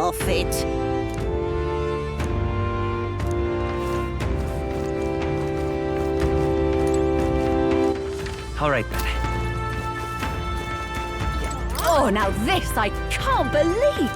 of it. All right then. Oh, now this I can't believe!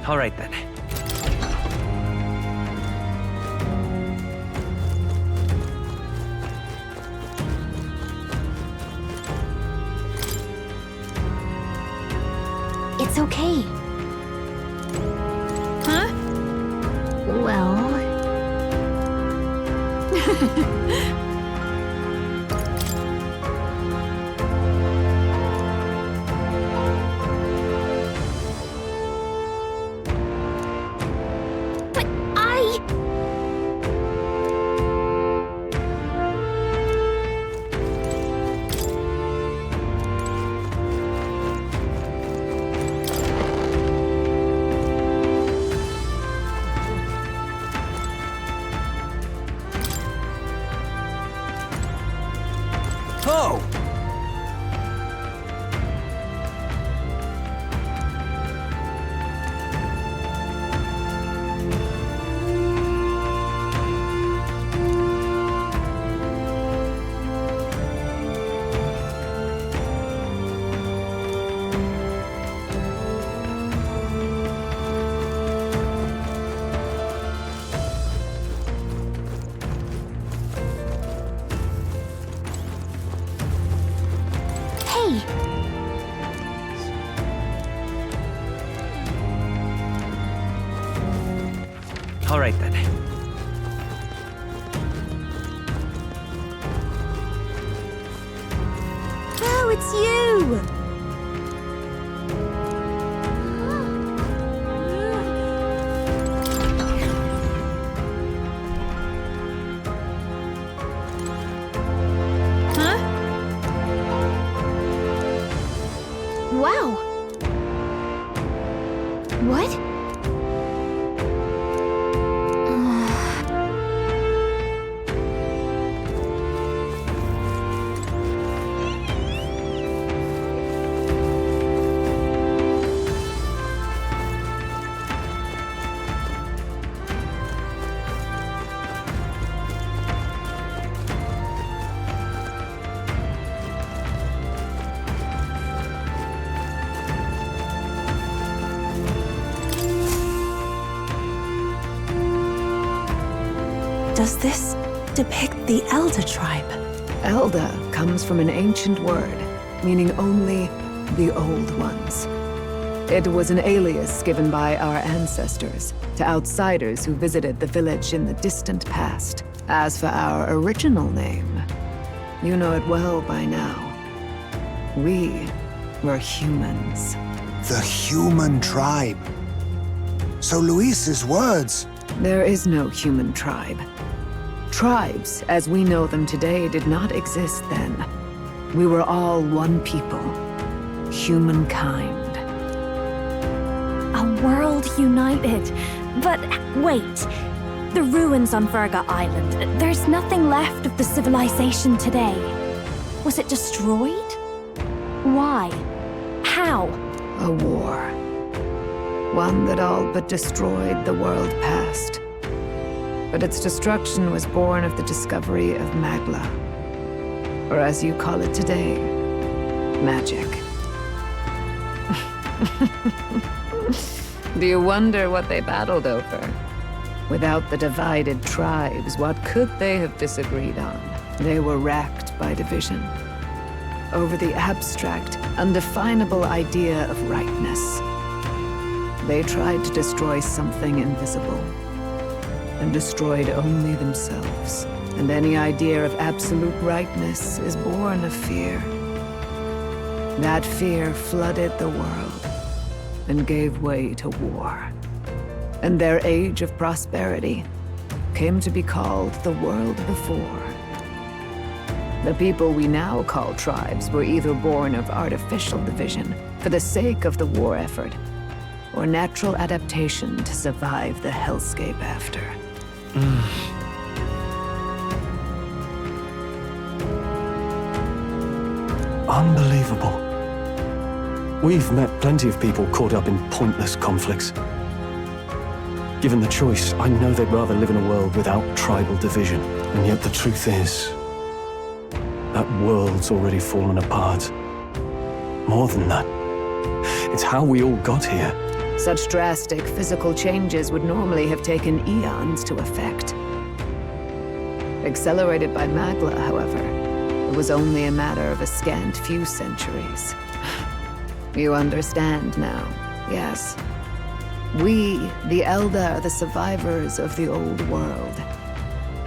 All right then. It's okay. Huh? Well... But I... Oh! Hey! All right then. Oh, it's you! Huh? Wow! What? Does this depict the Elder tribe? Elder comes from an ancient word, meaning only the Old Ones. It was an alias given by our ancestors to outsiders who visited the village in the distant past. As for our original name, you know it well by now. We were humans. The human tribe. So Luis's words... There is no human tribe. Tribes, as we know them today, did not exist then. We were all one people. Humankind. A world united. But wait. The ruins on Virga Island. There's nothing left of the civilization today. Was it destroyed? Why? How? A war. One that all but destroyed the world past. But its destruction was born of the discovery of Magla. Or as you call it today, magic. Do you wonder what they battled over? Without the divided tribes, what could they have disagreed on? They were racked by division. Over the abstract, undefinable idea of rightness. They tried to destroy something invisible, and destroyed only themselves. And any idea of absolute rightness is born of fear. That fear flooded the world and gave way to war. And their age of prosperity came to be called the world before. The people we now call tribes were either born of artificial division for the sake of the war effort, or natural adaptation to survive the hellscape after. Unbelievable. We've met plenty of people caught up in pointless conflicts. Given the choice, I know they'd rather live in a world without tribal division. And yet the truth is, that world's already fallen apart. More than that, it's how we all got here. Such drastic physical changes would normally have taken eons to effect. Accelerated by Magla, however, it was only a matter of a scant few centuries. You understand now, yes? We, the Elder, are the survivors of the old world.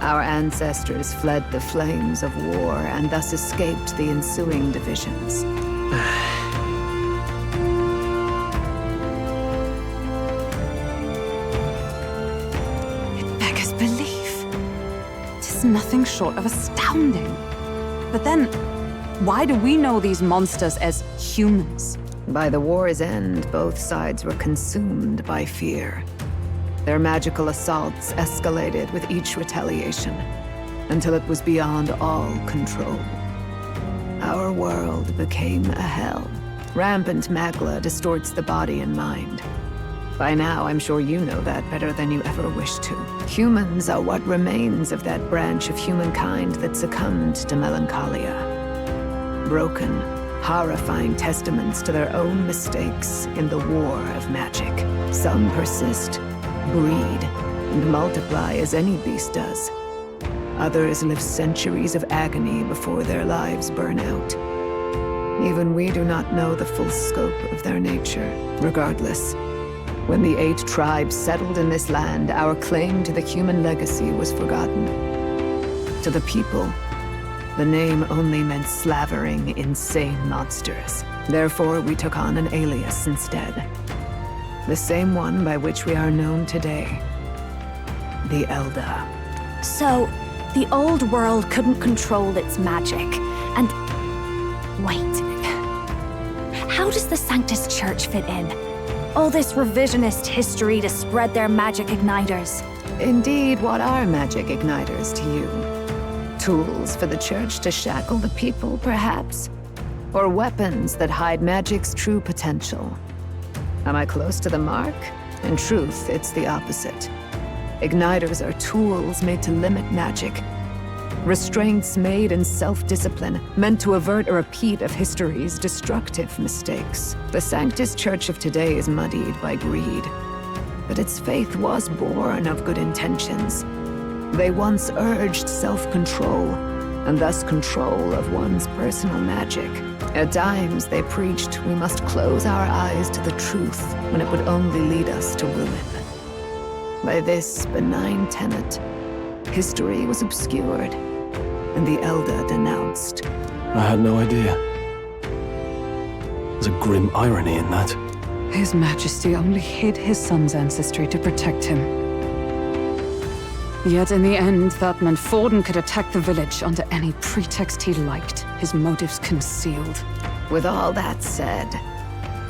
Our ancestors fled the flames of war and thus escaped the ensuing divisions. It beggars belief. It is nothing short of astounding. But then, why do we know these monsters as humans? By the war's end, both sides were consumed by fear. Their magical assaults escalated with each retaliation, until it was beyond all control. Our world became a hell. Rampant Magla distorts the body and mind. By now, I'm sure you know that better than you ever wished to. Humans are what remains of that branch of humankind that succumbed to melancholia. Broken, horrifying testaments to their own mistakes in the war of magic. Some persist, breed, and multiply as any beast does. Others live centuries of agony before their lives burn out. Even we do not know the full scope of their nature. Regardless, when the 8 tribes settled in this land, our claim to the human legacy was forgotten. To the people, the name only meant slavering, insane monsters. Therefore, we took on an alias instead. The same one by which we are known today. The Elder. So, the old world couldn't control its magic, and... Wait. How does the Sanctus Church fit in? All this revisionist history to spread their magic igniters. Indeed, what are magic igniters to you? Tools for the Church to shackle the people, perhaps? Or weapons that hide magic's true potential? Am I close to the mark? In truth, it's the opposite. Igniters are tools made to limit magic. Restraints made in self-discipline, meant to avert a repeat of history's destructive mistakes. The Sanctus Church of today is muddied by greed, but its faith was born of good intentions. They once urged self-control, and thus control of one's personal magic. At times, they preached we must close our eyes to the truth when it would only lead us to ruin. By this benign tenet, history was obscured, and the Elder denounced. I had no idea. There's a grim irony in that. His Majesty only hid his son's ancestry to protect him. Yet in the end, that meant Forden could attack the village under any pretext he liked, his motives concealed. With all that said,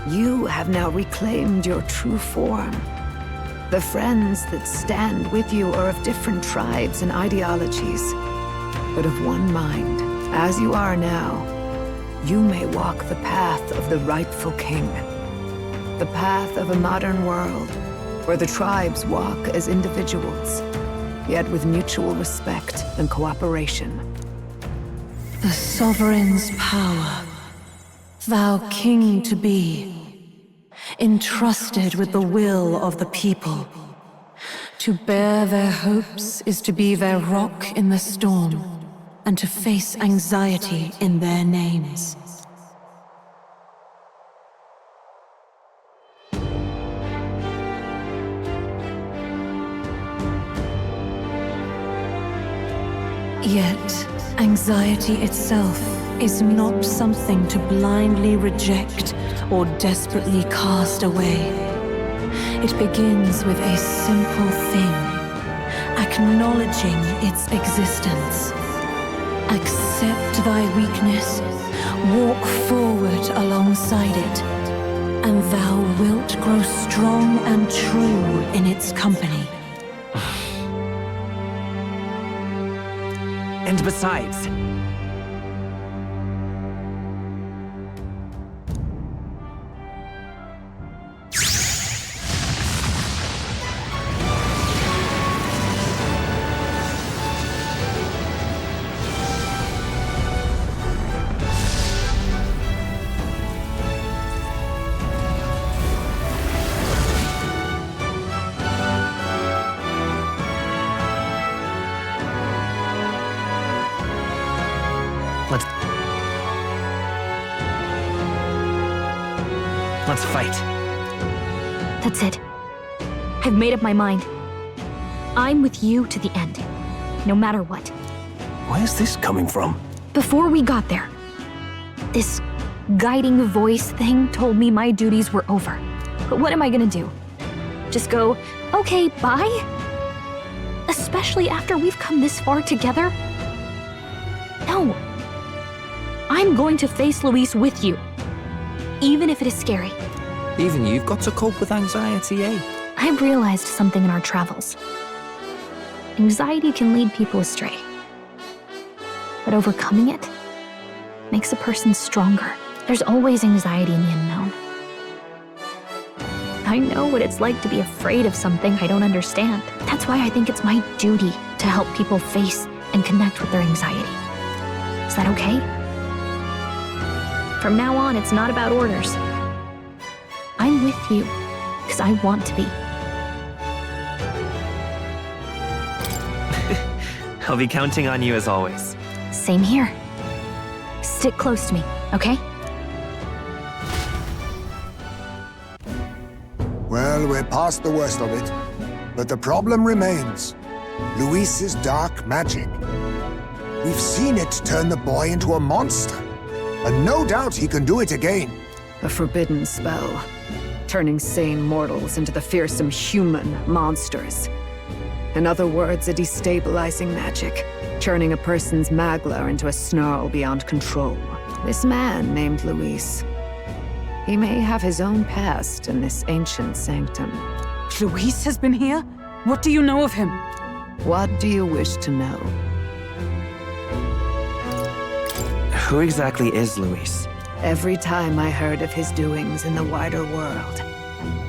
you have now reclaimed your true form. The friends that stand with you are of different tribes and ideologies, but of one mind. As you are now, you may walk the path of the rightful king. The path of a modern world, where the tribes walk as individuals, yet with mutual respect and cooperation. The sovereign's power, thou king to be, entrusted with the will of the people. To bear their hopes is to be their rock in the storm, and to face anxiety in their names. Yet, Anxiety itself is not something to blindly reject or desperately cast away. It begins with a simple thing, acknowledging its existence. Accept thy weakness, walk forward alongside it, and thou wilt grow strong and true in its company. And besides, let's fight. That's it. I've made up my mind. I'm with you to the end, no matter what. Where's this coming from? Before we got there, this guiding voice thing told me my duties were over. But what am I gonna do? Just go, okay, bye? Especially after we've come this far together? No. I'm going to face Luis with you, even if it is scary. Even you've got to cope with anxiety, eh? I've realized something in our travels. Anxiety can lead people astray. But overcoming it makes a person stronger. There's always anxiety in the unknown. I know what it's like to be afraid of something I don't understand. That's why I think it's my duty to help people face and connect with their anxiety. Is that okay? From now on, it's not about orders. I'm with you because I want to be. I'll be counting on you as always. Same here. Stick close to me, okay? Well, we're past the worst of it. But the problem remains. Luis's dark magic. We've seen it turn the boy into a monster. And no doubt he can do it again. A forbidden spell, turning sane mortals into the fearsome human monsters. In other words, a destabilizing magic, turning a person's magla into a snarl beyond control. This man named Luis, he may have his own past in this ancient sanctum. Luis has been here? What do you know of him? What do you wish to know? Who exactly is Luis? Every time I heard of his doings in the wider world,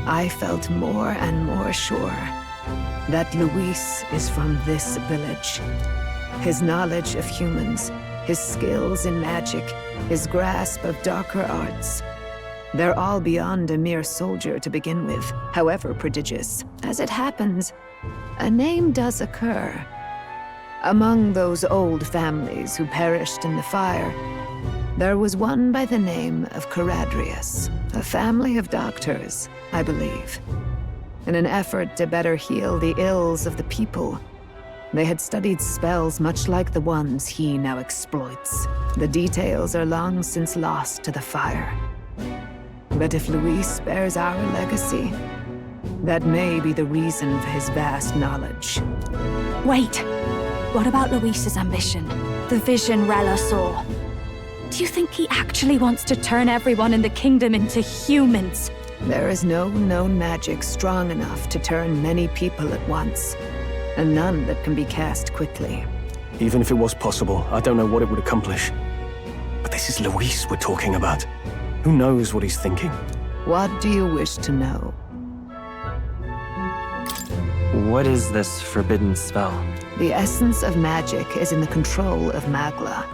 I felt more and more sure that Luis is from this village. His knowledge of humans, his skills in magic, his grasp of darker arts, they're all beyond a mere soldier to begin with, however prodigious. As it happens, a name does occur. Among those old families who perished in the fire, there was one by the name of Caradrius, a family of doctors, I believe. In an effort to better heal the ills of the people, they had studied spells much like the ones he now exploits. The details are long since lost to the fire. But if Luis bears our legacy, that may be the reason for his vast knowledge. Wait. What about Luis's ambition? The vision Rella saw. Do you think he actually wants to turn everyone in the kingdom into humans? There is no known magic strong enough to turn many people at once, and none that can be cast quickly. Even if it was possible, I don't know what it would accomplish. But this is Luis we're talking about. Who knows what he's thinking? What do you wish to know? What is this forbidden spell? The essence of magic is in the control of Magla.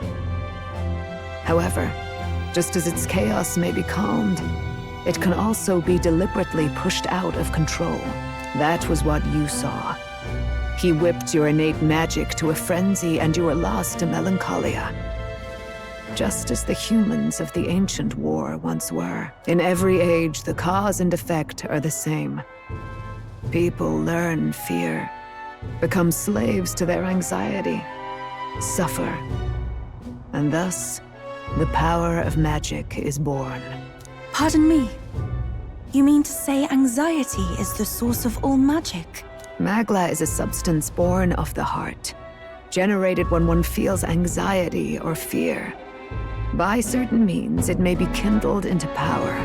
However, just as its chaos may be calmed, it can also be deliberately pushed out of control. That was what you saw. He whipped your innate magic to a frenzy and you were lost to melancholia. Just as the humans of the ancient war once were. In every age, the cause and effect are the same. People learn fear, become slaves to their anxiety, suffer, And thus, the power of magic is born. Pardon me. You mean to say anxiety is the source of all magic? Magla is a substance born of the heart, generated when one feels anxiety or fear. By certain means, it may be kindled into power.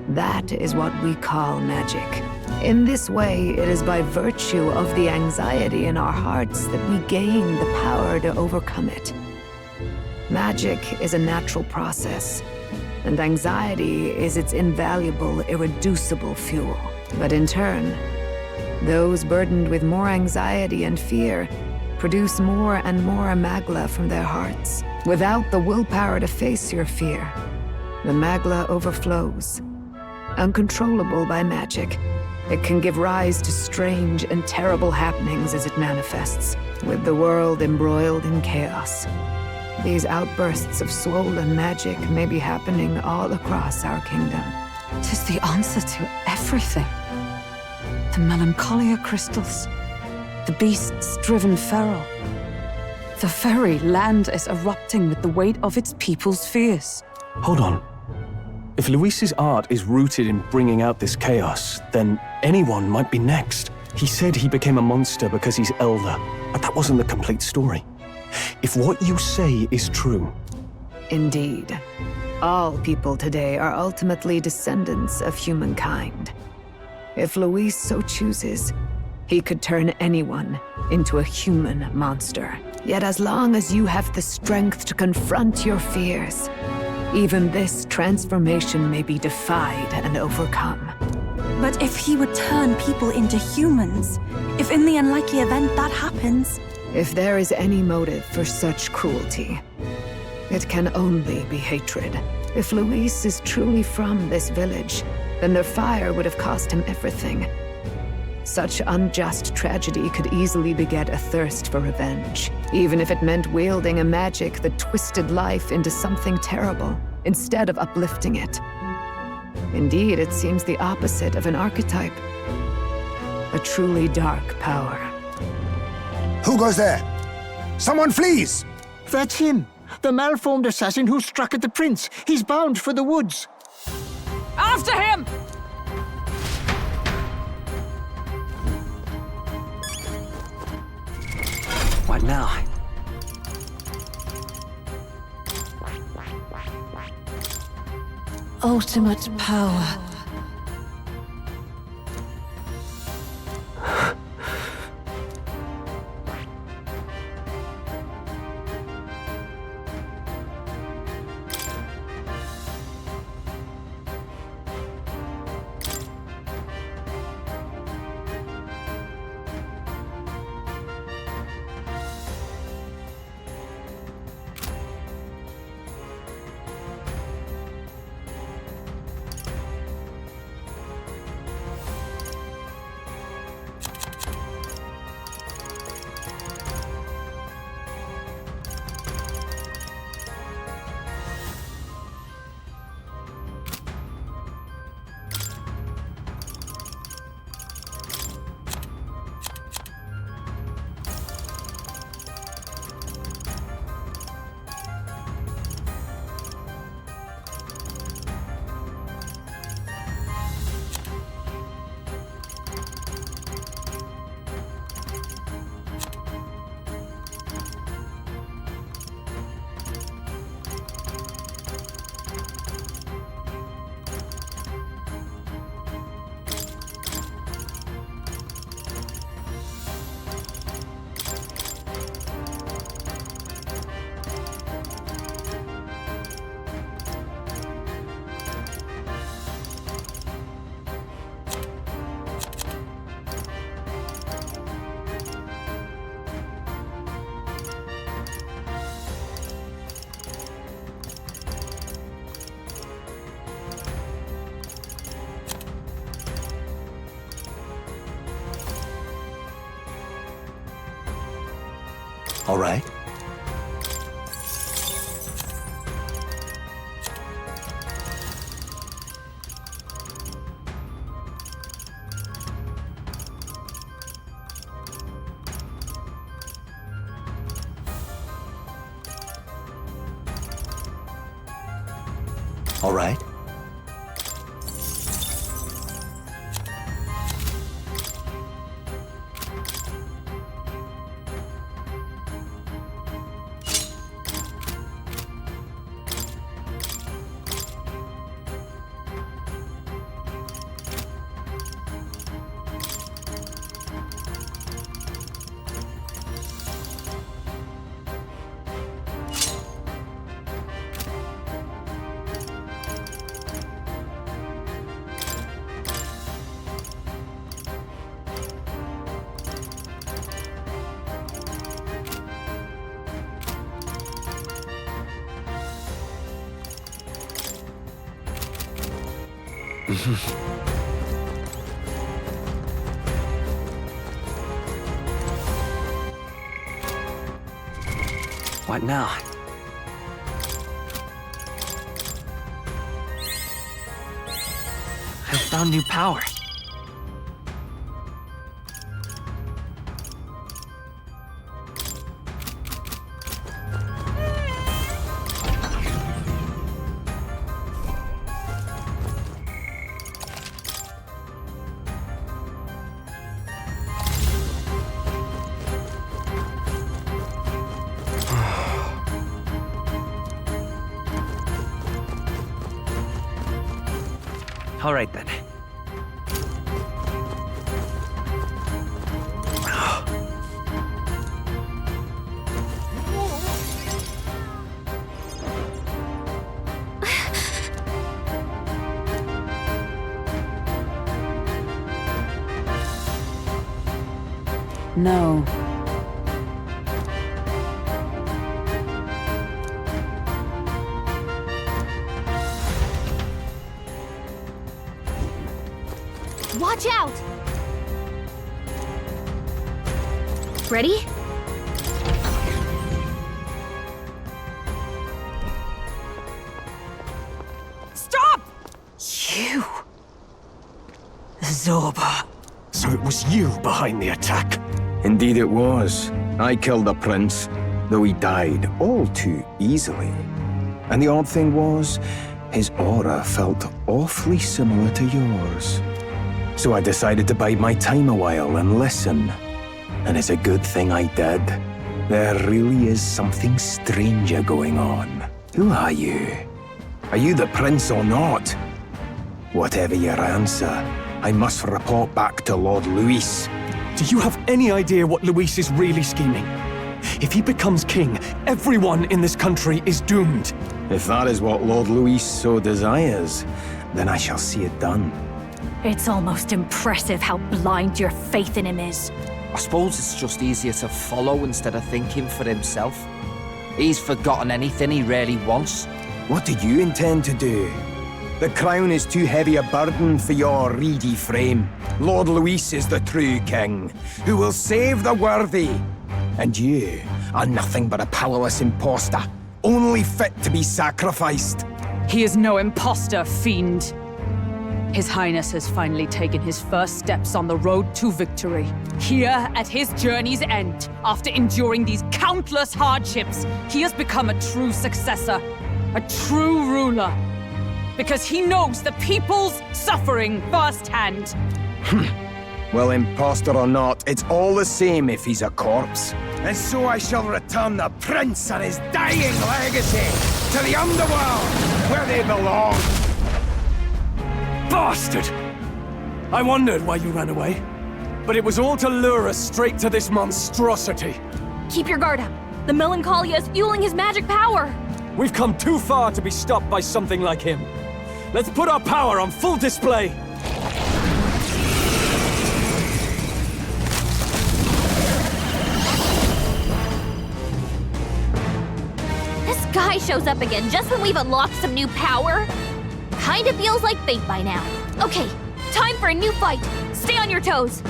That is what we call magic. In this way, it is by virtue of the anxiety in our hearts that we gain the power to overcome it. Magic is a natural process, and anxiety is its invaluable, irreducible fuel. But in turn, those burdened with more anxiety and fear produce more and more magla from their hearts. Without the willpower to face your fear, the magla overflows. Uncontrollable by magic, it can give rise to strange and terrible happenings as it manifests, with the world embroiled in chaos. These outbursts of swollen magic may be happening all across our kingdom. 'Tis the answer to everything. The melancholia crystals, the beasts driven feral. The very land is erupting with the weight of its people's fears. Hold on. If Luis's art is rooted in bringing out this chaos, then anyone might be next. He said he became a monster because he's elder, but that wasn't the complete story. If what you say is true... Indeed. All people today are ultimately descendants of humankind. If Luis so chooses, he could turn anyone into a human monster. Yet as long as you have the strength to confront your fears, even this transformation may be defied and overcome. But if he would turn people into humans, if in the unlikely event that happens... If there is any motive for such cruelty, it can only be hatred. If Luis is truly from this village, then their fire would have cost him everything. Such unjust tragedy could easily beget a thirst for revenge, even if it meant wielding a magic that twisted life into something terrible, instead of uplifting it. Indeed, it seems the opposite of an archetype. A truly dark power. Who goes there? Someone flees! That's him! The malformed assassin who struck at the prince! He's bound for the woods! After him! What now? Ultimate power. All right. All right? What now? I found new power. All right then. No. Watch out! Ready? Stop! You. Zorba. So it was you behind the attack? Indeed it was. I killed the prince, though he died all too easily. And the odd thing was, his aura felt awfully similar to yours. So I decided to bide my time a while and listen. And it's a good thing I did. There really is something stranger going on. Who are you? Are you the prince or not? Whatever your answer, I must report back to Lord Luis. Do you have any idea what Luis is really scheming? If he becomes king, everyone in this country is doomed. If that is what Lord Luis so desires, then I shall see it done. It's almost impressive how blind your faith in him is. I suppose it's just easier to follow instead of thinking for himself. He's forgotten anything he really wants. What do you intend to do? The crown is too heavy a burden for your reedy frame. Lord Luis is the true king, who will save the worthy. And you are nothing but a powerless imposter, only fit to be sacrificed. He is no imposter, fiend. His Highness has finally taken his first steps on the road to victory. Here, at his journey's end, after enduring these countless hardships, he has become a true successor, a true ruler. Because he knows the people's suffering firsthand. Well, imposter or not, it's all the same if he's a corpse. And so I shall return the prince and his dying legacy to the underworld, where they belong. Bastard! I wondered why you ran away. But it was all to lure us straight to this monstrosity. Keep your guard up. The Melancholia is fueling his magic power. We've come too far to be stopped by something like him. Let's put our power on full display. This guy shows up again just when we've unlocked some new power. Kinda feels like fate by now. Okay, time for a new fight. Stay on your toes.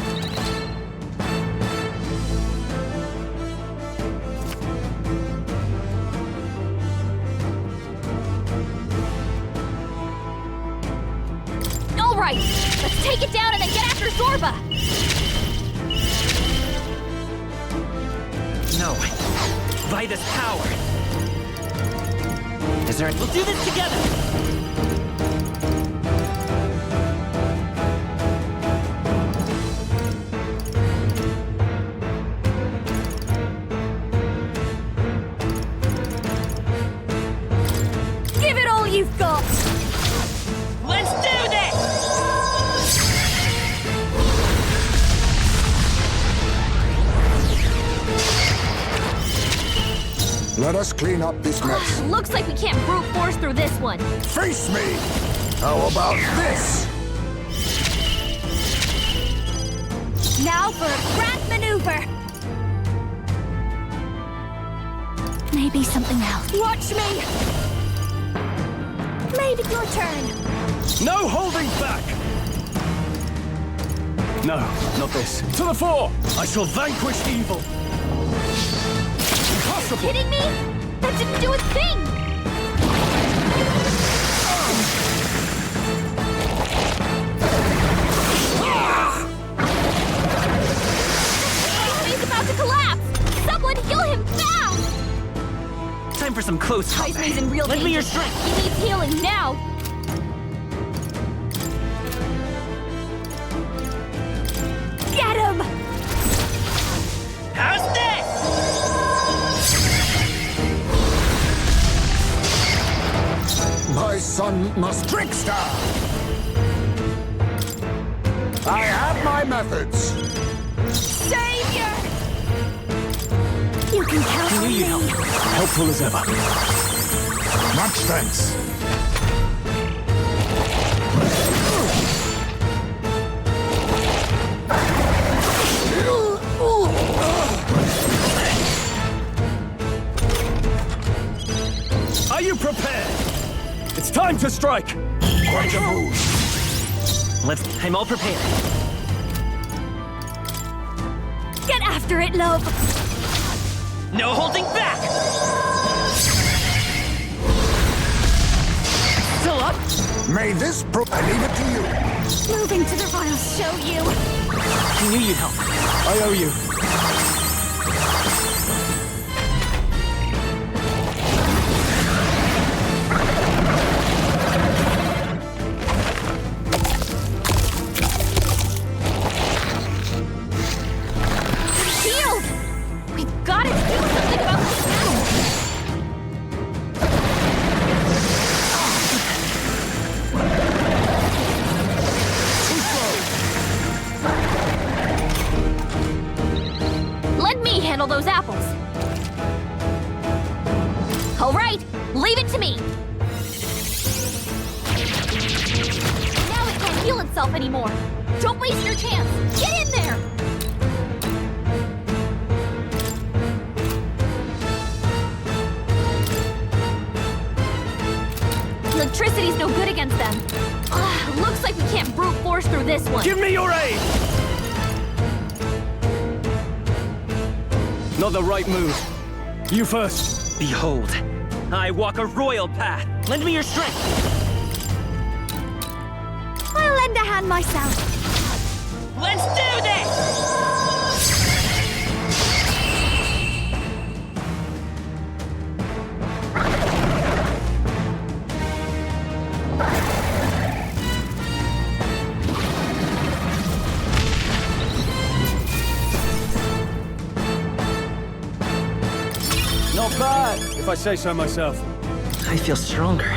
All right, let's take it down and then get after Zorba. No. By this power. Is there... We'll do this together! Let us clean up this mess. Looks like we can't brute force through this one. Face me! How about this? Now for a grand maneuver. Maybe something else. Watch me! Maybe your turn. No holding back! No, not this. To the fore! I shall vanquish evil! Impossible! Kidding me? That didn't do a thing! He's about to collapse! Someone heal him fast! Time for some close Heisman's in real Lend danger. me your strength! He needs healing now! Get him! How's this? My son must trickster! I have my methods. Savior! You can count on me. Helpful as ever. Much thanks. Are you prepared? It's time to strike! Quite a move. I'm all prepared. Get after it, love. No holding back! Still up? May this I leave it to you. Moving to the front. I'll show you. I knew you'd help. I owe you. Shield! We've got to do something about this now! Let me handle those apples. All right, leave it to me. Now it can't heal itself anymore. Don't waste your chance. Get in there. Electricity's no good against them. Looks like we can't brute force through this one. Give me your aid! Not the right move. You first. Behold, I walk a royal path. Lend me your strength. I'll lend a hand myself. Let's do this! Not bad, if I say so myself. I feel stronger.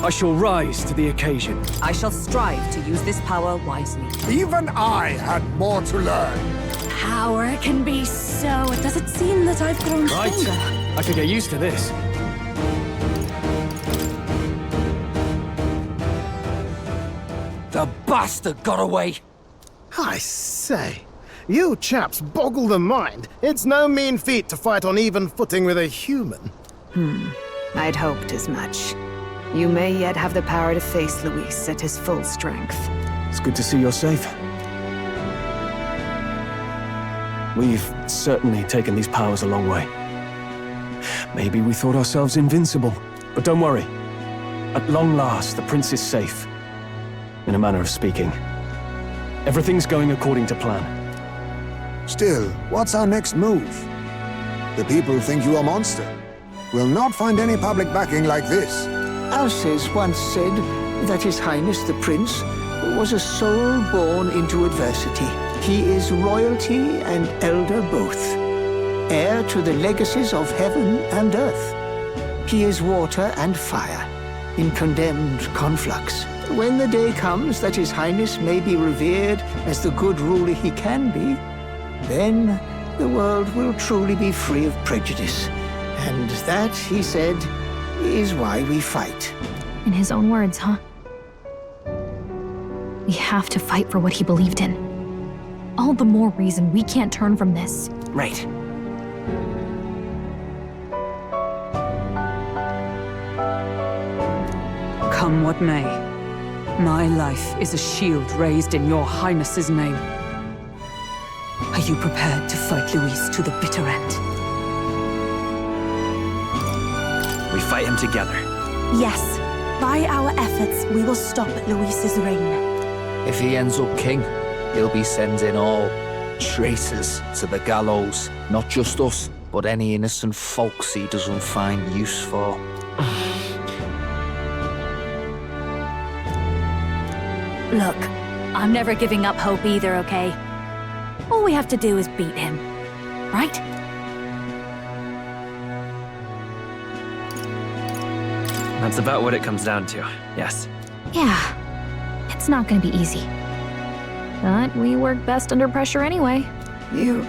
I shall rise to the occasion. I shall strive to use this power wisely. Even I had more to learn. Power can be so... Does it seem that I've grown Right. stronger? I could get used to this. The bastard got away! I say, you chaps boggle the mind. It's no mean feat to fight on even footing with a human. I'd hoped as much. You may yet have the power to face Luis at his full strength. It's good to see you're safe. We've certainly taken these powers a long way. Maybe we thought ourselves invincible, but don't worry. At long last, the prince is safe. In a manner of speaking. Everything's going according to plan. Still, what's our next move? The people think you a monster. We'll not find any public backing like this. Alces once said that His Highness the Prince was a soul born into adversity. He is royalty and elder both, heir to the legacies of heaven and earth. He is water and fire, in condemned conflux. When the day comes that His Highness may be revered as the good ruler he can be, then the world will truly be free of prejudice. And that, he said, is why we fight. In his own words, huh? We have to fight for what he believed in. All the more reason we can't turn from this. Right. Come what may, my life is a shield raised in your highness's name. Are you prepared to fight Luis to the bitter end? We fight him together. Yes. By our efforts, we will stop Luis's reign. If he ends up king, he'll be sending all traitors to the gallows. Not just us, but any innocent folks he doesn't find use for. Look, I'm never giving up hope either, okay? All we have to do is beat him, right? That's about what it comes down to, yes. Yeah, it's not gonna be easy. But we work best under pressure anyway. You...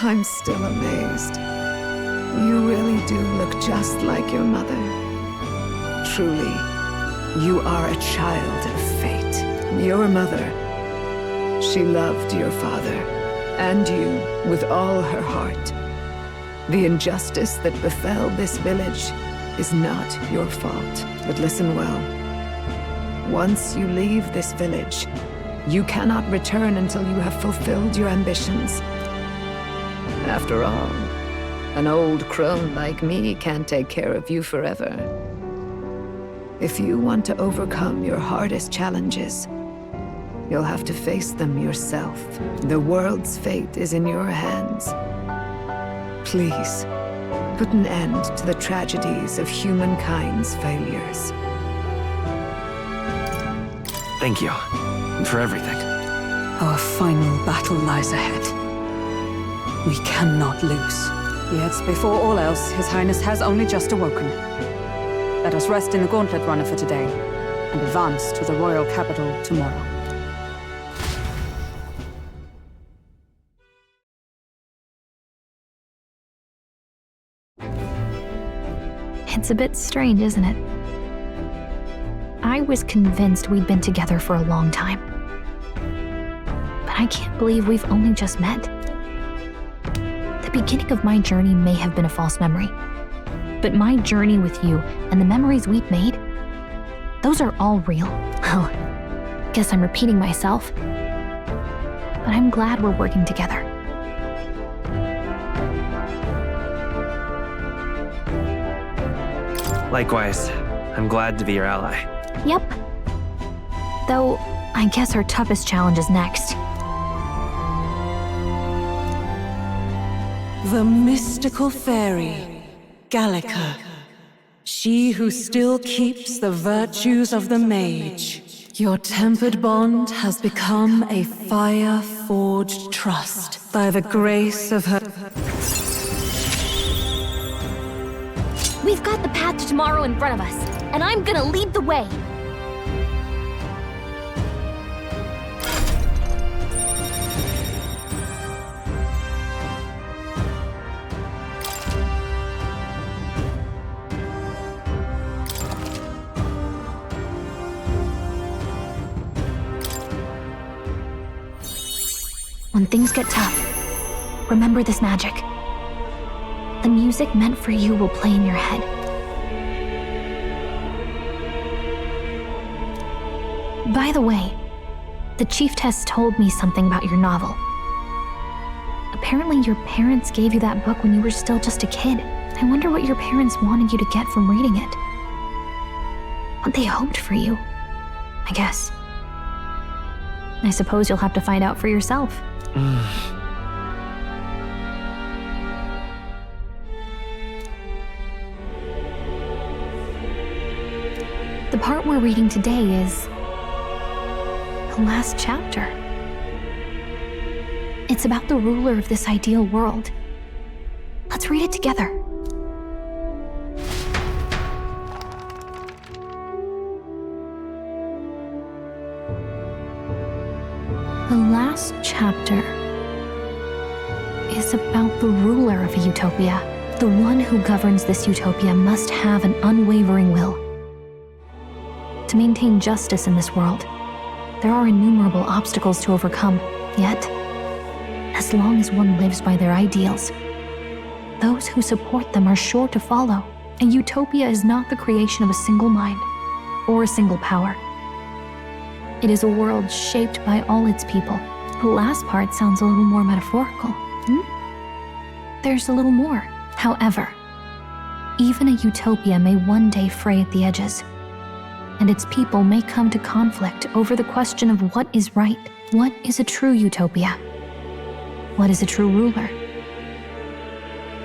I'm still amazed. You really do look just like your mother. Truly, you are a child of fate. Your mother, she loved your father, and you with all her heart. The injustice that befell this village is not your fault. But listen well. Once you leave this village, you cannot return until you have fulfilled your ambitions. After all, an old crone like me can't take care of you forever. If you want to overcome your hardest challenges, you'll have to face them yourself. The world's fate is in your hands. Please, put an end to the tragedies of humankind's failures. Thank you for everything. Our final battle lies ahead. We cannot lose. Yet, before all else, His Highness has only just awoken. Let us rest in the gauntlet runner for today, and advance to the royal capital tomorrow. It's a bit strange, isn't it? I was convinced we'd been together for a long time. But I can't believe we've only just met. The beginning of my journey may have been a false memory. But my journey with you and the memories we've made, those are all real. Well, guess I'm repeating myself. But I'm glad we're working together. Likewise, I'm glad to be your ally. Yep. Though, I guess our toughest challenge is next. The mystical fairy, Gallica. She who still keeps the virtues of the mage. Your tempered bond has become a fire-forged trust by the grace of her... We've got the path to tomorrow in front of us, and I'm gonna lead the way. When things get tough, remember this magic. The music meant for you will play in your head. By the way, the chiefess told me something about your novel. Apparently your parents gave you that book when you were still just a kid. I wonder what your parents wanted you to get from reading it. What they hoped for you, I guess. I suppose you'll have to find out for yourself. The part we're reading today is the last chapter. It's about the ruler of this ideal world. Let's read it together. The last chapter. chapter is about the ruler of a utopia. The one who governs this utopia must have an unwavering will. To maintain justice in this world, there are innumerable obstacles to overcome. Yet, as long as one lives by their ideals, those who support them are sure to follow. A utopia is not the creation of a single mind or a single power. It is a world shaped by all its people. The last part sounds a little more metaphorical. There's a little more. However, even a utopia may one day fray at the edges, and its people may come to conflict over the question of what is right. What is a true utopia? What is a true ruler?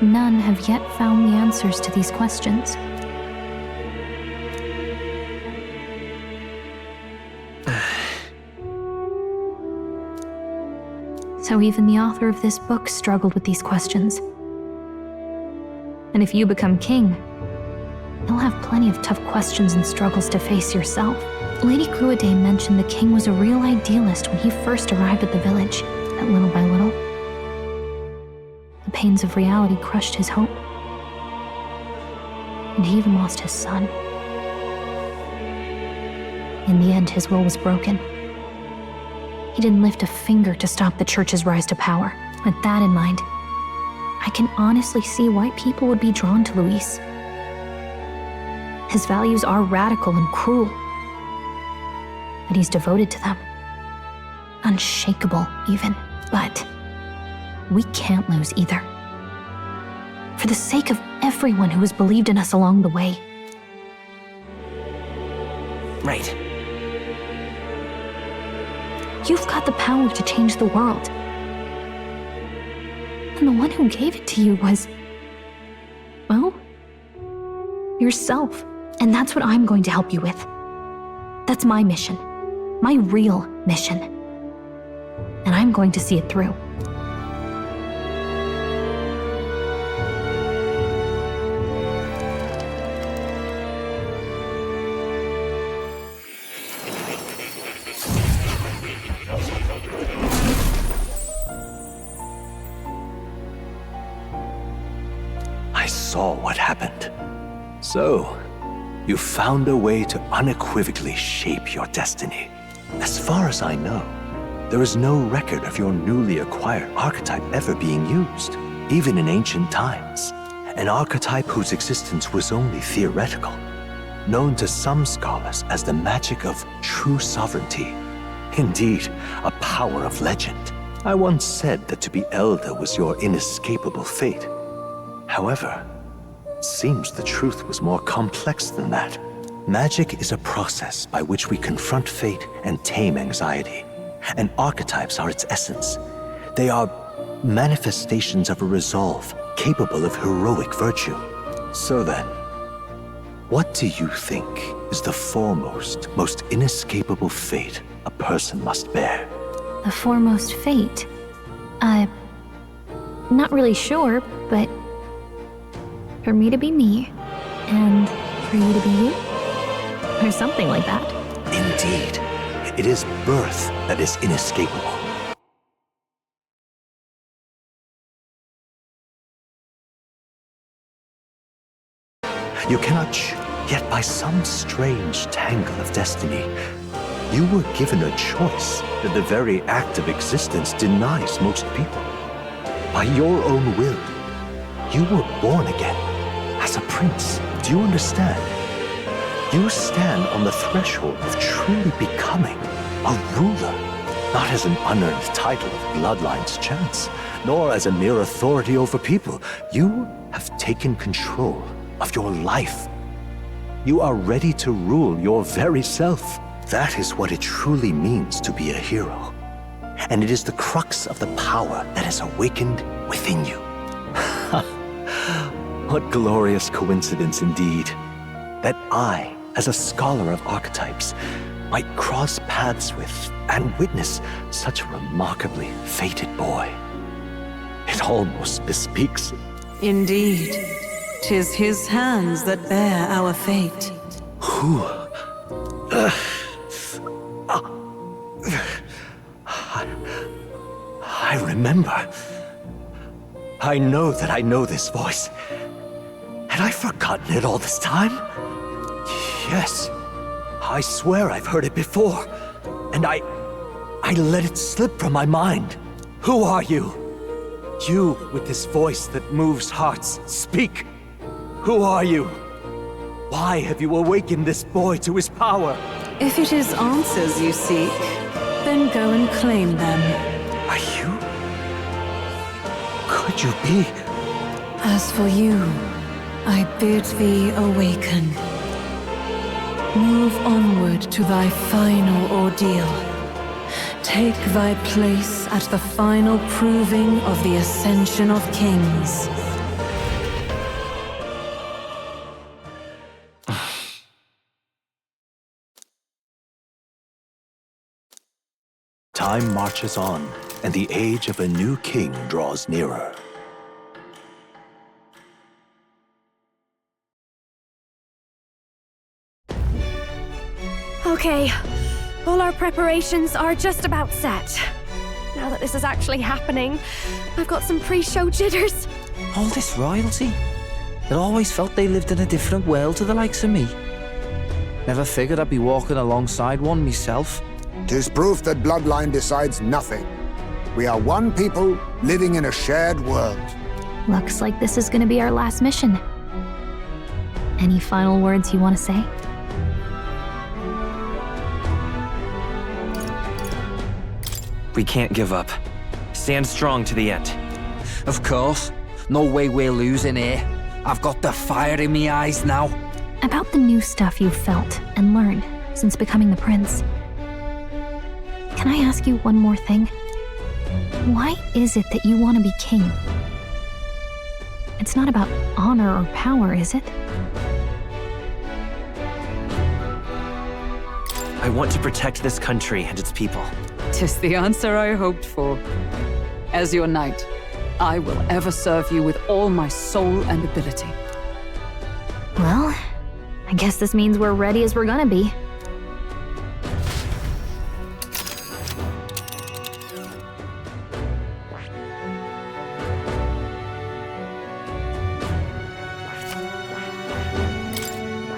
None have yet found the answers to these questions. So even the author of this book struggled with these questions. And if you become king, you'll have plenty of tough questions and struggles to face yourself. Lady Gruaday mentioned the king was a real idealist when he first arrived at the village, but little by little, the pains of reality crushed his hope. And he even lost his son. In the end, his will was broken. He didn't lift a finger to stop the church's rise to power. With that in mind, I can honestly see why people would be drawn to Luis. His values are radical and cruel, but he's devoted to them. Unshakable, even. But we can't lose either. For the sake of everyone who has believed in us along the way. Right. You've got the power to change the world. And the one who gave it to you was, well, yourself. And that's what I'm going to help you with. That's my mission. My real mission. And I'm going to see it through. I saw what happened. So, you found a way to unequivocally shape your destiny. As far as I know, there is no record of your newly acquired archetype ever being used, even in ancient times. An archetype whose existence was only theoretical, known to some scholars as the magic of true sovereignty. Indeed, a power of legend. I once said that to be Elder was your inescapable fate. However, it seems the truth was more complex than that. Magic is a process by which we confront fate and tame anxiety. And archetypes are its essence. They are manifestations of a resolve capable of heroic virtue. So then, what do you think is the foremost, most inescapable fate a person must bear? The foremost fate? Not really sure, but for me to be me, and for you to be you, or something like that. Indeed, it is birth that is inescapable. You cannot yet by some strange tangle of destiny, you were given a choice that the very act of existence denies most people. By your own will, you were born again as a prince. Do you understand? You stand on the threshold of truly becoming a ruler, not as an unearned title of bloodline's chance, nor as a mere authority over people. You have taken control of your life. You are ready to rule your very self. That is what it truly means to be a hero. And it is the crux of the power that has awakened within you. What glorious coincidence indeed, that I, as a scholar of archetypes, might cross paths with and witness such a remarkably fated boy. It almost bespeaks it. Indeed, 'tis his hands that bear our fate. Who? I remember. I know that I know this voice. Had I forgotten it all this time? Yes. I swear I've heard it before. And I let it slip from my mind. Who are you? You with this voice that moves hearts. Speak. Who are you? Why have you awakened this boy to his power? If it is answers you seek, then go and claim them. Are you? Could you be? As for you, I bid thee awaken. Move onward to thy final ordeal. Take thy place at the final proving of the Ascension of Kings. Time marches on, and the age of a new king draws nearer. Okay, all our preparations are just about set. Now that this is actually happening, I've got some pre-show jitters. All this royalty? It always felt they lived in a different world to the likes of me. Never figured I'd be walking alongside one myself. 'Tis proof that bloodline decides nothing. We are one people living in a shared world. Looks like this is gonna be our last mission. Any final words you want to say? We can't give up. Stand strong to the end. Of course. No way we're losing here. I've got the fire in my eyes now. About the new stuff you've felt and learned since becoming the prince. Can I ask you one more thing? Why is it that you want to be king? It's not about honor or power, is it? I want to protect this country and its people. 'Tis the answer I hoped for. As your knight, I will ever serve you with all my soul and ability. Well, I guess this means we're ready as we're gonna be.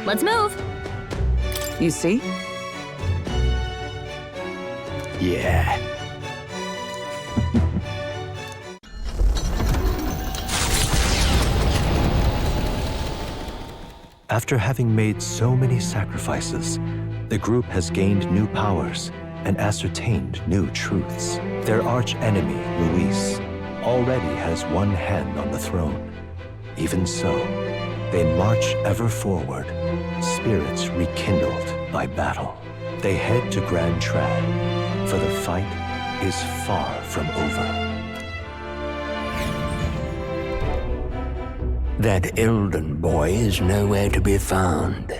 Let's move! You see? Yeah. After having made so many sacrifices, the group has gained new powers and ascertained new truths. Their arch-enemy, Luis, already has one hand on the throne. Even so, they march ever forward, spirits rekindled by battle. They head to Grand Trad, for the fight is far from over. That Elden boy is nowhere to be found.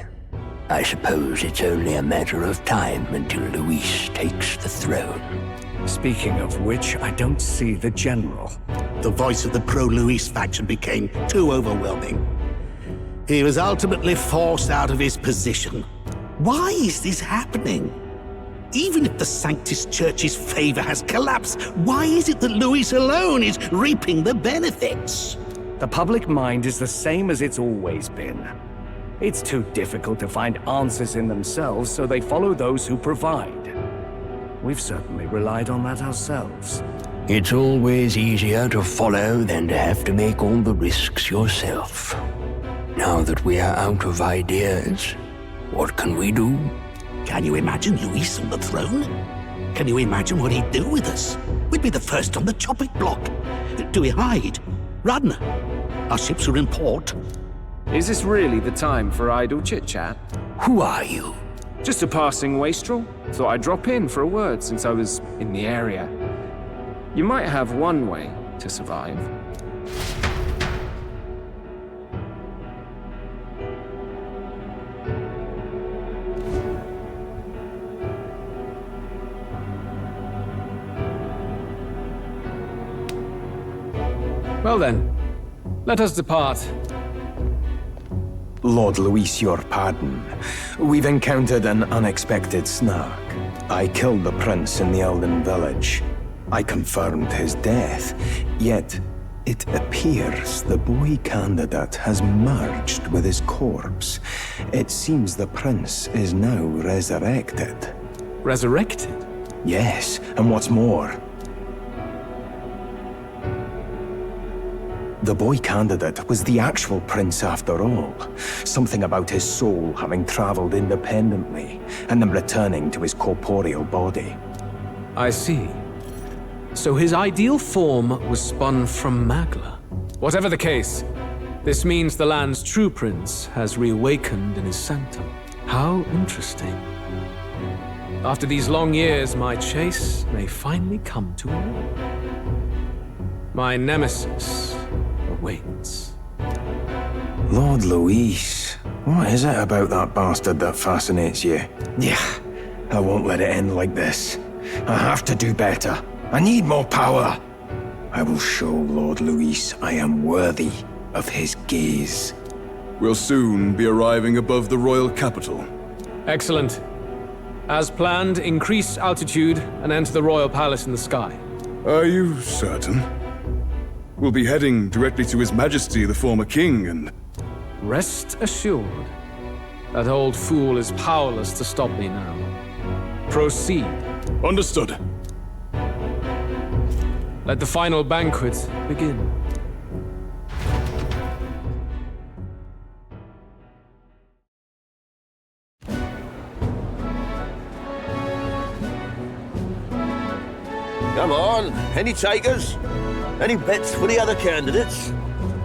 I suppose it's only a matter of time until Luis takes the throne. Speaking of which, I don't see the general. The voice of the pro-Luis faction became too overwhelming. He was ultimately forced out of his position. Why is this happening? Even if the Sanctus Church's favor has collapsed, why is it that Luis alone is reaping the benefits? The public mind is the same as it's always been. It's too difficult to find answers in themselves, so they follow those who provide. We've certainly relied on that ourselves. It's always easier to follow than to have to make all the risks yourself. Now that we are out of ideas, what can we do? Can you imagine Luis on the throne? Can you imagine what he'd do with us? We'd be the first on the chopping block. Do we hide? Run? Our ships are in port. Is this really the time for idle chit-chat? Who are you? Just a passing wastrel. Thought I'd drop in for a word since I was in the area. You might have one way to survive. Well then, let us depart. Lord Luis, your pardon. We've encountered an unexpected snag. I killed the prince in the Elden village. I confirmed his death, yet it appears the boy candidate has merged with his corpse. It seems the prince is now resurrected. Resurrected? Yes, and what's more, the boy candidate was the actual prince after all. Something about his soul having traveled independently, and then returning to his corporeal body. I see. So his ideal form was spun from Magla. Whatever the case, this means the land's true prince has reawakened in his sanctum. How interesting. After these long years, my chase may finally come to an end. My nemesis awaits. Lord Luis, what is it about that bastard that fascinates you? Yeah, I won't let it end like this. I have to do better. I need more power. I will show Lord Luis I am worthy of his gaze. We'll soon be arriving above the royal capital. Excellent. As planned, increase altitude and enter the royal palace in the sky. Are you certain? We'll be heading directly to His Majesty, the former king, and... Rest assured, that old fool is powerless to stop me now. Proceed. Understood. Let the final banquet begin. Come on, any takers? Any bets for the other candidates?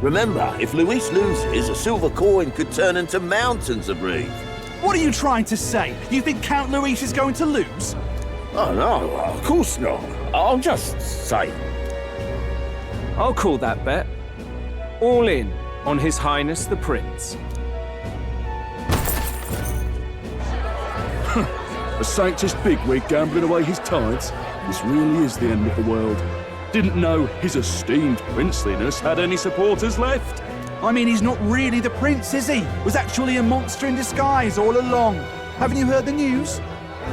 Remember, if Luis loses, a silver coin could turn into mountains of Reeve. What are you trying to say? You think Count Luis is going to lose? Oh no, of course not. I'll just say. I'll call that bet. All in on His Highness the Prince. A Sanctus bigwig gambling away his tides? This really is the end of the world. Didn't know his esteemed princeliness had any supporters left. I mean, he's not really the prince, is he? Was actually a monster in disguise all along. Haven't you heard the news?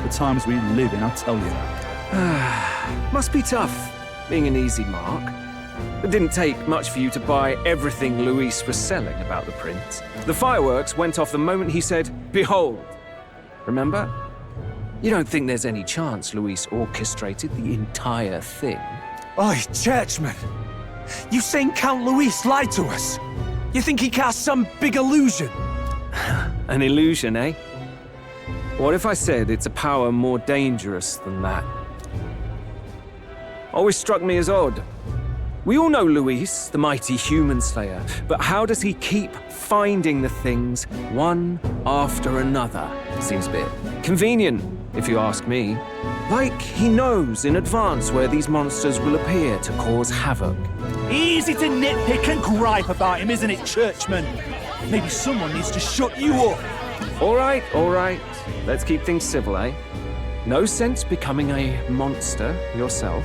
The times we live in, I tell you. Must be tough, being an easy mark. It didn't take much for you to buy everything Luis was selling about the prince. The fireworks went off the moment he said, "Behold." Remember? You don't think there's any chance Luis orchestrated the entire thing? Oi, churchman! You saying Count Luis lied to us? You think he cast some big illusion? An illusion, eh? What if I said it's a power more dangerous than that? Always struck me as odd. We all know Luis, the mighty human slayer, but how does he keep finding the things one after another? Seems a bit convenient, if you ask me. Like he knows in advance where these monsters will appear to cause havoc. Easy to nitpick and gripe about him, isn't it, churchman? Maybe someone needs to shut you up. All right. Let's keep things civil, eh? No sense becoming a monster yourself.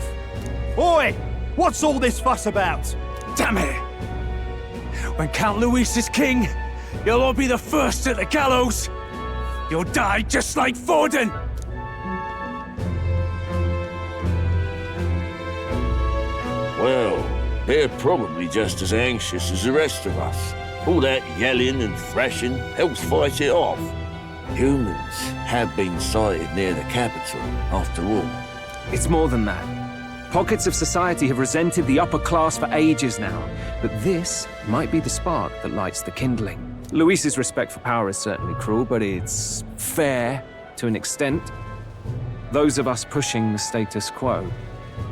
Oi! What's all this fuss about? Damn it! When Count Luis is king, you'll all be the first at the gallows. You'll die just like Forden. Well, they're probably just as anxious as the rest of us. All that yelling and thrashing helps fight it off. Humans have been sighted near the capital, after all. It's more than that. Pockets of society have resented the upper class for ages now, but this might be the spark that lights the kindling. Luis's respect for power is certainly cruel, but it's fair to an extent. Those of us pushing the status quo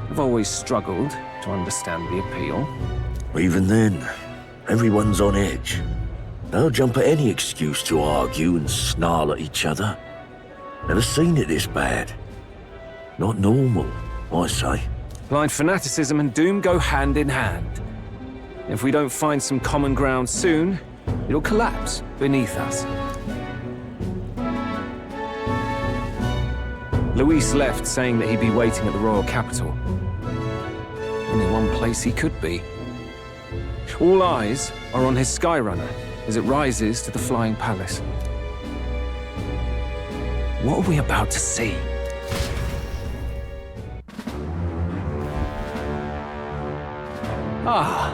have always struggled to understand the appeal. Even then, everyone's on edge. They'll jump at any excuse to argue and snarl at each other. Never seen it this bad. Not normal, I say. Blind fanaticism and doom go hand in hand. If we don't find some common ground soon, it'll collapse beneath us. Luis left saying that he'd be waiting at the royal capital. Only one place he could be. All eyes are on his Skyrunner as it rises to the flying palace. What are we about to see? Ah,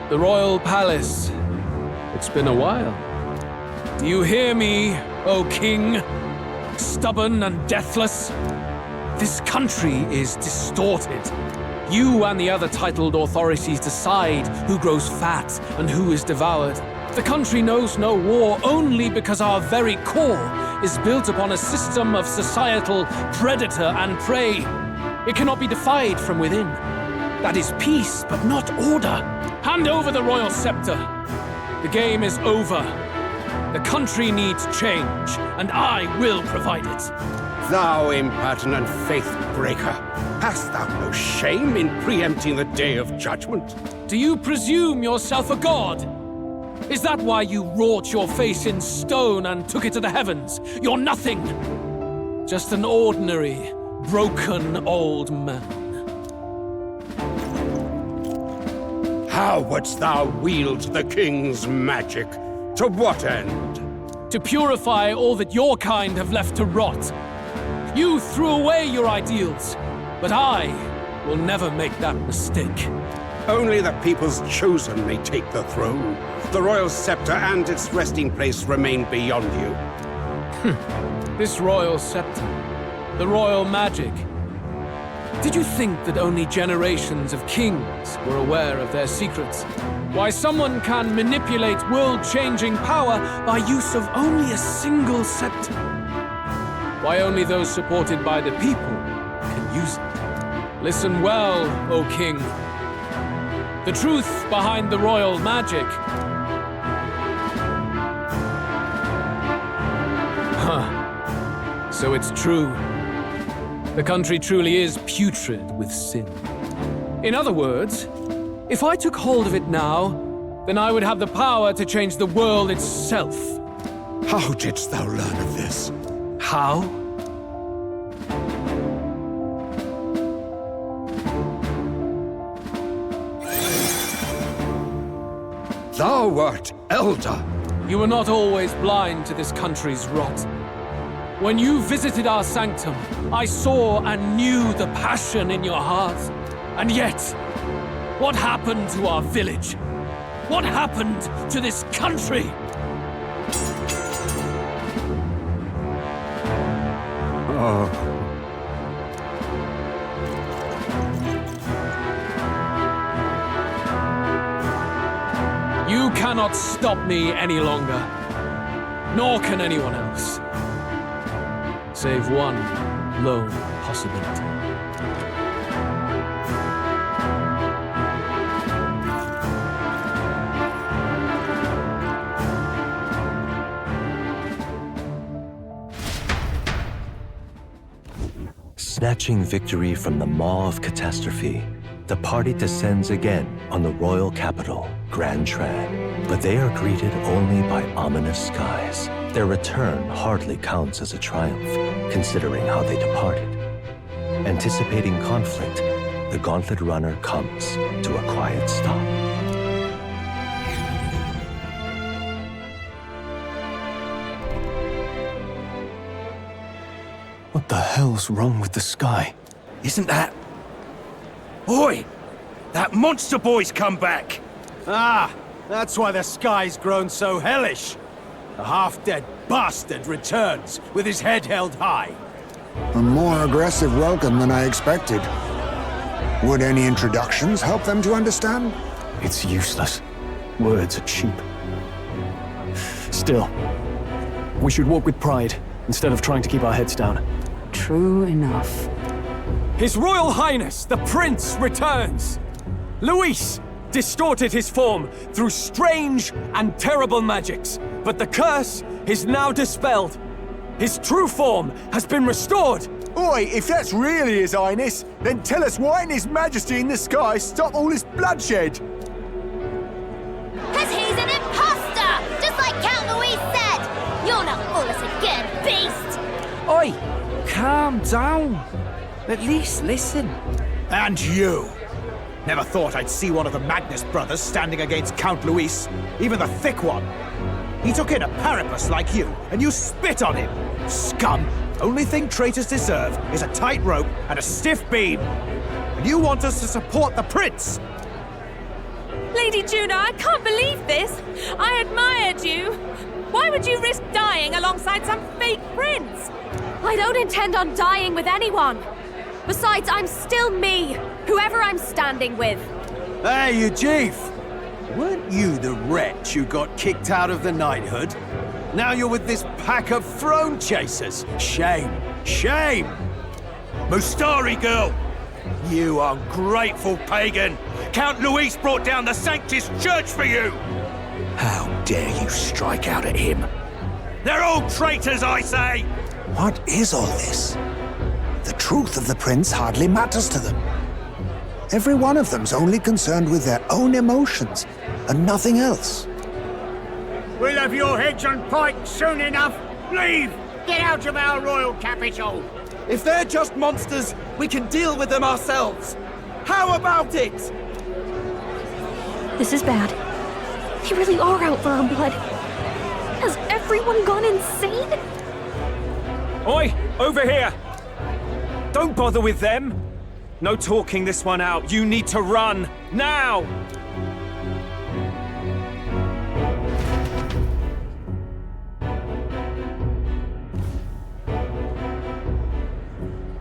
the royal palace. It's been a while. Do you hear me, O king? Stubborn and deathless? This country is distorted. You and the other titled authorities decide who grows fat and who is devoured. The country knows no war only because our very core is built upon a system of societal predator and prey. It cannot be defied from within. That is peace, but not order. Hand over the royal scepter. The game is over. The country needs change, and I will provide it. Thou impertinent faith breaker, hast thou no shame in preempting the day of judgment? Do you presume yourself a god? Is that why you wrought your face in stone and took it to the heavens? You're nothing. Just an ordinary, broken old man. How wouldst thou wield the king's magic? To what end? To purify all that your kind have left to rot. You threw away your ideals, but I will never make that mistake. Only the people's chosen may take the throne. The royal scepter and its resting place remain beyond you. This royal scepter, the royal magic. Did you think that only generations of kings were aware of their secrets? Why someone can manipulate world-changing power by use of only a single scepter? Why only those supported by the people can use it? Listen well, O king. The truth behind the royal magic. Huh. So it's true. The country truly is putrid with sin. In other words, if I took hold of it now, then I would have the power to change the world itself. How didst thou learn of this? How? Thou wert elder. You were not always blind to this country's rot. When you visited our sanctum, I saw and knew the passion in your heart. And yet, what happened to our village? What happened to this country? You cannot stop me any longer. Nor can anyone else. Save one lone possibility. Snatching victory from the maw of catastrophe, the party descends again on the royal capital, Grand Trad. But they are greeted only by ominous skies. Their return hardly counts as a triumph, considering how they departed. Anticipating conflict, the Gauntlet Runner comes to a quiet stop. What the hell's wrong with the sky? Isn't that... Oi! That monster boy's come back! Ah, that's why the sky's grown so hellish. The half-dead bastard returns with his head held high. A more aggressive welcome than I expected. Would any introductions help them to understand? It's useless. Words are cheap. Still, we should walk with pride instead of trying to keep our heads down. True enough. His Royal Highness, the Prince, returns! Luis distorted his form through strange and terrible magics, but the curse is now dispelled. His true form has been restored! Oi, if that's really His Highness, then tell us why didn't His Majesty in the sky stop all this bloodshed? Cause he's an imposter! Just like Count Luis said! You'll not fool us again, beast! Oi! Calm down. At least listen. And you! Never thought I'd see one of the Magnus brothers standing against Count Luis, even the thick one. He took in a Paripus like you, and you spit on him! Scum! Only thing traitors deserve is a tight rope and a stiff beam. And you want us to support the prince? Lady Juno, I can't believe this. I admired you. Why would you risk dying alongside some fake prince? I don't intend on dying with anyone. Besides, I'm still me, whoever I'm standing with. Hey, you chief! Weren't you the wretch who got kicked out of the knighthood? Now you're with this pack of throne chasers. Shame. Shame! Mustari girl! You ungrateful pagan! Count Luis brought down the Sanctus Church for you! How dare you strike out at him? They're all traitors, I say! What is all this? The truth of the prince hardly matters to them. Every one of them's only concerned with their own emotions and nothing else. We'll have your heads on pike soon enough. Leave! Get out of our royal capital! If they're just monsters, we can deal with them ourselves. How about it? This is bad. They really are out for our blood. Has everyone gone insane? Oi! Over here! Don't bother with them! No talking this one out. You need to run. Now!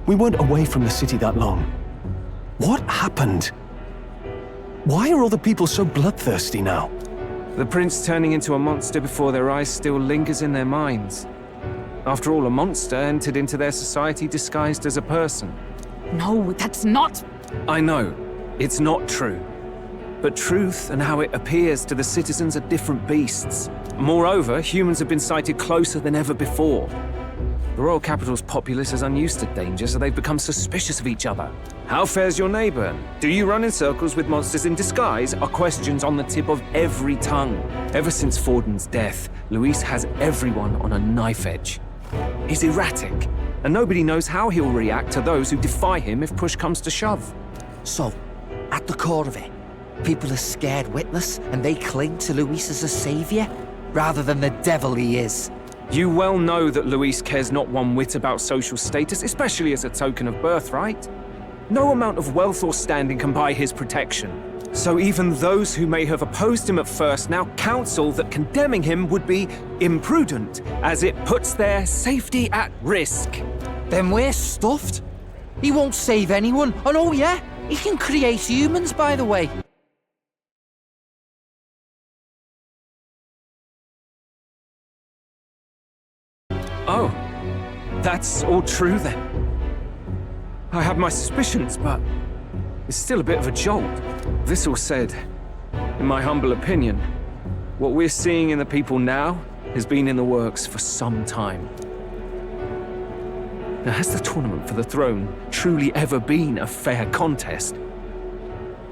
We weren't away from the city that long. What happened? Why are all the people so bloodthirsty now? The prince turning into a monster before their eyes still lingers in their minds. After all, a monster entered into their society disguised as a person. No, that's not... I know, it's not true. But truth and how it appears to the citizens are different beasts. Moreover, humans have been sighted closer than ever before. The royal capital's populace is unused to danger, so they've become suspicious of each other. How fares your neighbor? Do you run in circles with monsters in disguise? Are questions on the tip of every tongue. Ever since Forden's death, Luis has everyone on a knife edge. He's erratic, and nobody knows how he'll react to those who defy him if push comes to shove. So, at the core of it, people are scared witless and they cling to Luis as a savior, rather than the devil he is. You well know that Luis cares not one whit about social status, especially as a token of birthright. No amount of wealth or standing can buy his protection. So even those who may have opposed him at first now counsel that condemning him would be imprudent, as it puts their safety at risk. Then we're stuffed. He won't save anyone, and oh yeah, he can create humans, by the way. Oh, that's all true then. I have my suspicions, but it's still a bit of a jolt. This all said, in my humble opinion, what we're seeing in the people now has been in the works for some time. Now, has the tournament for the throne truly ever been a fair contest?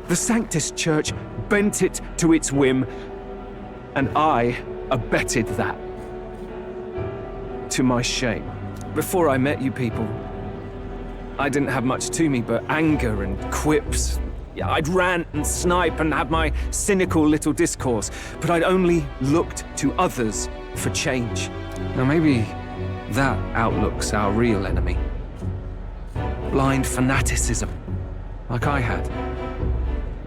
The Sanctus Church bent it to its whim, and I abetted that. To my shame. Before I met you people, I didn't have much to me but anger and quips. Yeah, I'd rant and snipe and have my cynical little discourse, but I'd only looked to others for change. Now maybe that outlook's our real enemy. Blind fanaticism, like I had.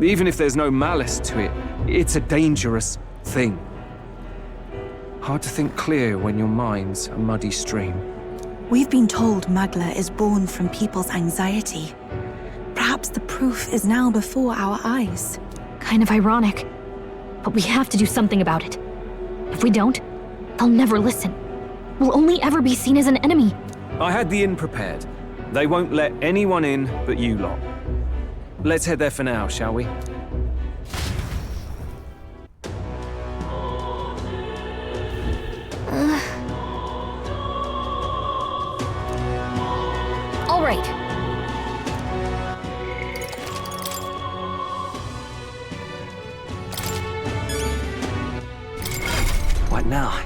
Even if there's no malice to it, it's a dangerous thing. Hard to think clear when your mind's a muddy stream. We've been told Magla is born from people's anxiety. Perhaps the proof is now before our eyes. Kind of ironic. But we have to do something about it. If we don't, they'll never listen. We'll only ever be seen as an enemy. I had the inn prepared. They won't let anyone in but you lot. Let's head there for now, shall we? All right. What now?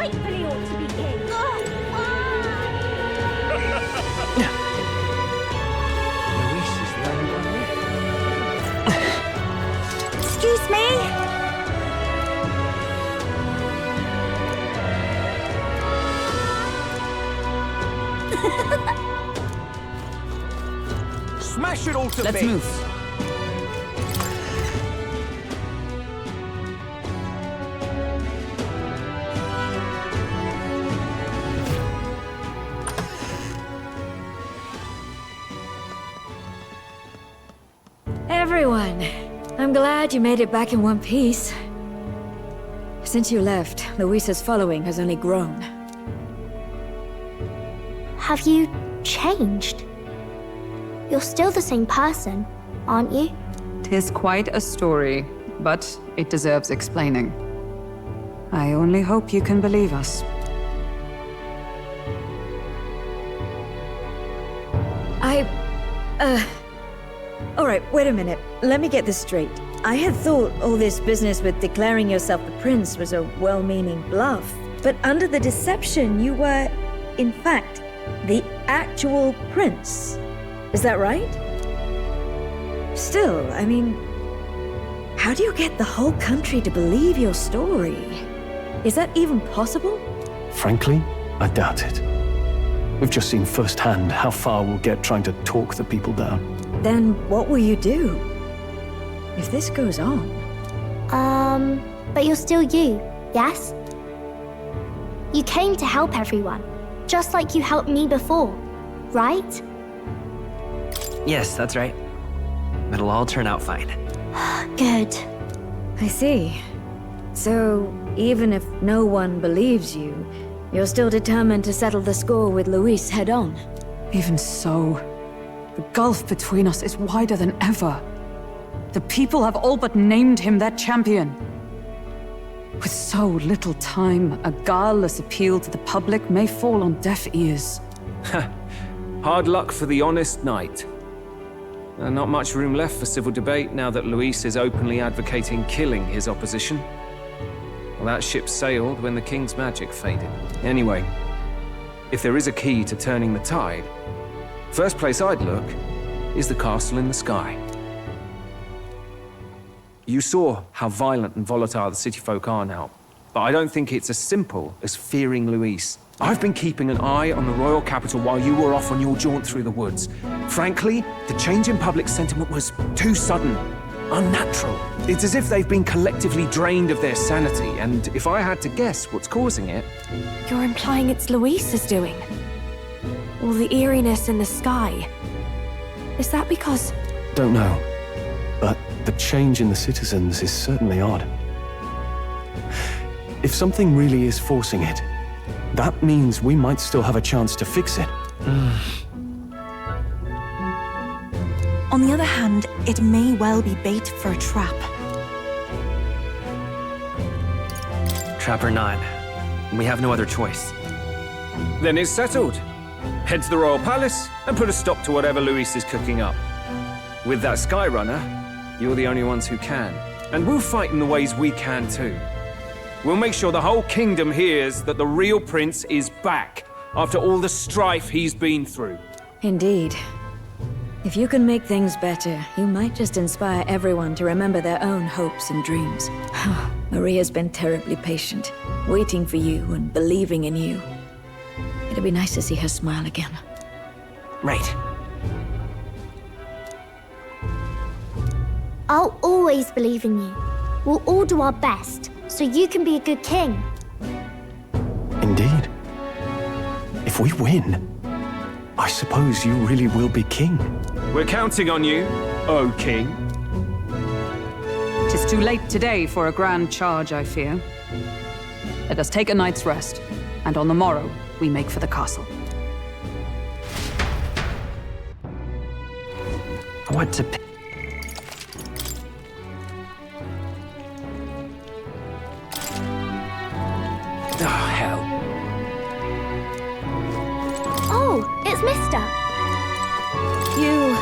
rightfully ought to be king. Luis is the only one left. Excuse me? Smash it all to Let's bits. move. Everyone, I'm glad you made it back in one piece. Since you left, Luis's following has only grown. Have you changed? You're still the same person, aren't you? 'Tis quite a story, but it deserves explaining. I only hope you can believe us. Alright, wait a minute. Let me get this straight. I had thought all this business with declaring yourself the prince was a well-meaning bluff. But under the deception, you were, in fact, the actual prince. Is that right? Still, I mean, how do you get the whole country to believe your story? Is that even possible? Frankly, I doubt it. We've just seen firsthand how far we'll get trying to talk the people down. Then what will you do? If this goes on... But you're still you, yes? You came to help everyone, just like you helped me before, right? Yes, that's right. It'll all turn out fine. Good. I see. So, even if no one believes you, you're still determined to settle the score with Luis head-on? Even so, the gulf between us is wider than ever. The people have all but named him their champion. With so little time, a guileless appeal to the public may fall on deaf ears. Hard luck for the honest knight. Not much room left for civil debate now that Luis is openly advocating killing his opposition. Well, that ship sailed when the king's magic faded. Anyway, if there is a key to turning the tide, first place I'd look is the castle in the sky. You saw how violent and volatile the city folk are now, but I don't think it's as simple as fearing Luis. I've been keeping an eye on the royal capital while you were off on your jaunt through the woods. Frankly, the change in public sentiment was too sudden, unnatural. It's as if they've been collectively drained of their sanity, and if I had to guess what's causing it... You're implying it's Luis's doing? All the eeriness in the sky. Is that because... Don't know, but the change in the citizens is certainly odd. If something really is forcing it, that means we might still have a chance to fix it. On the other hand, it may well be bait for a trap. Trap or not, we have no other choice. Then it's settled. Head to the royal palace and put a stop to whatever Luis is cooking up. With that Skyrunner, you're the only ones who can. And we'll fight in the ways we can too. We'll make sure the whole kingdom hears that the real prince is back after all the strife he's been through. Indeed. If you can make things better, you might just inspire everyone to remember their own hopes and dreams. Maria's been terribly patient, waiting for you and believing in you. It'd be nice to see her smile again. Right. I'll always believe in you. We'll all do our best, so you can be a good king. Indeed. If we win, I suppose you really will be king. We're counting on you, O king. Tis too late today for a grand charge, I fear. Let us take a night's rest, and on the morrow, we make for the castle. What to pick? Oh, hell. Oh, it's Mister. You...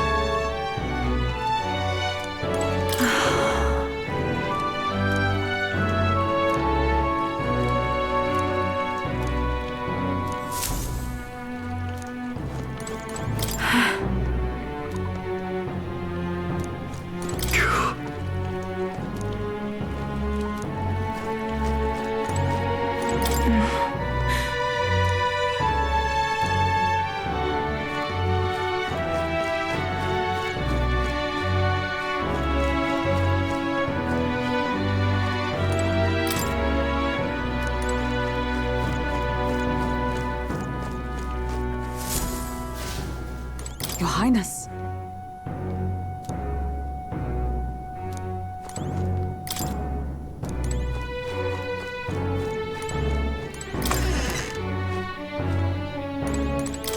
Your Highness.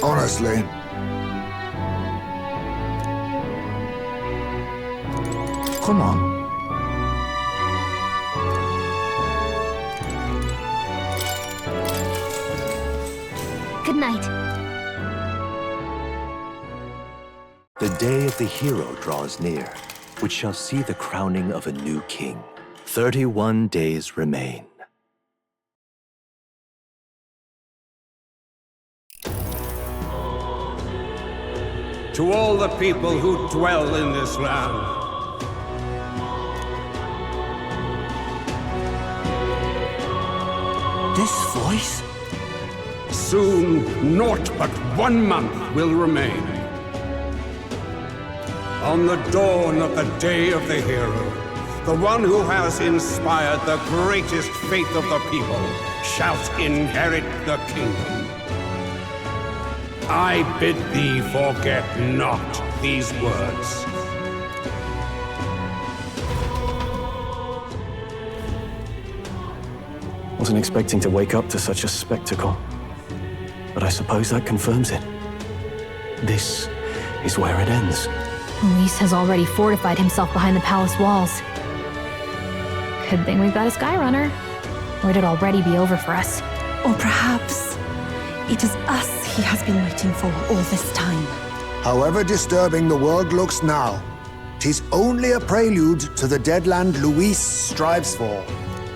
Honestly. Come on. Good night. The day of the hero draws near, which shall see the crowning of a new king. 31 days remain. To all the people who dwell in this land, This voice? soon naught but 1 month will remain. On the dawn of the day of the hero, the one who has inspired the greatest faith of the people shalt inherit the kingdom. I bid thee forget not these words. Wasn't expecting to wake up to such a spectacle. But I suppose that confirms it. This is where it ends. Luis has already fortified himself behind the palace walls. Good thing we've got a Skyrunner, or it'd already be over for us. Or perhaps it is us he has been waiting for all this time. However disturbing the world looks now, 'tis only a prelude to the deadland Luis strives for.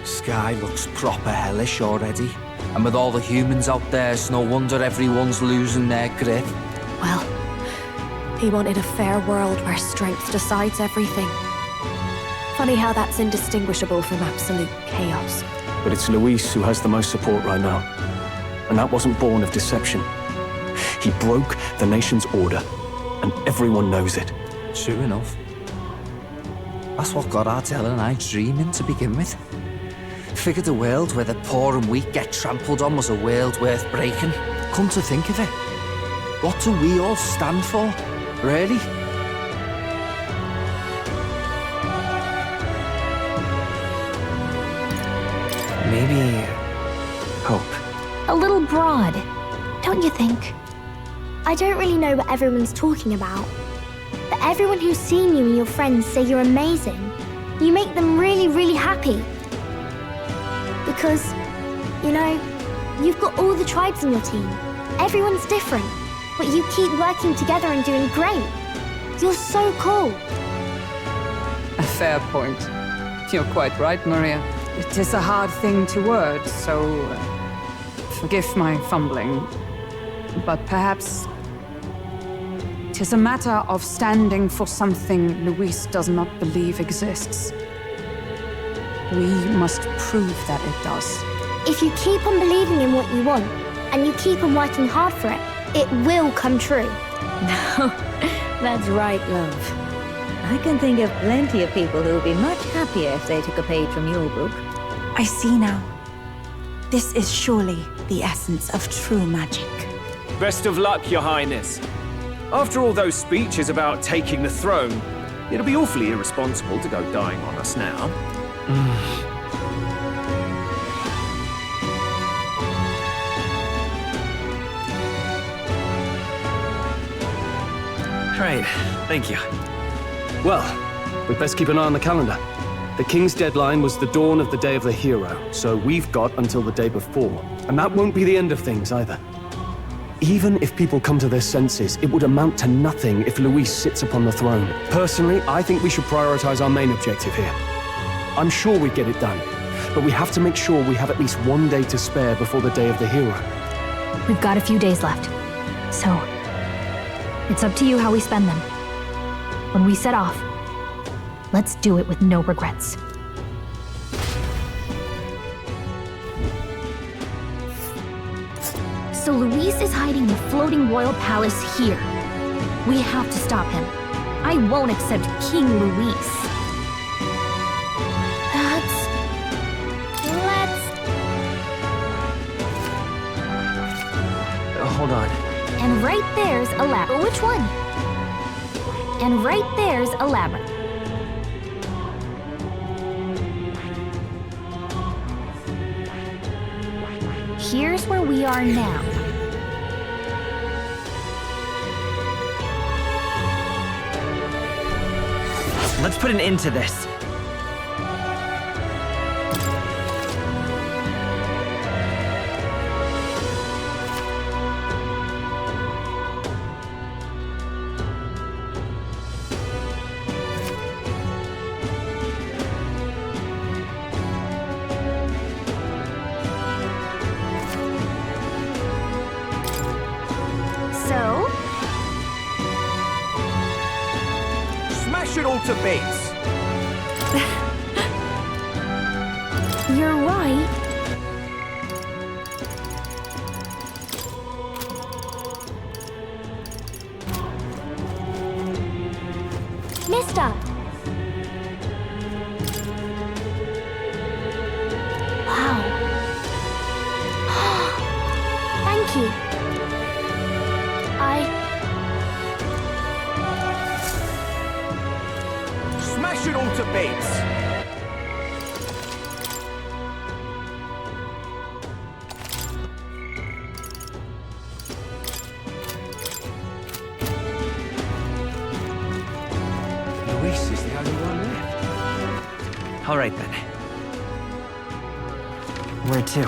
Sky looks proper hellish already. And with all the humans out there, it's no wonder everyone's losing their grip. Well, he wanted a fair world where strength decides everything. Funny how that's indistinguishable from absolute chaos. But it's Luis who has the most support right now. And that wasn't born of deception. He broke the nation's order, and everyone knows it. True enough. That's what got Ardell and I dreaming to begin with. Figured a world where the poor and weak get trampled on was a world worth breaking. Come to think of it, what do we all stand for, really? Maybe hope. A little broad, don't you think? I don't really know what everyone's talking about, but everyone who's seen you and your friends say you're amazing. You make them really, really happy. Because, you know, you've got all the tribes in your team. Everyone's different, but you keep working together and doing great. You're so cool. A fair point. You're quite right, Maria. It is a hard thing to word, so forgive my fumbling. But perhaps it is a matter of standing for something Luis does not believe exists. We must prove that it does. If you keep on believing in what you want, and you keep on working hard for it, it will come true. That's right, love. I can think of plenty of people who would be much happier if they took a page from your book. I see now. This is surely the essence of true magic. Best of luck, Your Highness. After all those speeches about taking the throne, it'll be awfully irresponsible to go dying on us now. Right, thank you. Well, we'd best keep an eye on the calendar. The king's deadline was the dawn of the day of the hero, so we've got until the day before. And that won't be the end of things either. Even if people come to their senses, it would amount to nothing if Luis sits upon the throne. Personally, I think we should prioritize our main objective here. I'm sure we'd get it done, but we have to make sure we have at least 1 day to spare before the day of the hero. We've got a few days left, so it's up to you how we spend them. When we set off, let's do it with no regrets. So Luis is hiding the floating royal palace here. We have to stop him. I won't accept King Luis. Hold on. And right there's a lap. Which one? And right there's a labyrinth. Here's where we are now. Let's put an end to this. So, Smash it all to bits! you're right. Mister! Wow. Thank you. Smash it all to bits! Luis is the only one left. All right then. Where to? It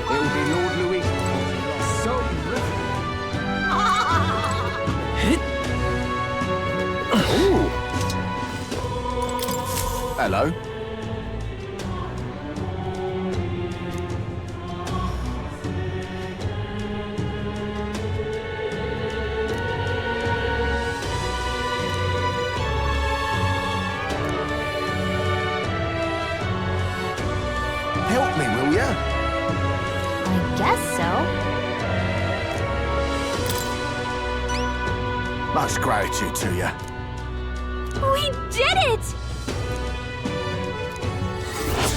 will be Lord Luis. So terrific. Ooh. Hello. Help me, will ya? I guess so. Much gratitude to you. We did it!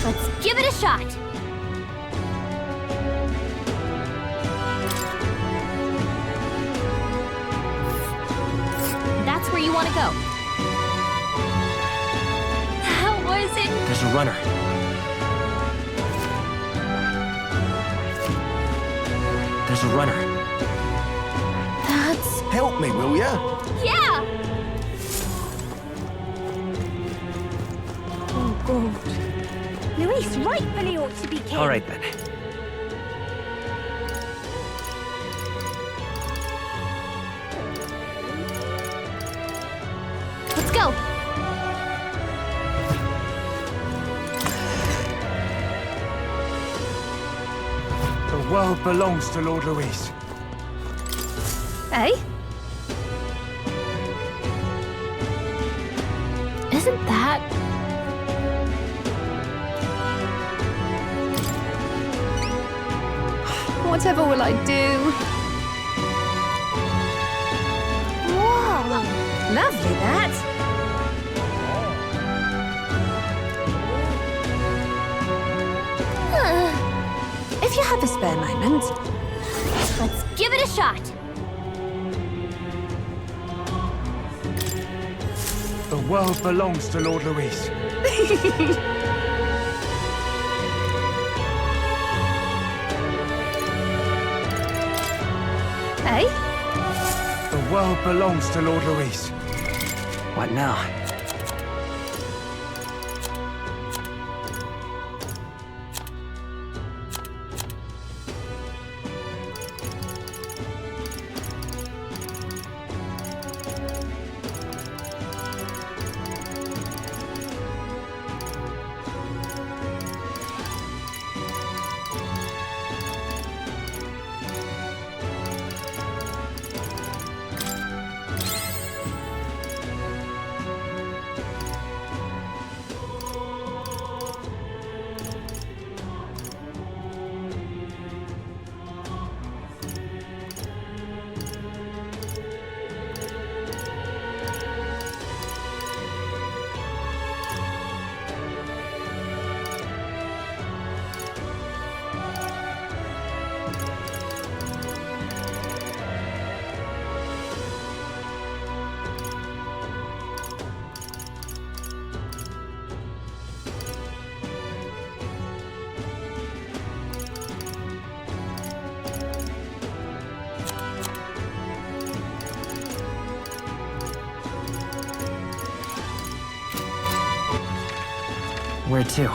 Let's give it a shot. That's where you want to go. How was it? There's a runner. There's a runner. That's... Help me, will ya? Yeah! Oh, God. Luis rightfully ought to be king. All right then. Let's go. The world belongs to Lord Luis. Hey? Isn't that... Whatever will I do? Whoa! Lovely, that. If you have a spare moment. Let's give it a shot. The world belongs to Lord Luis. Hey? The world belongs to Lord Luis. What now? Where to?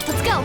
Let's go!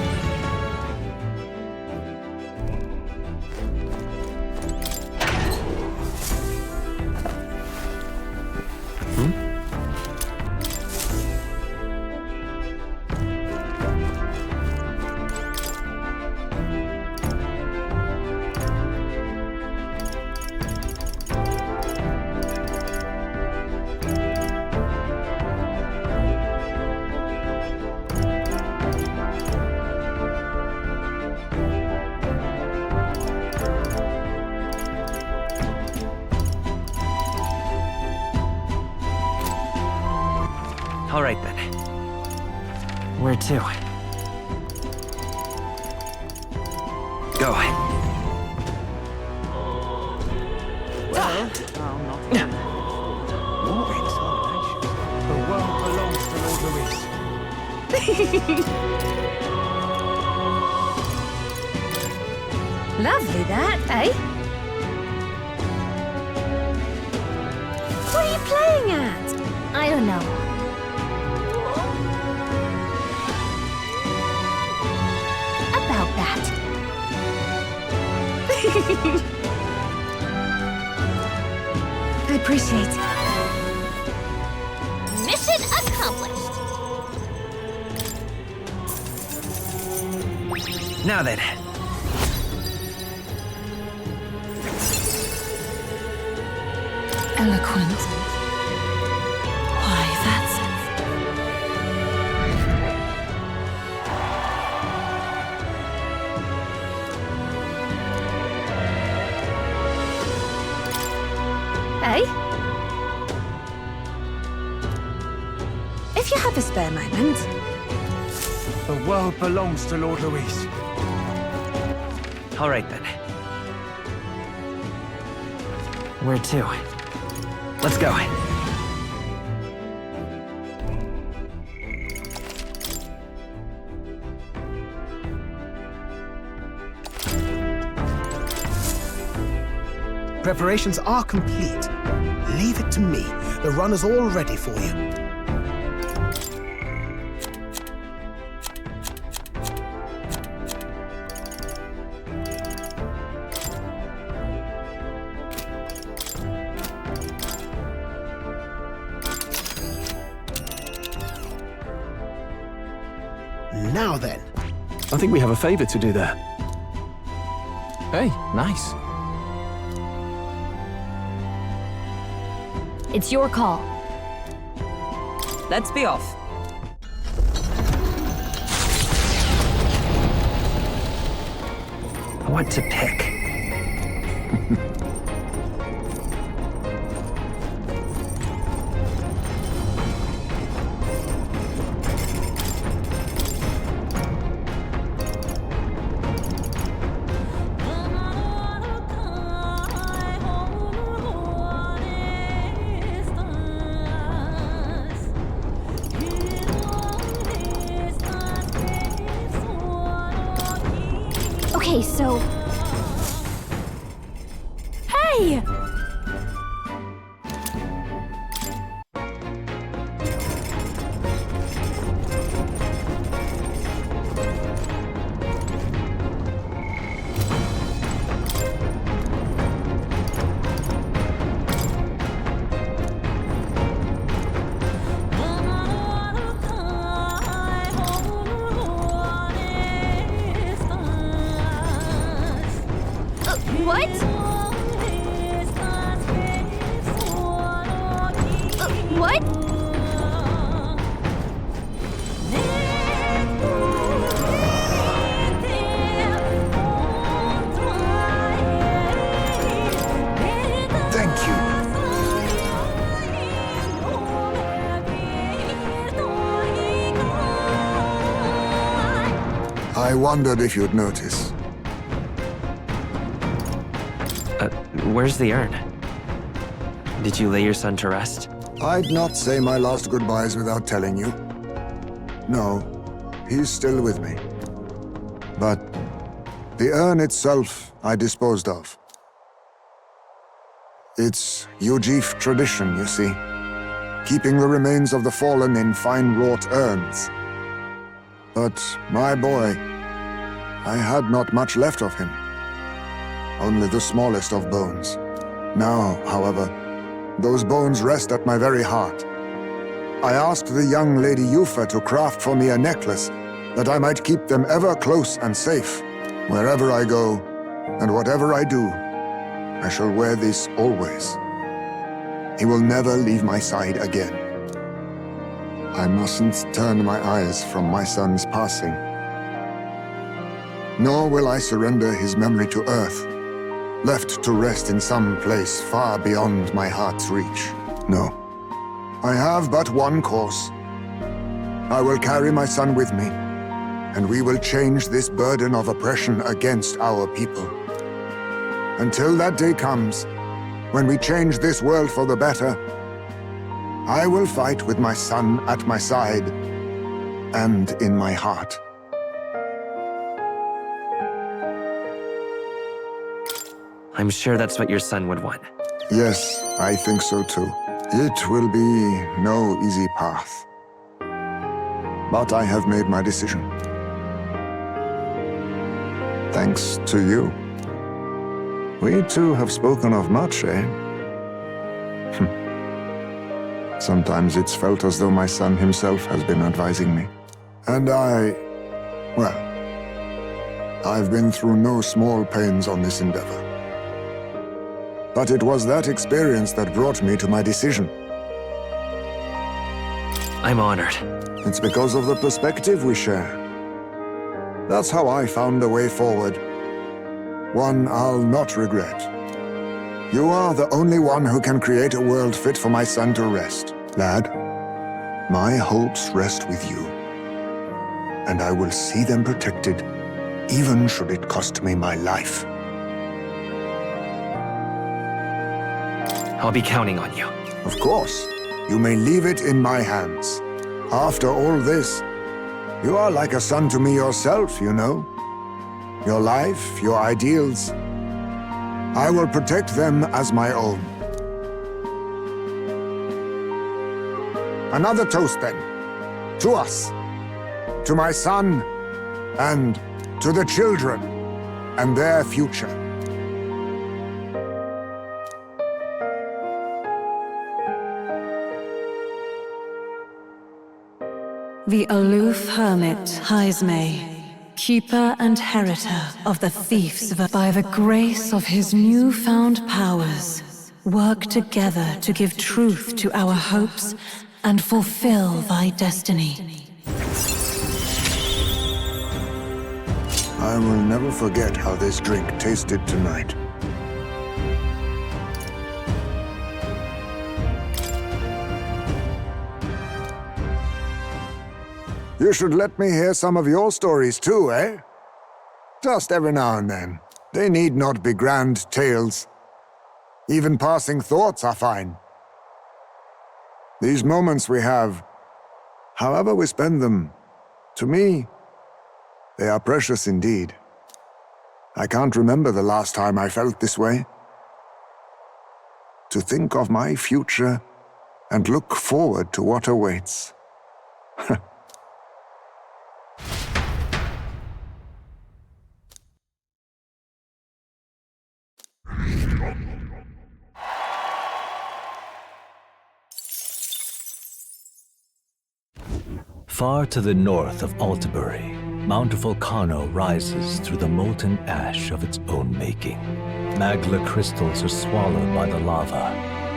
All right then. Where to? Go. Well, what exaltation. The world belongs to Lord Louis. Lovely that, eh? What are you playing at? I don't know. About that. I appreciate it. Mission accomplished. Now then. Eloquent. Why, that's... Eh? If you have a spare moment. The world belongs to Lord Louis. All right then. Where to? Let's go. Preparations are complete. Leave it to me. The runner's all ready for you. Now then. I think we have a favor to do there. Hey, nice. It's your call. Let's be off. What to pick? Okay, so... Hey! What? What? Thank you. I wondered if you'd notice. Where's the urn? Did you lay your son to rest? I'd not say my last goodbyes without telling you. No, he's still with me. But the urn itself I disposed of. It's Yujif tradition, you see. Keeping the remains of the fallen in fine wrought urns. But my boy, I had not much left of him. Only the smallest of bones. Now, however, those bones rest at my very heart. I asked the young Lady Yufa to craft for me a necklace, that I might keep them ever close and safe. Wherever I go, and whatever I do, I shall wear this always. He will never leave my side again. I mustn't turn my eyes from my son's passing. Nor will I surrender his memory to Earth, left to rest in some place far beyond my heart's reach. No. I have but one course. I will carry my son with me, and we will change this burden of oppression against our people. Until that day comes, when we change this world for the better, I will fight with my son at my side and in my heart. I'm sure that's what your son would want. Yes, I think so too. It will be no easy path. But I have made my decision. Thanks to you. We two have spoken of much, eh? Sometimes it's felt as though my son himself has been advising me. And well, I've been through no small pains on this endeavor. But it was that experience that brought me to my decision. I'm honored. It's because of the perspective we share. That's how I found a way forward. One I'll not regret. You are the only one who can create a world fit for my son to rest. Lad, my hopes rest with you. And I will see them protected, even should it cost me my life. I'll be counting on you. Of course. You may leave it in my hands. After all this, you are like a son to me yourself, you know. Your life, your ideals. I will protect them as my own. Another toast, then. To us. To my son, and to the children, and their future. The aloof hermit, Haisme, keeper and heritor of the thieves by the grace of his newfound powers, work together to give truth to our hopes and fulfill thy destiny. I will never forget how this drink tasted tonight. You should let me hear some of your stories too, eh? Just every now and then. They need not be grand tales. Even passing thoughts are fine. These moments we have, however we spend them, to me, they are precious indeed. I can't remember the last time I felt this way. To think of my future and look forward to what awaits. Far to the north of Altabury, Mount Volcano rises through the molten ash of its own making. Magla crystals are swallowed by the lava,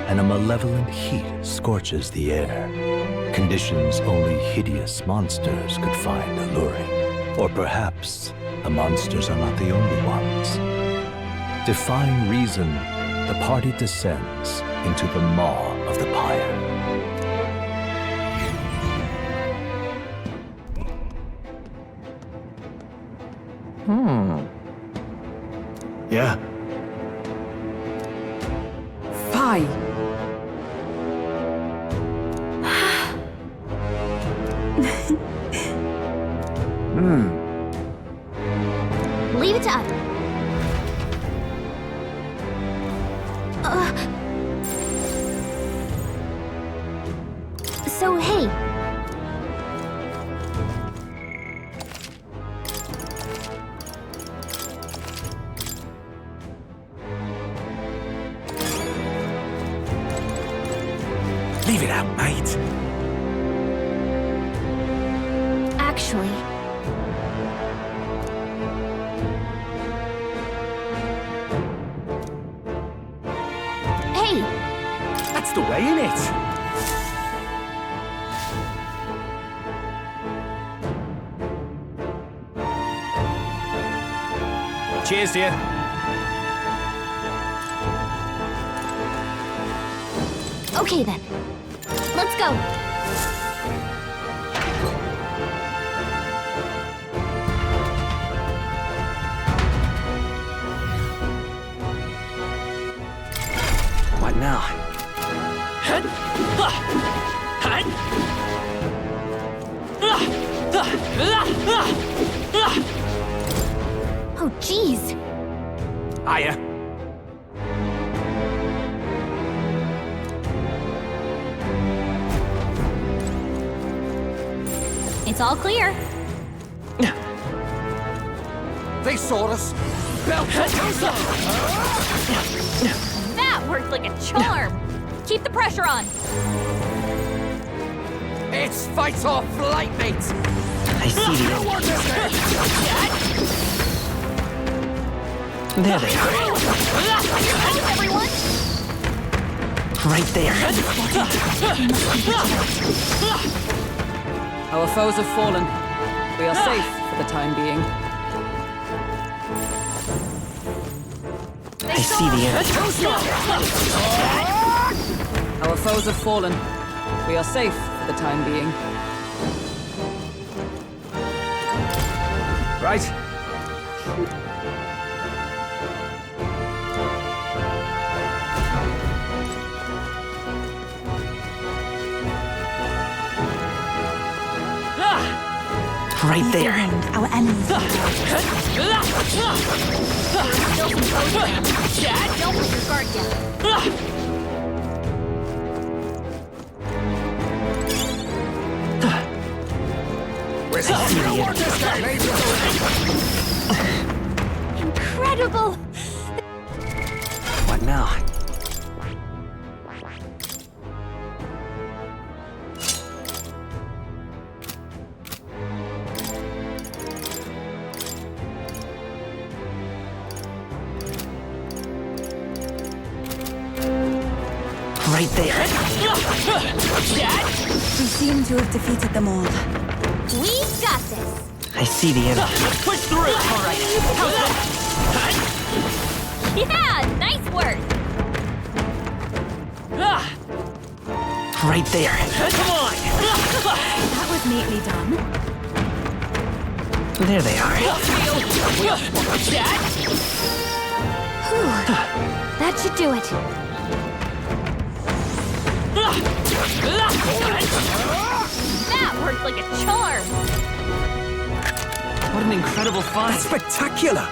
and a malevolent heat scorches the air. Conditions only hideous monsters could find alluring. Or perhaps the monsters are not the only ones. Defying reason, the party descends into the maw of the pyre. Yeah. Fie! Leave it to us. So, hey. Leave it out, mate. Actually, hey! That's the way, innit? Cheers, dear. Okay then. Let's go. What now? Oh, jeez. Hiya. It's all clear. They saw us. That worked like a charm. Keep the pressure on. It's fight or flight, mate. I see the end. There they are. Everyone! Right there. Our foes have fallen. We are safe for the time being. I see the end. Our foes have fallen. We are safe for the time being. Right. Right Leave there. the wind, our enemies. Still some foes around. Don't let your guard down. Incredible! What now? Right there. We seem to have defeated them all. We've got this. I see the end. Let's push through! All right. Yeah, nice work! Right there. Come on! That was neatly done. There they are. Whew. That should do it. That worked like a charm! What an incredible find. That's spectacular.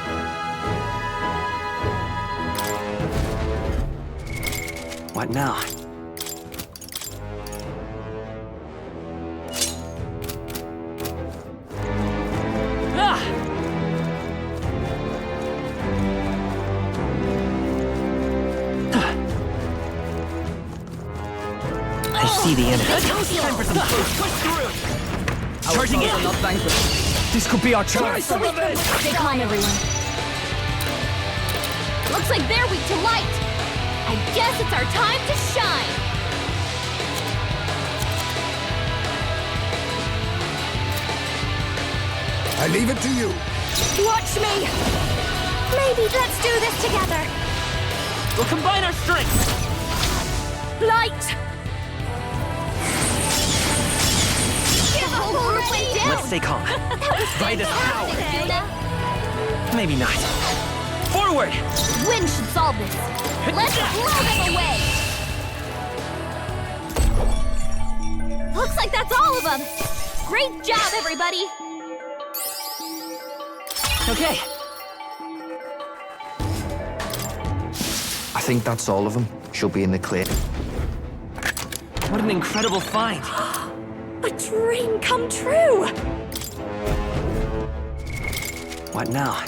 What now? I see the enemy. Time for some push through! Charging it. Not vanquished. This could be our chance. Stay calm, everyone. Looks like they're weak to light. I guess it's our time to shine. I leave it to you. Watch me! Maybe let's do this together. We'll combine our strengths. Light! The whole group went down. Let's stay calm. Right as power. Maybe not. Forward! Wind should solve this. Let's blow them away. Looks like that's all of them. Great job, everybody. Okay. I think that's all of them. She'll be in the clear. What an incredible find. A dream come true! What now?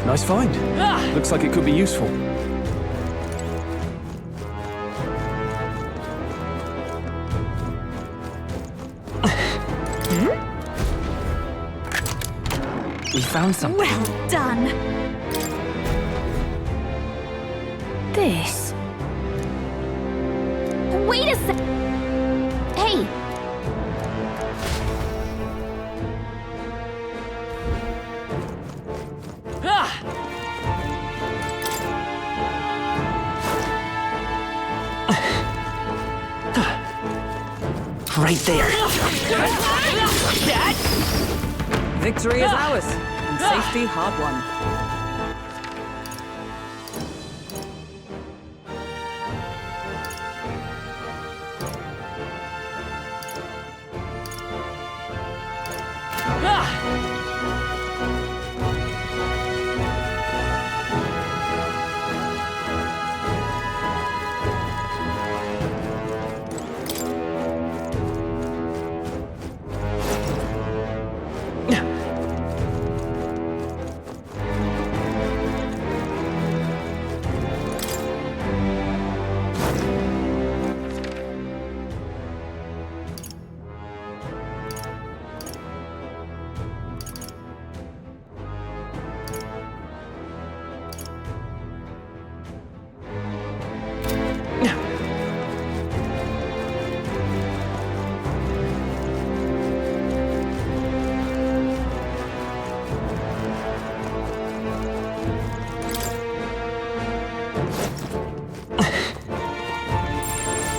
Nice find. Looks like it could be useful. We found something. Well done. This. Wait a sec. Hey. Right there. Victory is ours, and safety hard won.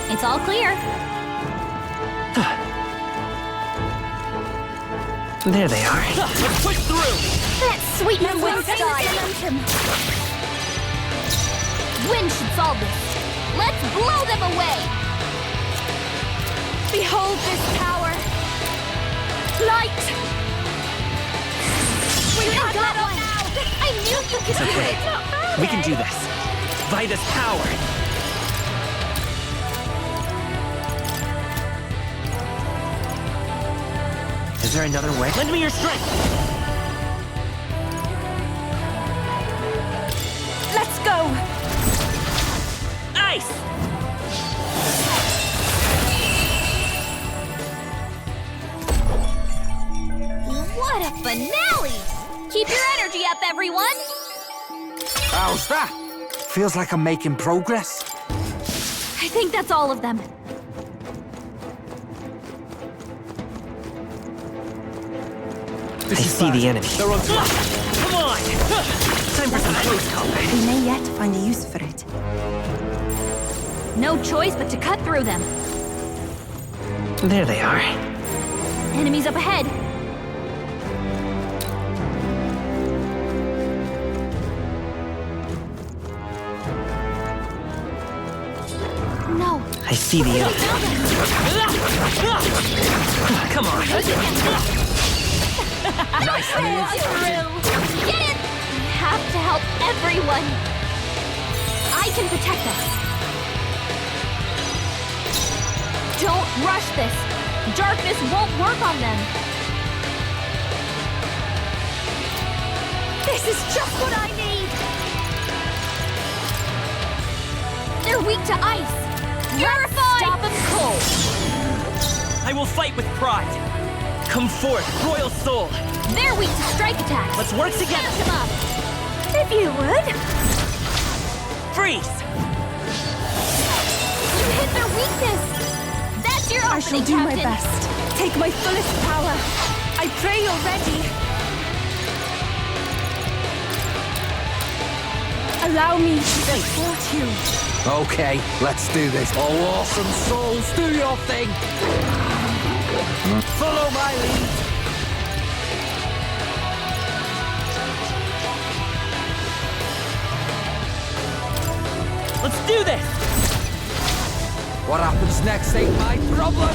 It's all clear. There they are. Let's push through. That sweetens with style. Wind should solve this. Let's blow them away. Behold this power. Light. We got one. I knew you could It's do okay. it. We can do this. Vida's power. Is there another way? Lend me your strength! Let's go! Ice! What a finale! Keep your energy up, everyone! How's that? Feels like I'm making progress. I think that's all of them. I see the enemy. They're on top. Come on! Time for some close combat. We may yet find a use for it. No choice but to cut through them. There they are. Enemies up ahead. No. I see the enemy. Come on. Nice move. Get it! We have to help everyone. I can protect us. Don't rush this. Darkness won't work on them. This is just what I need. They're weak to ice. Purify! Stop them cold. I will fight with pride. Come forth, royal soul. They're weak to strike attacks. Let's work together. Smash them up. If you would. Freeze! You hit their weakness. That's your I shall do my Captain. best. Take my fullest power. I pray you're ready. Allow me to support you. Okay, let's do this. Oh, awesome souls, do your thing! Follow my lead! Let's do this! What happens next ain't my problem!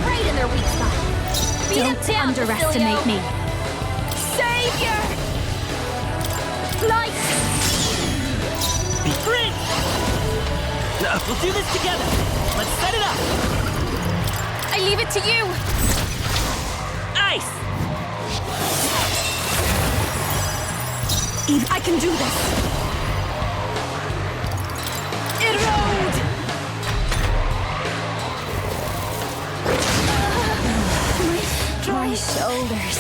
Right in their weak spot. Don't underestimate me. Savior! Light! Prince! We'll do this together. Let's set it up. I leave it to you. Ice! Eve, I can do this. Erode! My shoulders.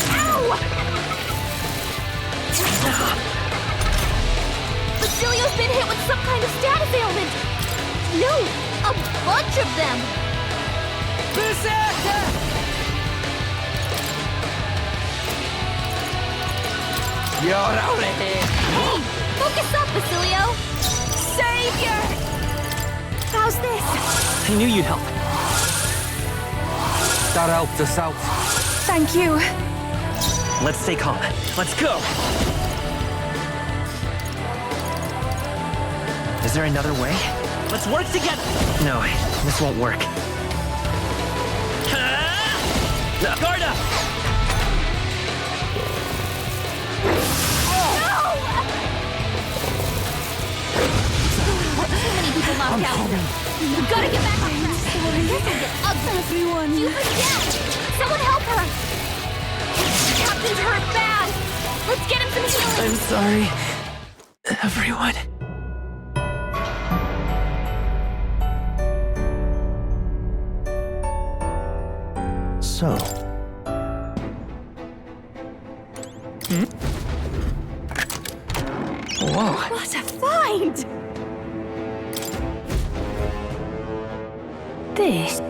Ow! Basilio's been hit with some kind of status ailment. No, a bunch of them. Berserker! You're out of here! Hey, focus up, Basilio. Savior! How's this? I knew you'd help. That helped us out. Thank you. Let's stay calm. Let's go! Is there another way? Let's work together. No, this won't work. Guard up! Too many people knocked out. You gotta get back on track. This will get ugly. Everyone. Cuba's dead. Someone help her. Captain's hurt bad. Let's get him some healing. I'm sorry, everyone. So, Whoa. What a find! This.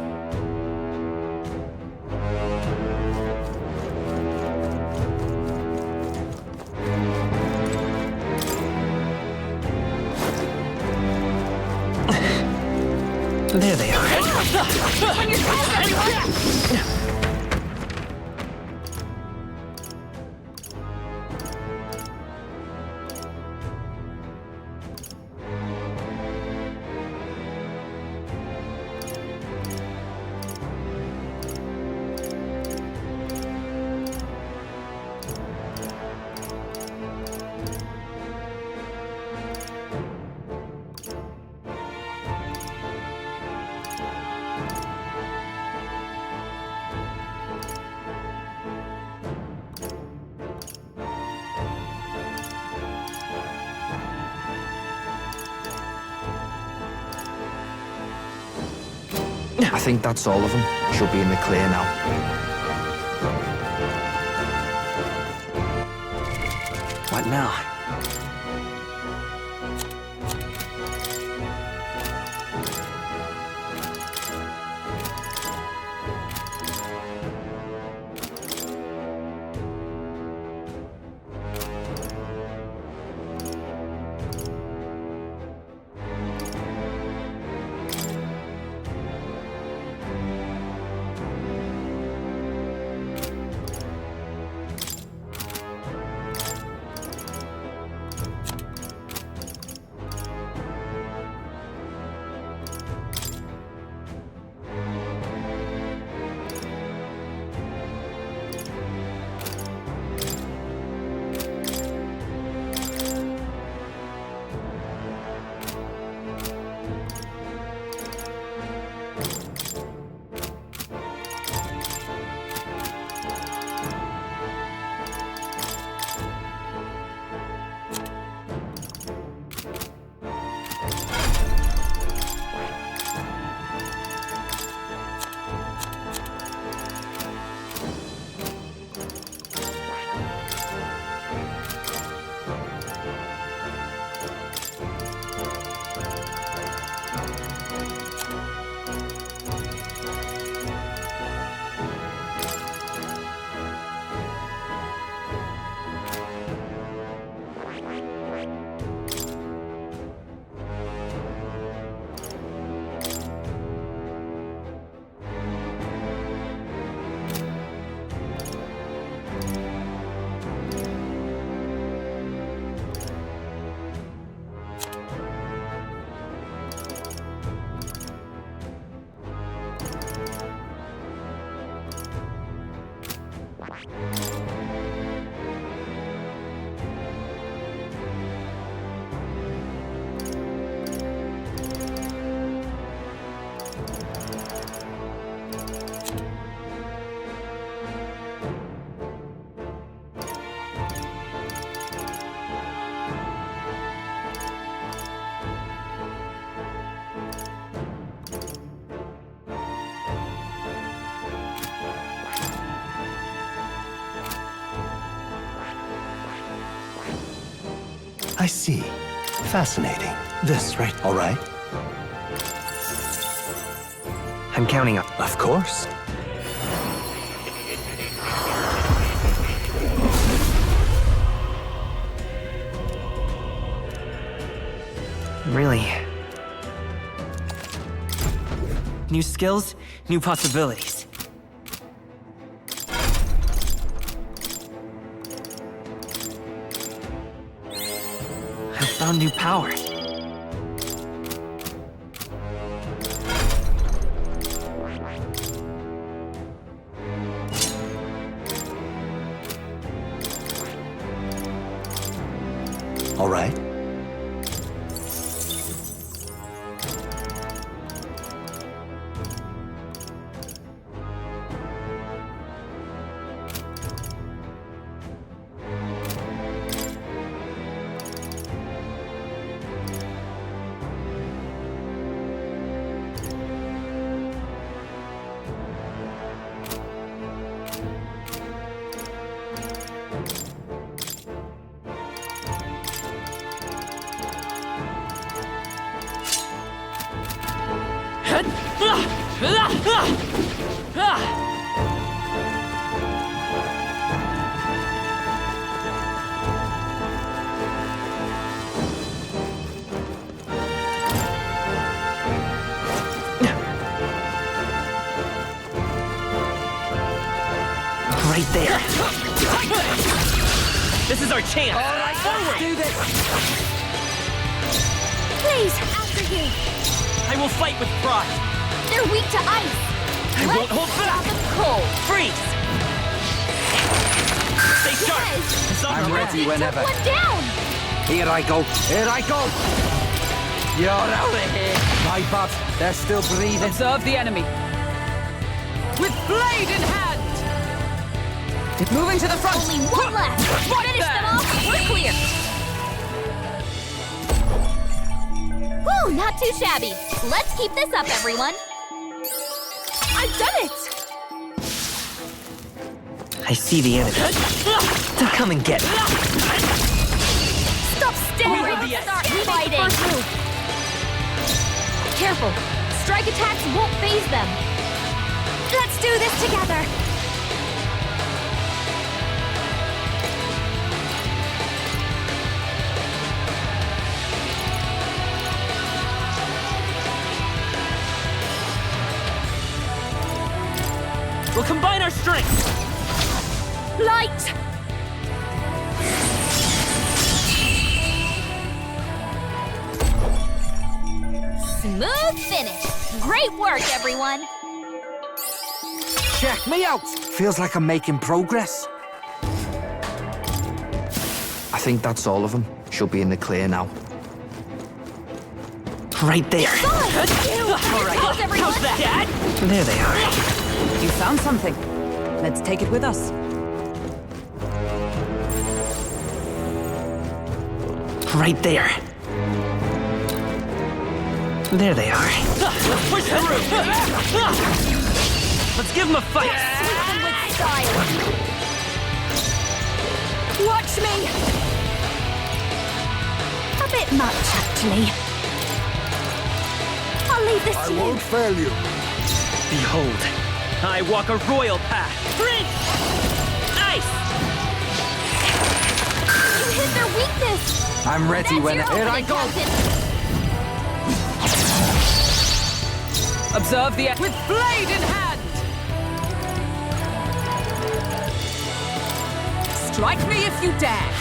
There they are. On your toes, everyone! I think that's all of them. Should be in the clear now. What now? I see. Fascinating. This, right? All right. I'm counting up. Of course. Really? New skills, new possibilities. I've found new powers. All right. Right there. This is our chance. All right, forward. do this. Please, after you. I will fight with pride. They're weak to ice. I won't hold back. Cold. Freeze. Stay sharp. Yes. I'm ready whenever. One down. Here I go. Here I go. You're out of here. My bad. They're still breathing. Observe the enemy. With blade in hand. Moving to the front. Only one left. Finish them off. We're clear. Whew, not too shabby. Let's keep this up, everyone. I've done it. I see the enemy. They'll come and get me. Stop staring. Start fighting. Careful. Strike attacks won't faze them. Let's do this together. We'll combine our strengths. Light! Smooth finish. Great work, everyone. Check me out. Feels like I'm making progress. I think that's all of them. Should be in the clear now. Right there. All right. How's that, Dad? There they are. You found something. Let's take it with us. Right there. There they are. Let's push through. Let's give them a fight. Sweep them with style. Watch me. A bit much, actually. I'll leave this to you. I won't fail you. Behold. I walk a royal path. Prince! Ice! You hit their weakness. I'm ready when... Here I go. Observe the... With blade in hand! Strike me if you dare!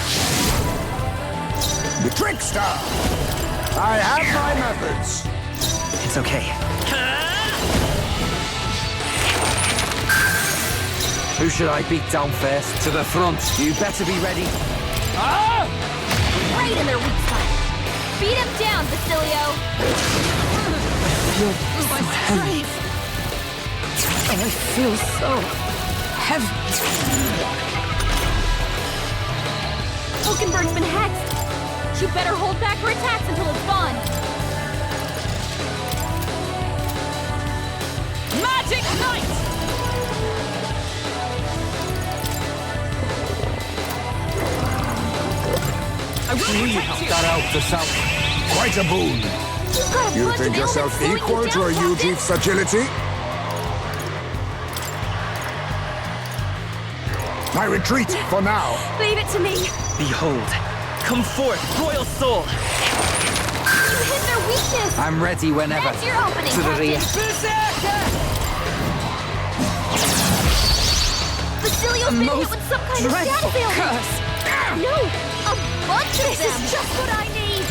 The trickster! I have my methods. It's okay. Who should I beat down first? To the front. You better be ready. Right in their weak spot. Beat him down, Basilio. My strength. I feel so heavy. Hulkenberg's been hexed. She better hold back her attacks until it's gone. Magic Knight! I really helped that out the south. Quite a boon. You think yourself equal to a Yuji's agility? I retreat for now. Leave it to me. Behold, come forth, royal soul! You hit their weakness. I'm ready whenever. That's your opening, to the rear. Basilio's been hit with some kind of dreadful status ailment. curse. No, a bunch of them. This is just what I need.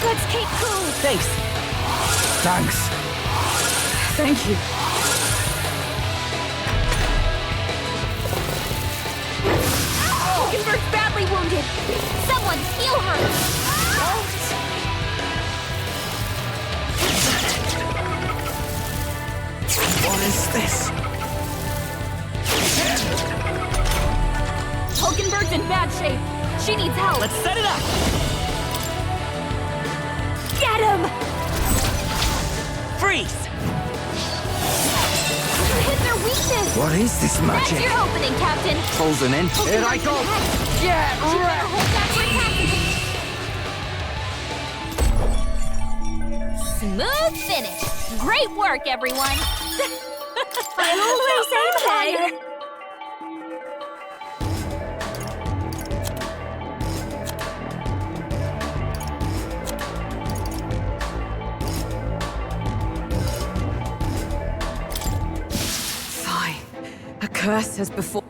Let's keep cool. Thanks. Thanks. Thank you. Hulkenberg's badly wounded. Someone heal her. What is this? Hulkenberg's in bad shape. She needs help. Let's set it up! Get him! Freeze! You hit their weakness. What is this magic? That's your opening, Captain. Frozen in. Here I go. Yeah, She better hold back her attacks. Smooth finish. Great work, everyone. I always aim higher. Sigh. A curse as before.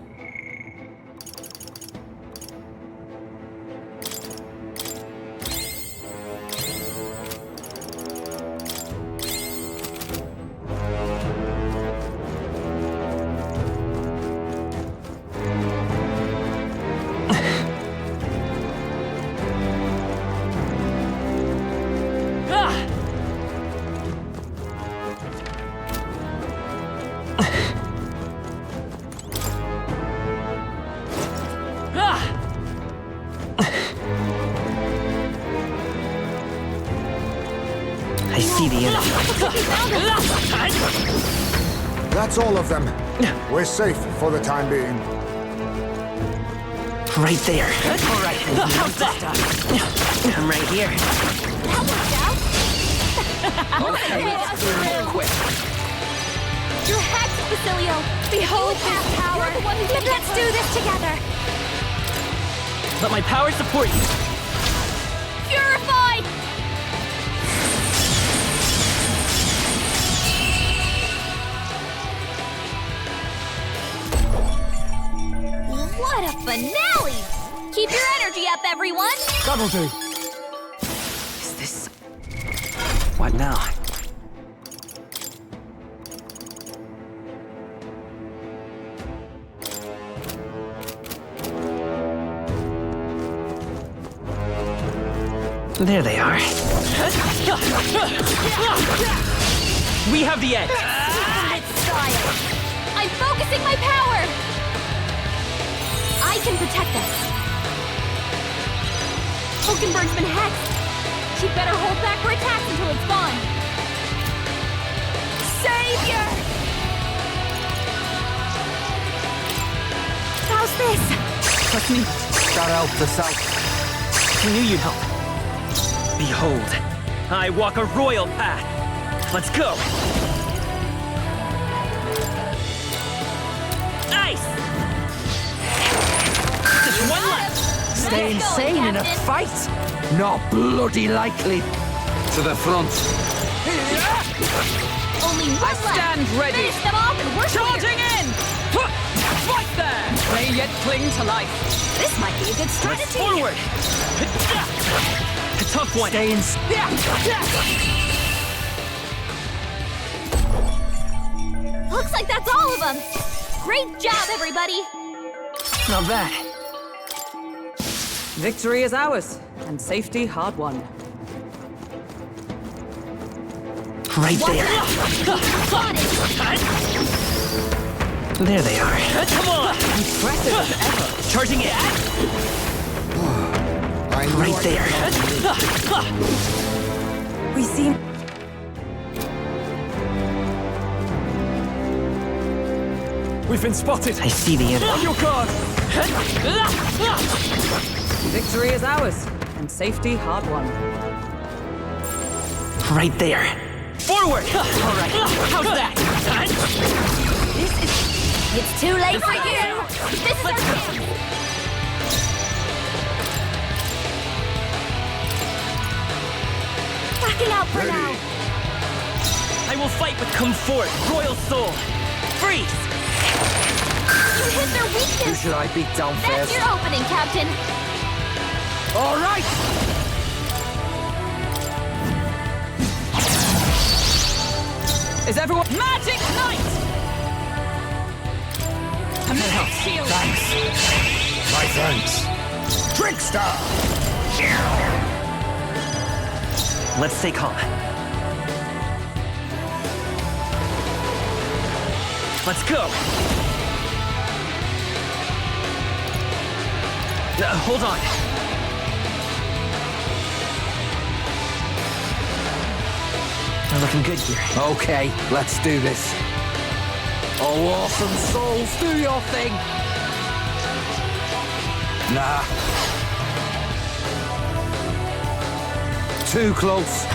I see the enemy. That's all of them. We're safe for the time being. Right there. All right. How's that? I'm right here. That worked out. Okay, quick. You're hacked, Basilio. Behold his power. Let's do this together. Let my power support you. Purify! What a finale! Keep your energy up, everyone! That'll do. Is this... What now? There they are. We have the edge. Style. I'm focusing my power! I can protect us. Hulkenberg's been hexed. She'd better hold back her attacks until it's gone. Savior! How's this? Trust me. That helped the south. I knew you'd help. Behold, I walk a royal path. Let's go. Nice! Just one left. Stay insane in a fight? Not bloody likely. To the front. Only one left. stand ready. Finish them off and we're Charging in! Right there! May yet cling to life. This might be a good strategy. Press forward. A tough one. Stay in. Looks like that's all of them. Great job, everybody! Not bad. Victory is ours, and safety hard won. Right there. There they are. Come on! Impressive as ever. Charging it. Right there. We seem... We've been spotted. I see the enemy. On your guard. Victory is ours, and safety hard won. Right there. Forward! All right, how's that? It's too late for you! This is our chance! Backing out for now! I will fight with come forth, royal soul. Freeze! You hit their Who weakness! should I beat down That's first? your opening, Captain! All right! Is everyone... Magic Knight! Shield! Thanks. My thanks. Trickster! Let's stay calm. Let's go. Hold on. We're looking good here. Okay, let's do this. Oh, awesome souls, do your thing! Nah. Too close.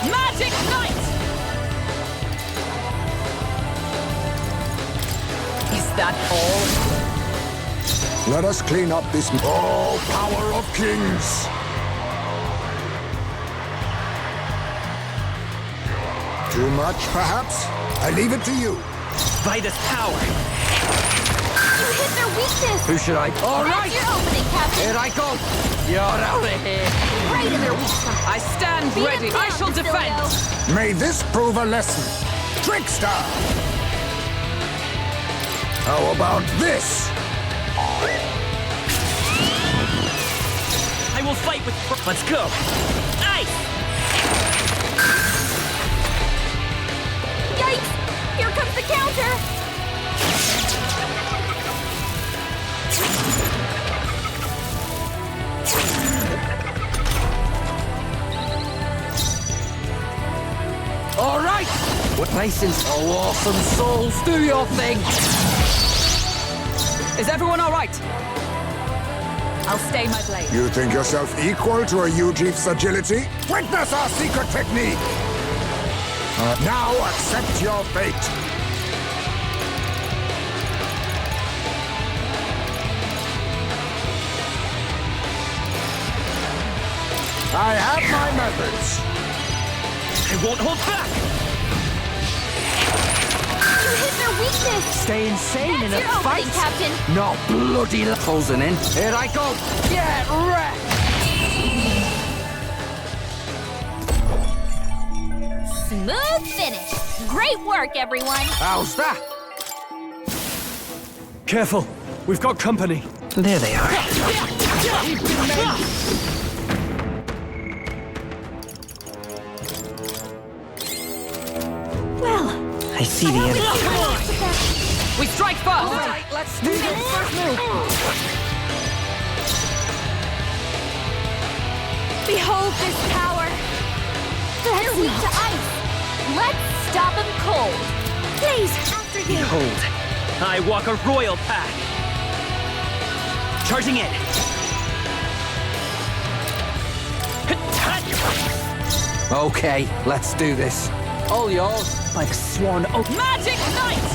Magic Knight! Is that all? Let us clean up this power of kings. Too much, perhaps? I leave it to you. By this power. You hit their weakness! Who should I... All That's right! your opening, Captain! Here I go! You're out of here! Right in their weak spot! I stand Beat ready. him down, I shall defend. Basilio. May this prove a lesson. Trickster! How about this? I will fight with... Let's go. Ice! Yikes! Here comes the counter! All right! What license? Oh, awesome souls, do your thing! Is everyone all right? I'll stay my blade. You think yourself equal to a Ujief's agility? Witness our secret technique! Now accept your fate! I have my methods. I won't hold back! You hit their weakness! Stay insane That's in a your fight! opening, Captain! No bloody closing in. Here I go! Get wrecked! Smooth finish! Great work, everyone! How's that? Careful. We've got company. There they are. Well, I see the enemy. We strike first. All right, let's do this. First move. behold this power! They're weak to ice! Let's stop them cold! Please, after you! Behold, I walk a royal path. Charging in. Okay, let's do this. All yours. By the sworn oath. Magic Knight!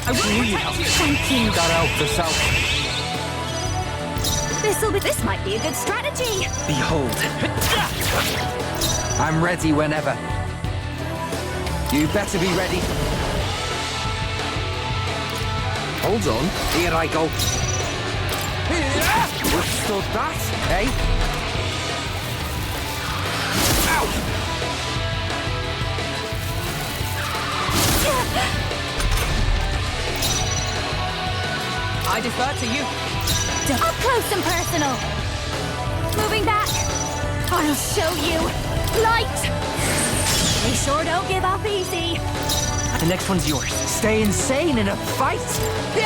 I will protect you! Thank you! Got out the south. This might be a good strategy! Behold. I'm ready whenever. You better be ready. Hold on. Here I go. Withstood that, eh? out! I defer to you. Up close and personal. Moving back. I'll show you. Light! They sure don't give up easy. The next one's yours. Stay insane in a fight? We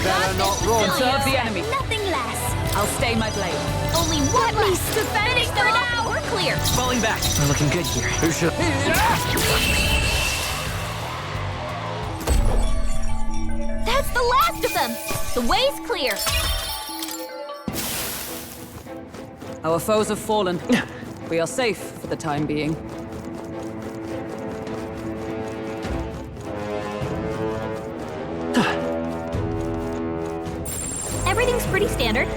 better not run. Serve the enemy. Nothing less. I'll stay my blade. Only one less to finish them now. We're clear. Falling back. We're looking good here. Who should... That's the last of them. The way's clear. Our foes have fallen. We are safe for the time being. Everything's pretty standard.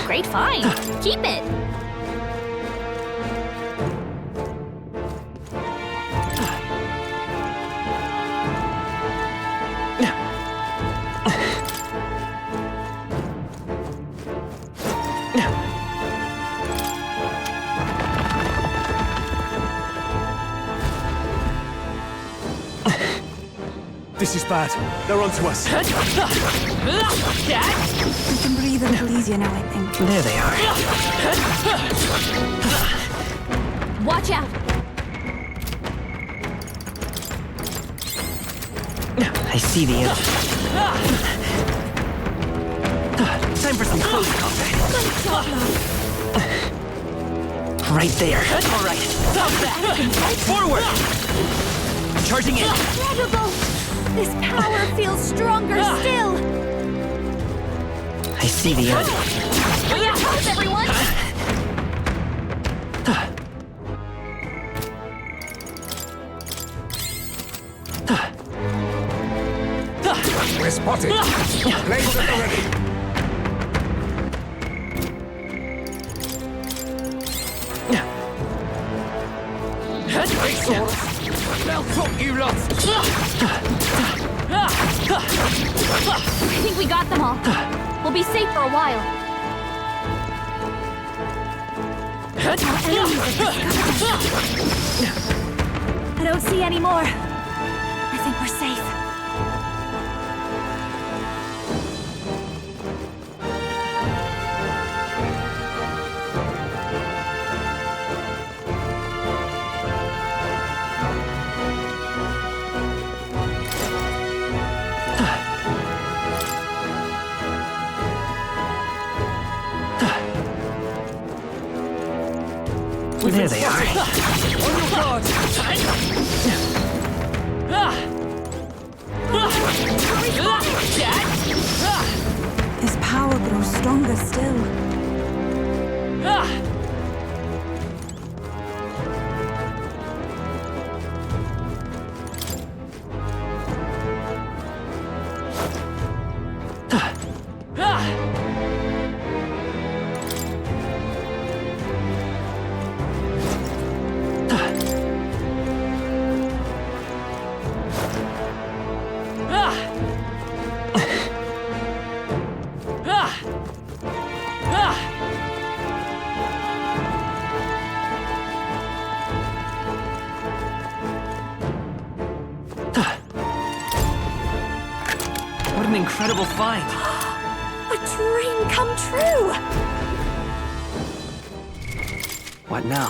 Great find. Keep it. This is bad. They're onto us. We can breathe a little easier now, I think. There they are. Watch out. I see the end. Time for some close combat. Right there. All right. Stop that. Forward. Charging in. Incredible. This power feels stronger still. I see the end. On your toes, everyone. We're spotted. Blades at the ready. Now talk, you lot! I think we got them all. We'll be safe for a while. I don't see any more. I think we're safe. There they are. On your guard! His power grows stronger still. What an incredible find. A dream come true. What now?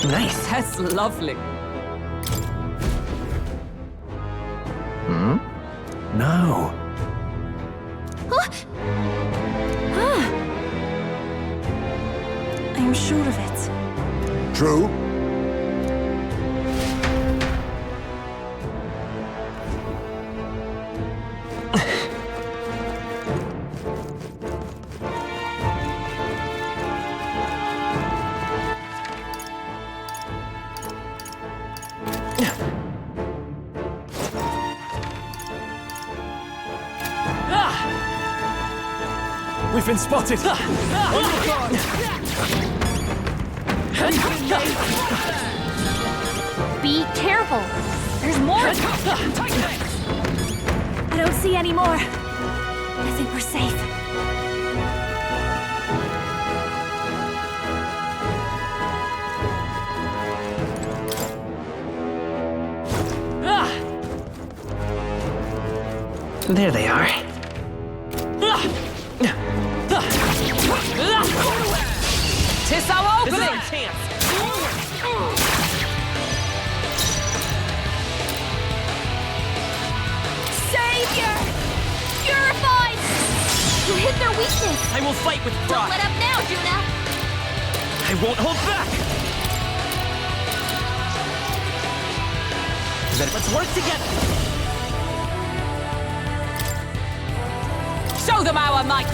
Nice. That's lovely. Hmm? No. I am sure of it. True. We've been spotted! Be careful. There's more. I don't see any more. I think we're safe. There they are. Tis our opening! Savior! Purified! You hit their weakness! I will fight with Don't pride! let up now, Juna! I won't hold back! Let's work together! Show them our might!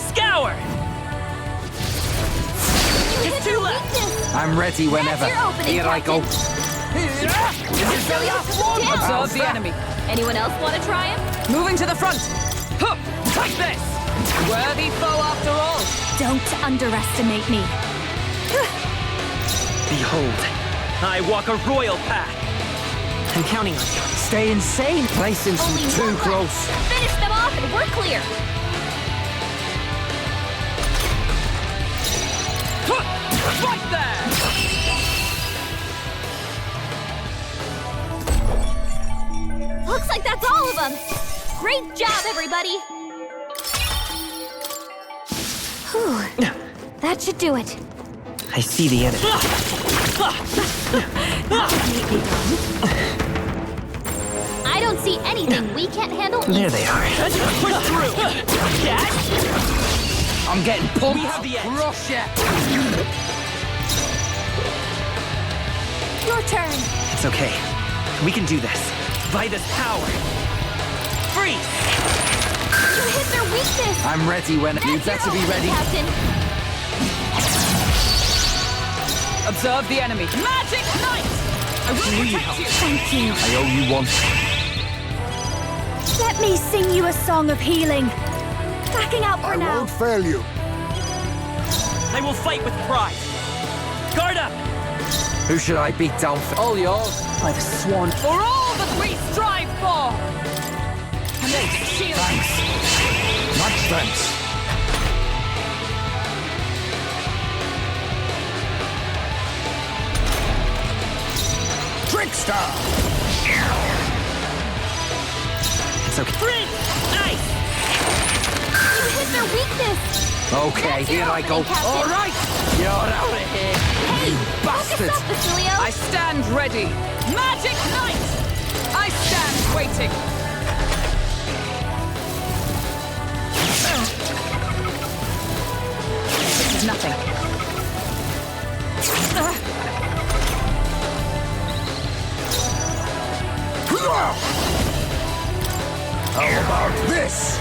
Scour! It's too late! I'm ready whenever. your opening, Here I go. Observe the enemy. Anyone else want to try him? Moving to the front. Huh. Take this! Worthy foe after all. Don't underestimate me. Behold, I walk a royal path. I'm counting on you. Stay insane. Placing some Only too one close. left. Finish them off and we're clear. Right there! Looks like that's all of them. Great job, everybody. Whew. That should do it. I see the enemy. I don't see anything we can't handle. There they are. Push through! Yes! I'm getting pumped. We have the edge. Rush it. Your turn. It's okay. We can do this. By this power! Freeze! You hit their weakness. I'm ready when you better be ready. Captain. Observe the enemy. Magic Knight! I will protect you! Thank you. I owe you one. Let me sing you a song of healing. Backing out for I now. won't fail you. I will fight with pride! Guard up! Who should I beat down for? All yours. By the swan. For all that we strive for! Shield. Thanks. Much thanks. Trickster! It's okay. Freeze! Nice! You hit their weakness. Okay, That's your here I go. opening, Captain. All right, you're out of here. Hey, bastard. focus up, Basilio. I stand ready. Magic Knight! I stand waiting. This is nothing. How about this?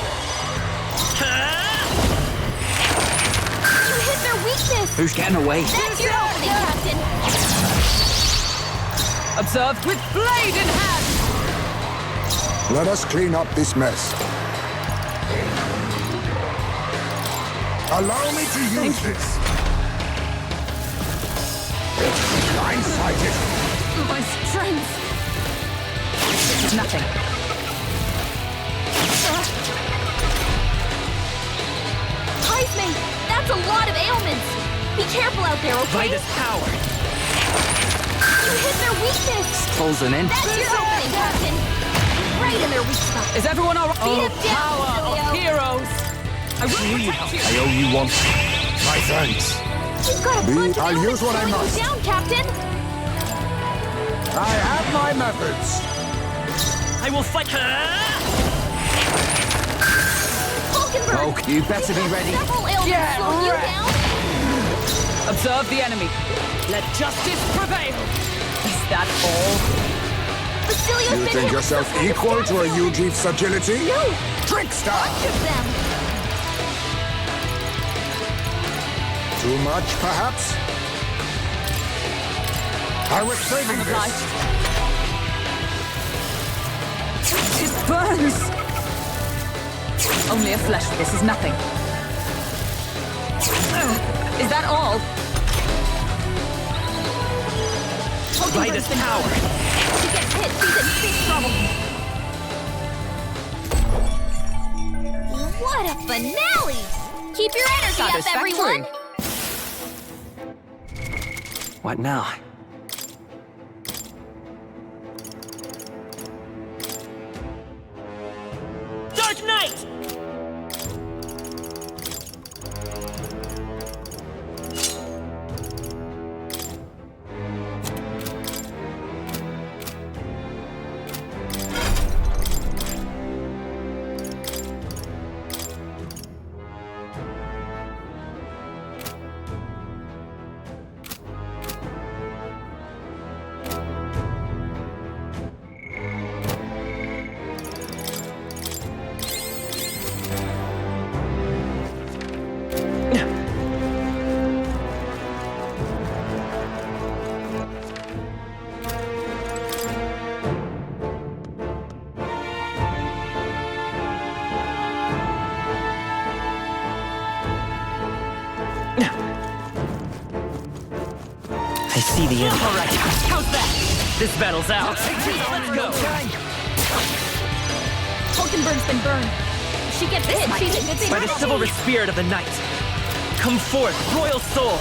You hit their weakness. Who's getting away? That's your opening, Captain. Observe with blade in hand. Let us clean up this mess. Allow me to use this. Blindsided. My strength. This is nothing. Heisman, that's a lot of ailments. Be careful out there, okay? By this power! You hit their weakness. Closing in. That's your opening, Captain. Right in their weak spot. Is everyone all right? Beat him down, Power of Basilio. heroes. I will protect you. I owe you one. My thanks. You've got a bunch of I'll use what I slowing you must. down, Captain. I have my methods. I will fight. Falkenberg! Oh, you better be ready. Several ailments slow you down. Observe the enemy. Let justice prevail. Is that all? Basilio's You been think hit with yourself some kind of equal to a staff Ujief's agility? No! Trickster! Bunch of them! Too much, perhaps? I was saving this. It burns! Only a flesh. This is nothing. Is that all? Vitus power. She gets hit, she's in big trouble. What a finale! Keep your energy up, everyone! What now? Dark Knight! I see the enemy. All right, how's that? This battle's out. Let's go. Falkenberg's been burned. She gets hit, she's in big By the trouble. chivalrous spirit of the night, come forth, royal soul.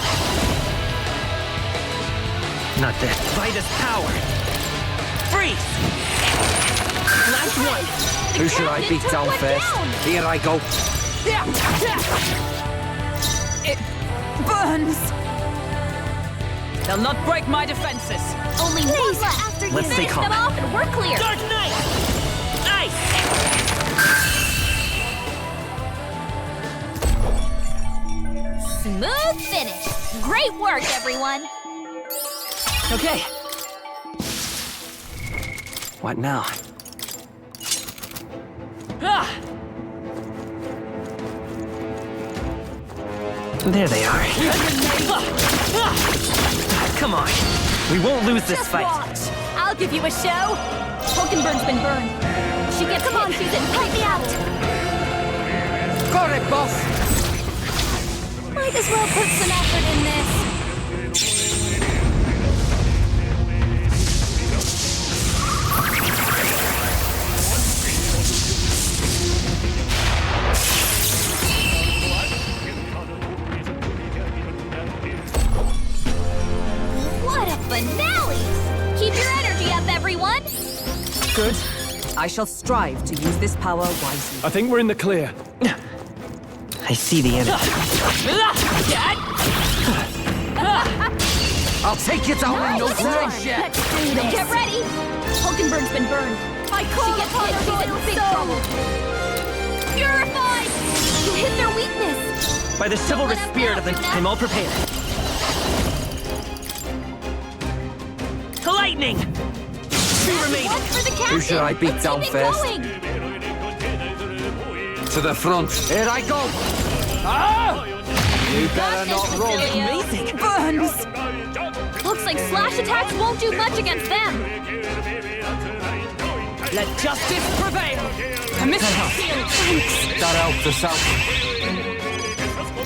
Not this. Vitus power. Freeze. Last one. Who should I beat down first? Here I go. It burns! They'll not break my defenses. Only one left after you Let's stay finish calm. them off and we're clear. Dark Knight. Ice. Smooth finish. Great work, everyone. Okay. What now? Ah! There they are. Come on. We won't lose this Just fight. watch. I'll give you a show. Falkenberg's been burned. She gets hit, she's in help me out. Got it, boss. Might as well put some effort in this. What a finale! Keep your energy up, everyone! Good. I shall strive to use this power wisely. I think we're in the clear. I see the enemy. I'll take you down in no flesh. Let's do this! Get ready! Falkenberg's been burned. I call she gets hit, she's in big trouble. Purified! You hit their weakness! By the chivalrous spirit of the... I'm all prepared. Lightning. Two remaining. Who should I beat down first? To the front. Here I go. Ah! You better not run. Amazing. Burns! Looks like slash attacks won't do much against them. Let justice prevail! I missed Thanks. That helped us out.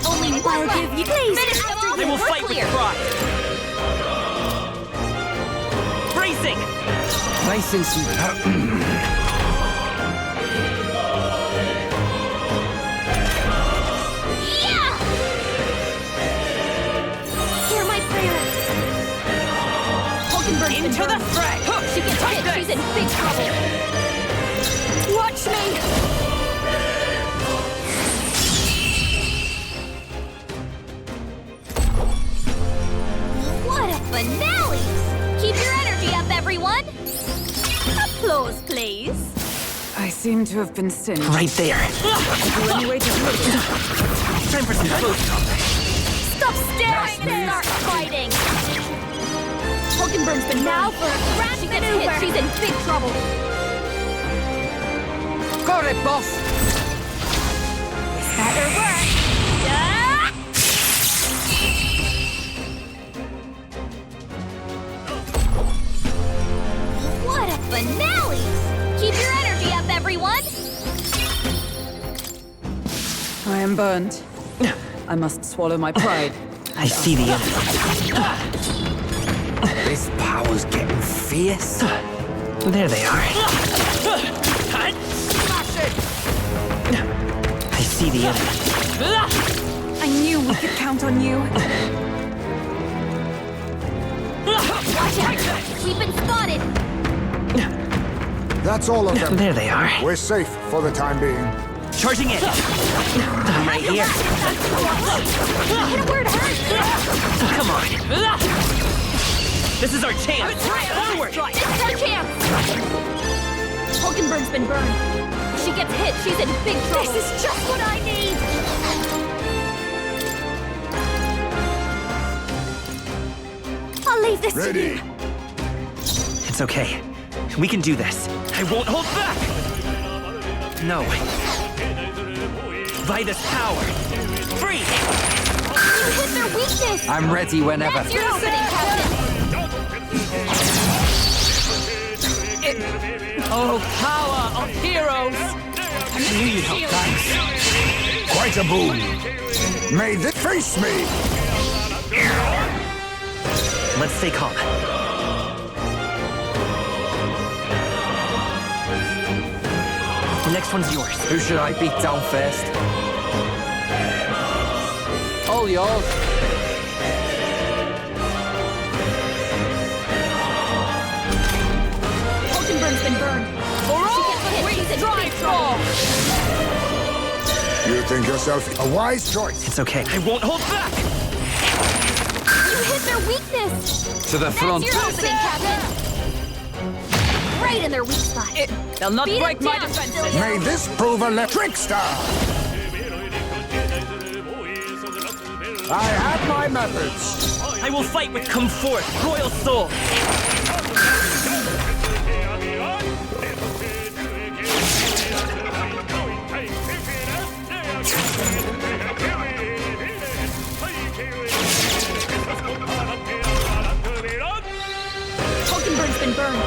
Only one left. give you please. Finish them off They and will we're fight clear. with pride. Bracing. Nice and sweet. Yeah! Hear my prayer. Falkenberg's been Into the burned. fray. She gets hit, she's in big trouble. Watch me! seem to have been singed. Right there. Is there any way to heal it? Time for some close combat. Stop staring and start fighting! Hulkenberg's been now for a grand maneuver. She's in big trouble. Got it, boss! Better work. What a finale! Keep your energy up, everyone! I am burned. I must swallow my pride. I see the enemy. This power's getting fierce. There they are. Smash it! I see the enemy. I knew we could count on you. Watch out! We've been spotted! That's all of them. There they are. We're safe for the time being. Charging in. Right here. Hit it where it hurts! Come on. This is our chance. Forward. This is our chance! Hulkenberg's been burned. If she gets hit, she's in big trouble. This is just what I need! I'll leave this to Ready. you. It's okay. We can do this. I won't hold back. No. Vitus power. Free. You hit their weakness! I'm ready whenever. That's your opening, Captain! Oh, power of heroes! I knew you'd help. Thanks. Quite a boon. May this face me. Let's stay calm. The next one's yours. Who should I beat down first? All yours. Hulkenberg's been burned. She gets hit, she's in big trouble. You think yourself a wise choice. It's okay. I won't hold back. You hit their weakness! To the front. That's your opening, Captain! Right in their weak spot. They'll not Beat break it my down, defenses. Silvio. May this prove a trickster. I have my methods. I will fight with comfort, royal soul. Hulkenberg's been burned.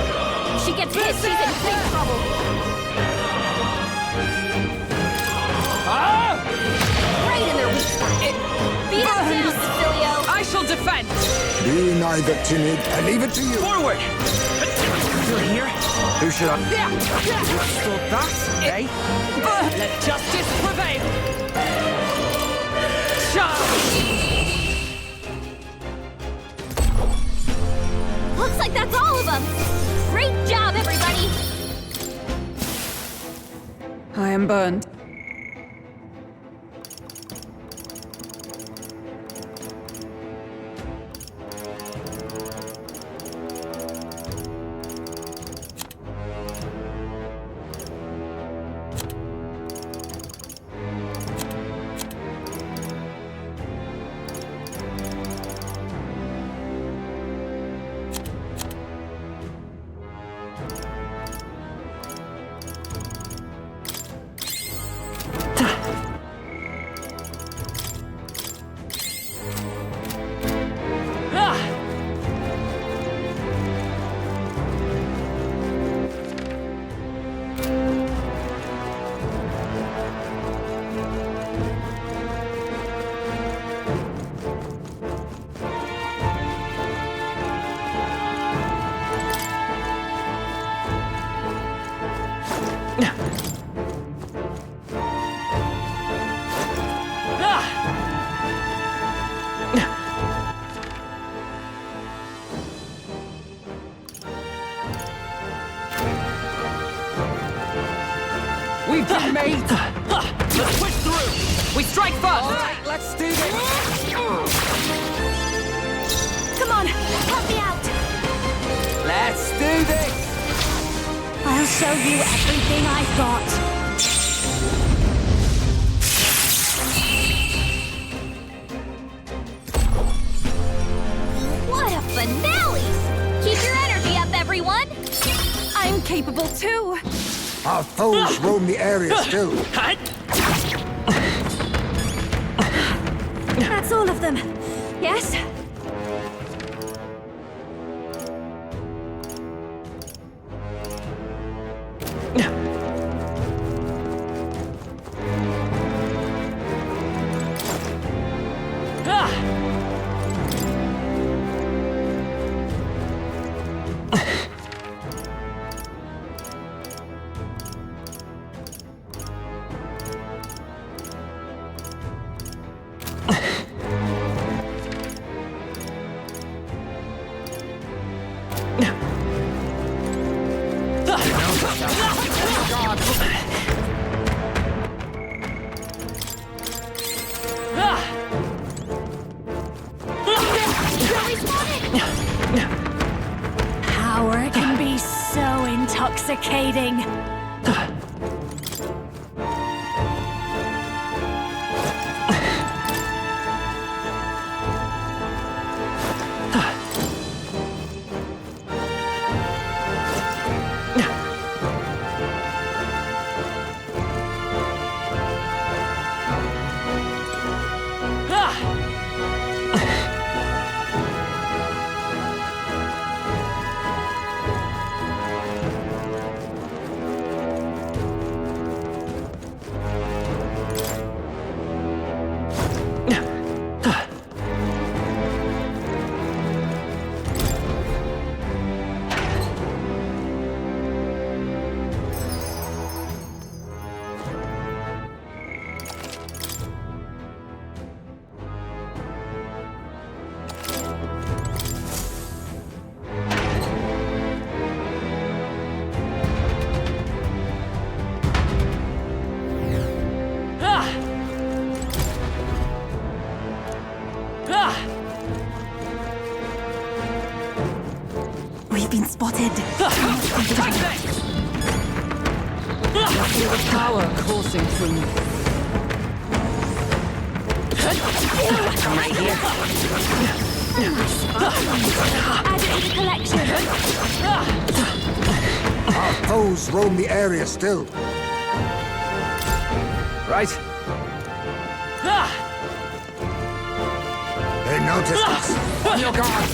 If she gets hit, she's in big trouble. Right in their weak spot. Beat it down, Cecilio. I shall defend. Be neither timid. I leave it to you. Forward. Still here? Who should I? Stop that, eh? Let justice prevail. Looks like that's all of them. Great job, everybody. I am burned. We've been made. Let's push through. We strike first. All right, let's do this. Come on, help me out. Let's do this. I'll show you everything I've got. What a finale! Keep your energy up, everyone! I'm capable too. Our foes roam the area still. That's all of them. Yes? Power can be so intoxicating. We've been spotted. Feel the power coursing through me. I'm right here. Add it to the collection. Our foes roam the area still. Right. They noticed us. On your guard.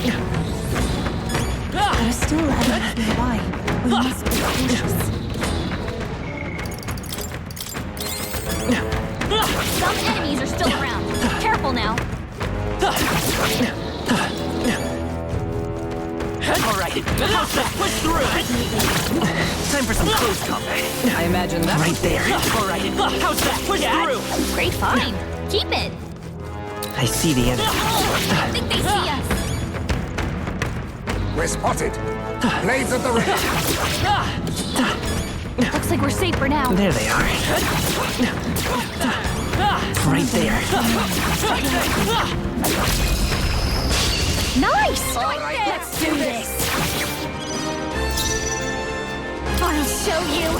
There are still enemies nearby. We must be cautious. Some enemies are still around. Careful now. All right, push through. Time for some close combat. I imagine that Right there. All right, how's that? Push through. Great find. Keep it. I see the enemy. I think they see us. We're spotted. Blades at the ready. Looks like we're safe for now. There they are. Right there. Nice! Let's do this. I'll show you.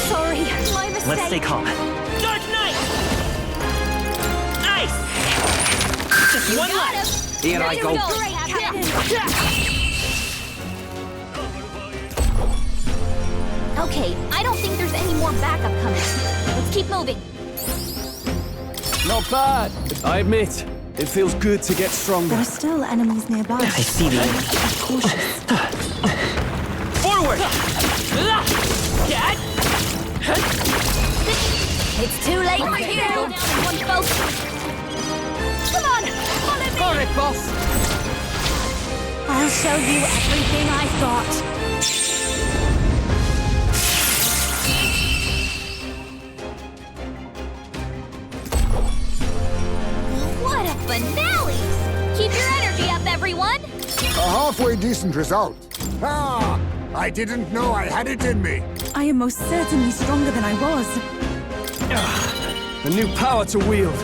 Sorry, my mistake. Let's stay calm. Dark Knight! Ice! Just one left. Here I go. Great, Captain. Okay, I don't think there's any more backup coming. Let's keep moving. Not bad. I admit, it feels good to get stronger. There are still enemies nearby. I see the enemy. Be cautious. Forward! Cat! It's too late Over for here! you. Go down in one focus. Come on, follow me. All right, boss. I'll show you everything I've got. What a finale! Keep your energy up, everyone! A halfway decent result. Ah! I didn't know I had it in me. I am most certainly stronger than I was. A new power to wield.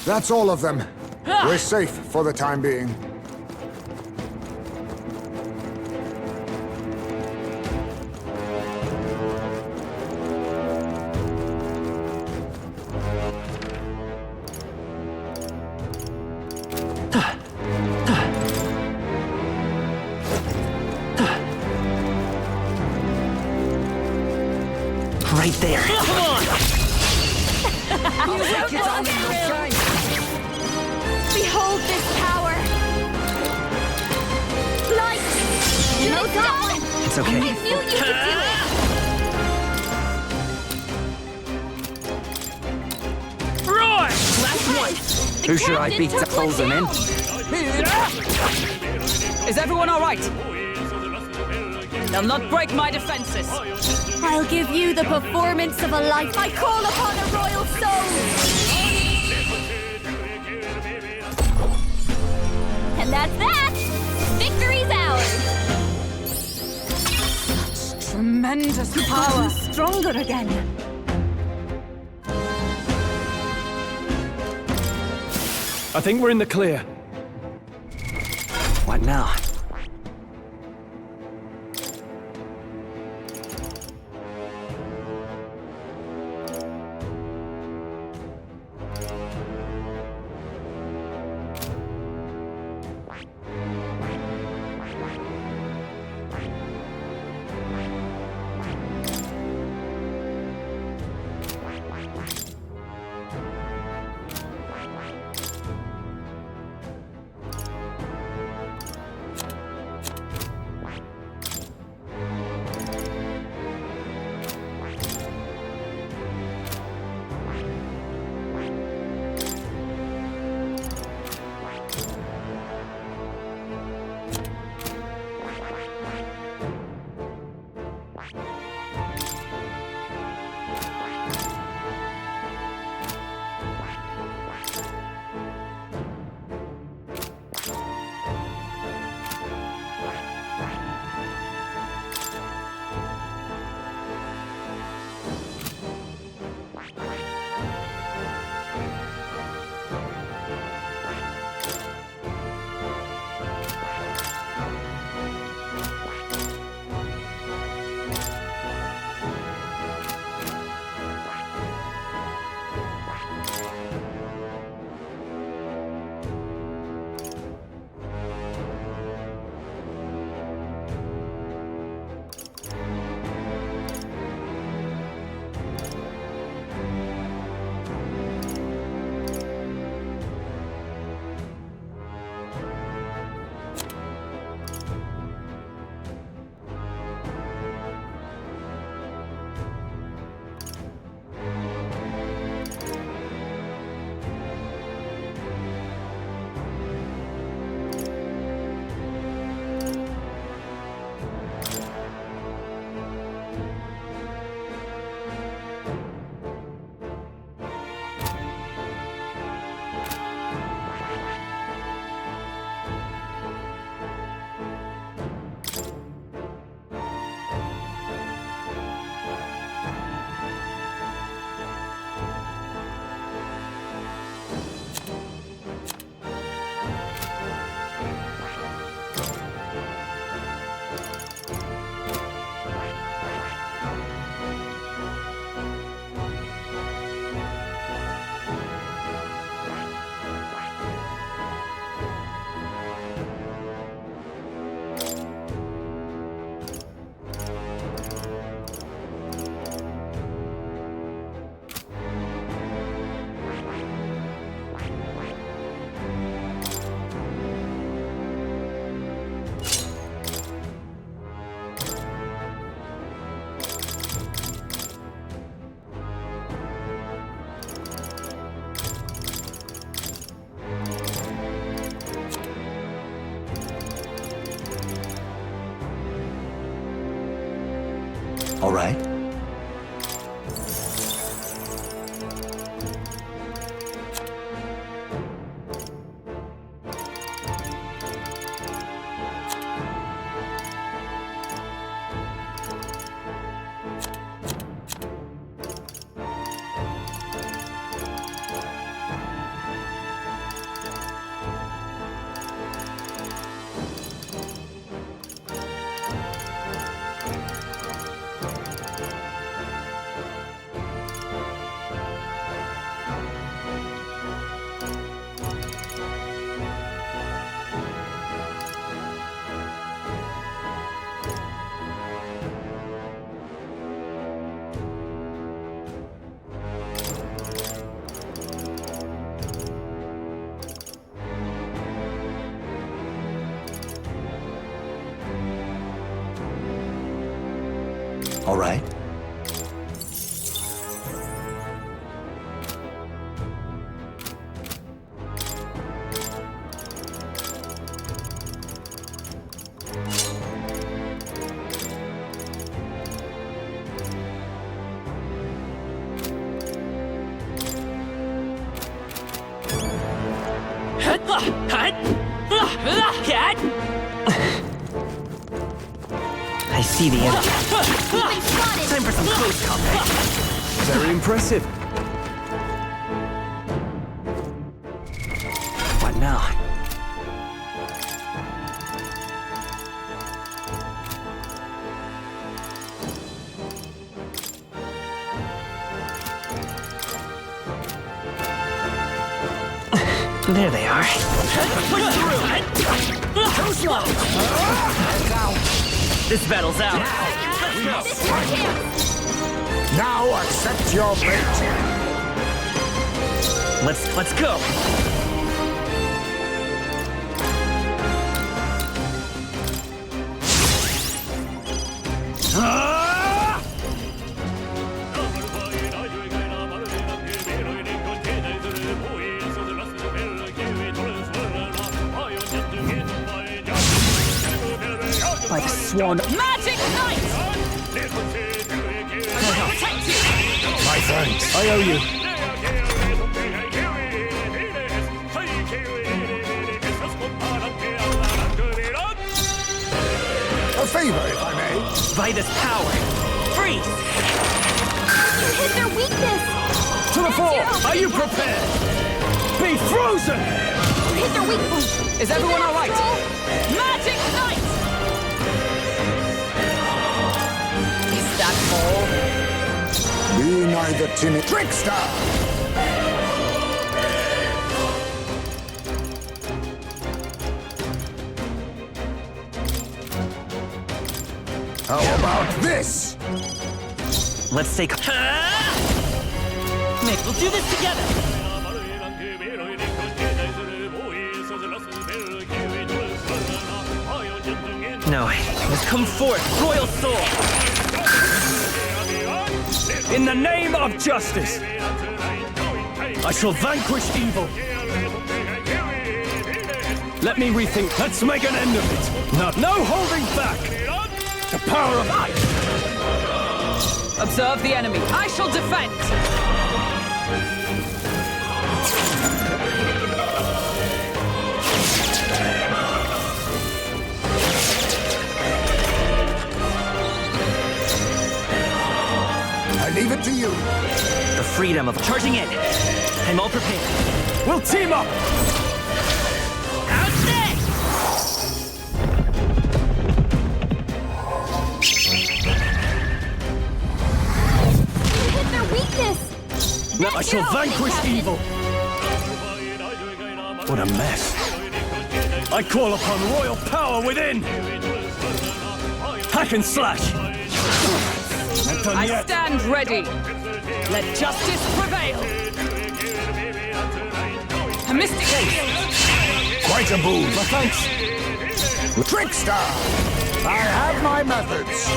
That's all of them. We're safe for the time being. Right there. Come on! You take it on in your time. Behold this power! Light! No doubt! It's okay. I knew you could do it! Roar! Last one! Who should I beat to hold them in? Is everyone alright? They'll not break my defenses. I'll give you the performance of a life. I call upon a royal soul! And that's that! Victory's ours! Tremendous power. Stronger again. I think we're in the clear. What now? All right. All right? I see the enemy. Time for some close combat. Very impressive. What now? There they are. Too slow! This battle's out. Now accept your fate. Let's go. By the swan. Magic Knight! My thanks. I owe you. A favor, if I may. By this power. Freeze! You hit their weakness! To the fore! Are you prepared? Be frozen! You hit their weak point! Is everyone all right? Magic Knight! Is that all? Be neither timid trickster! How about this? Let's take. Nick, we'll do this together! No, let's come forth, Royal Soul! In the name of justice, I shall vanquish evil. Let me rethink. Let's make an end of it. No holding back. The power of ice. Observe the enemy. I shall defend! I leave it to you. The freedom of charging in. I'm all prepared. We'll team up. Out there! You hit their weakness! Now I shall vanquish evil. What a mess. I call upon royal power within. Hack and slash. Not done I yet. stand ready. Let justice prevail. A mystic Quite a move. Thanks. Trickster! I have my methods.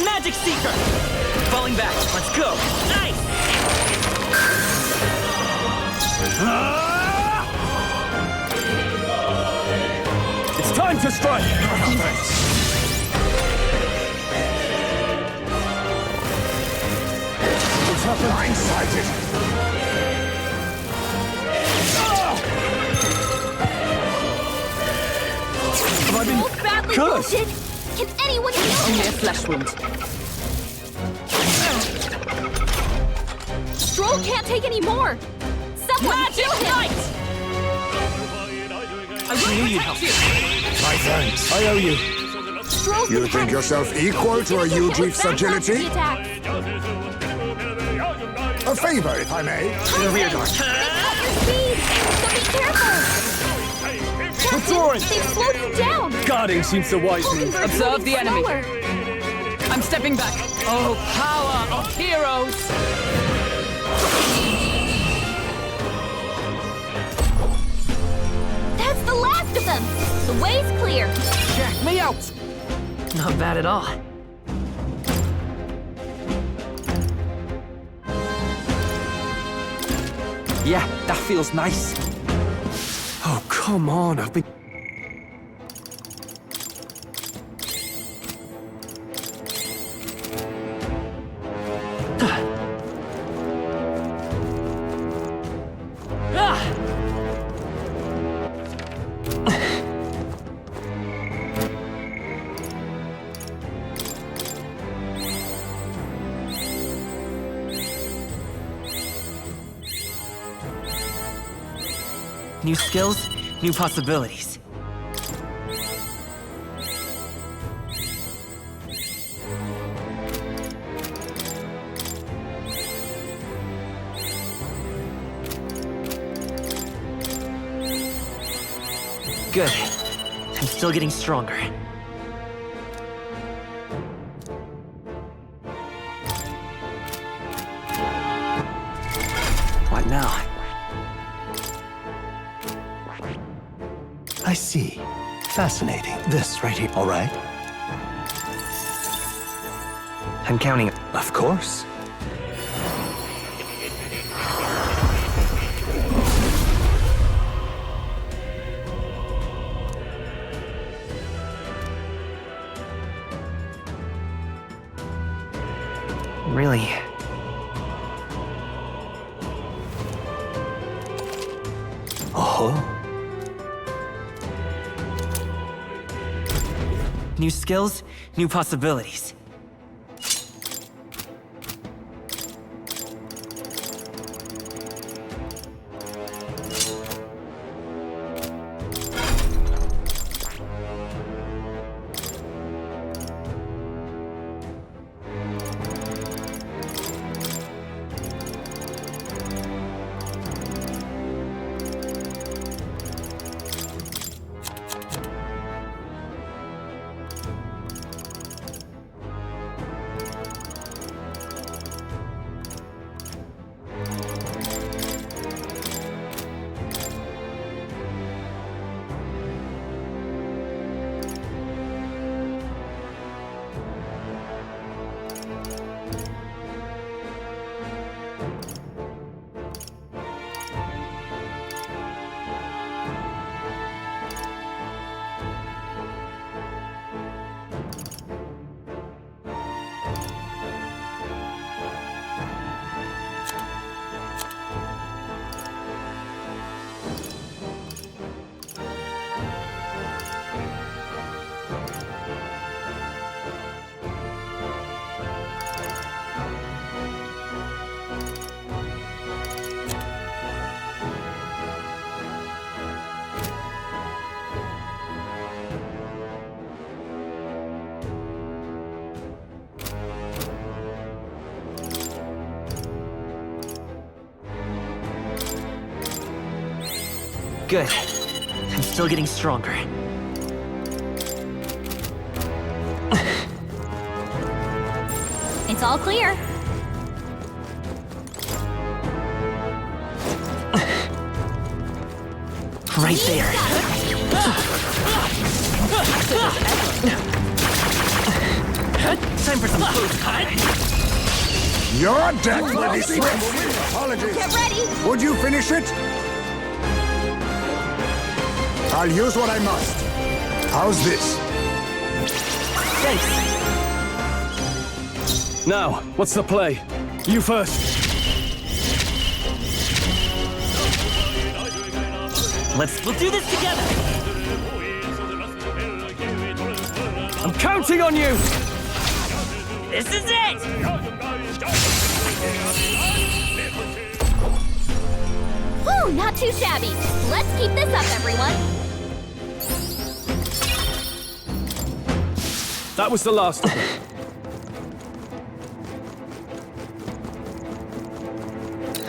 Magic Seeker! Falling back. Let's go. Nice! It's time to strike. What's happened? Blindsided. Have I been Both badly cursed? wounded! Can anyone heal only a him? flesh wound. Stroll can't take any more! Someone Magic heal him! Knight! I will protect you! My thanks. I owe you. Stroll's You been think hurt. yourself equal to a Give him Udrief's back agility? the attacks. A favor, if I may. To the rear door. They cut your speed! So be careful! Withdrawing. They've slowed you down! Guarding seems the wise move. Observe the enemy. Slower. I'm stepping back. Oh, power of heroes! That's the last of them! The way's clear! Check me out! Not bad at all. Yeah, that feels nice. Oh, come on, I've been... New skills, new possibilities. Good. I'm still getting stronger. What now? I see. Fascinating. This right here, all right? I'm counting. Of course. Really? Oh. New skills, new possibilities. Good. I'm still getting stronger. It's all clear. Right there. Time for some close combat. Your death will be swift. Apologies. Get ready. Would you finish it? I'll use what I must. How's this? Thanks. Now, what's the play? You first. We'll do this together. I'm counting on you! This is it! Whew, not too shabby. Let's keep this up, everyone. That was the last of it.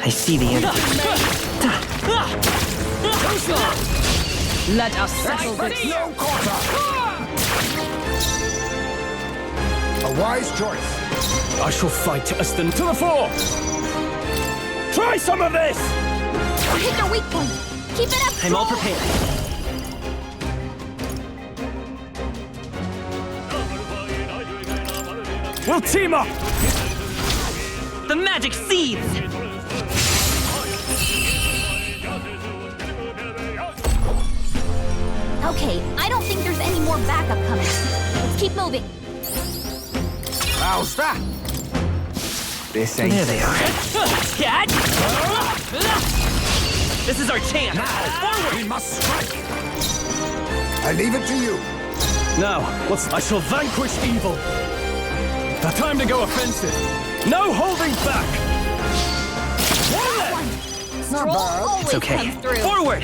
I see the end. Let us settle this. No quarter. A wise choice. I shall fight Aston to the fore! Try some of this! Hit the weak point. Keep it up. I'm all prepared. We'll team up! The magic seeds! Okay, I don't think there's any more backup coming. Let's keep moving. How's that? This ain't... There they are. Cat! This is our chance! Forward! We must strike! I leave it to you. Now, I shall vanquish evil. The time to go offensive. No holding back! Stroll always It's okay. comes through. Forward!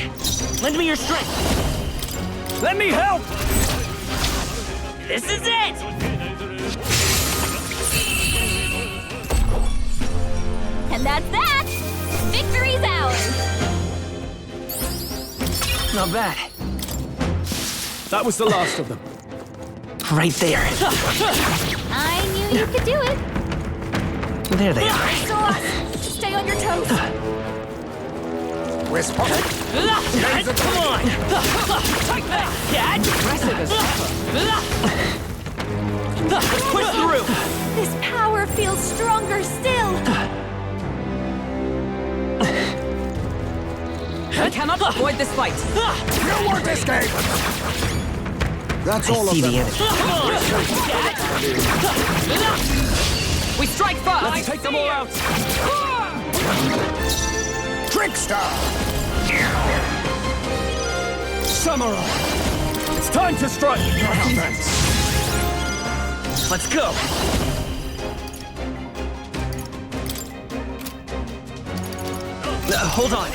Lend me your strength! Let me help! This is it! And that's that! Victory's ours! Not bad. That was the last of them. Right there. I knew you could do it! There they are. Sauce! Stay on your toes! Where's Pocket? Come on! Take that, Cat! Let's push through! This power feels stronger still. We cannot avoid this fight. You won't escape! That's all of See them. the enemy. We strike first. Let's take them all out. Trickster! Samurai! It's time to strike! Let's go. Hold on.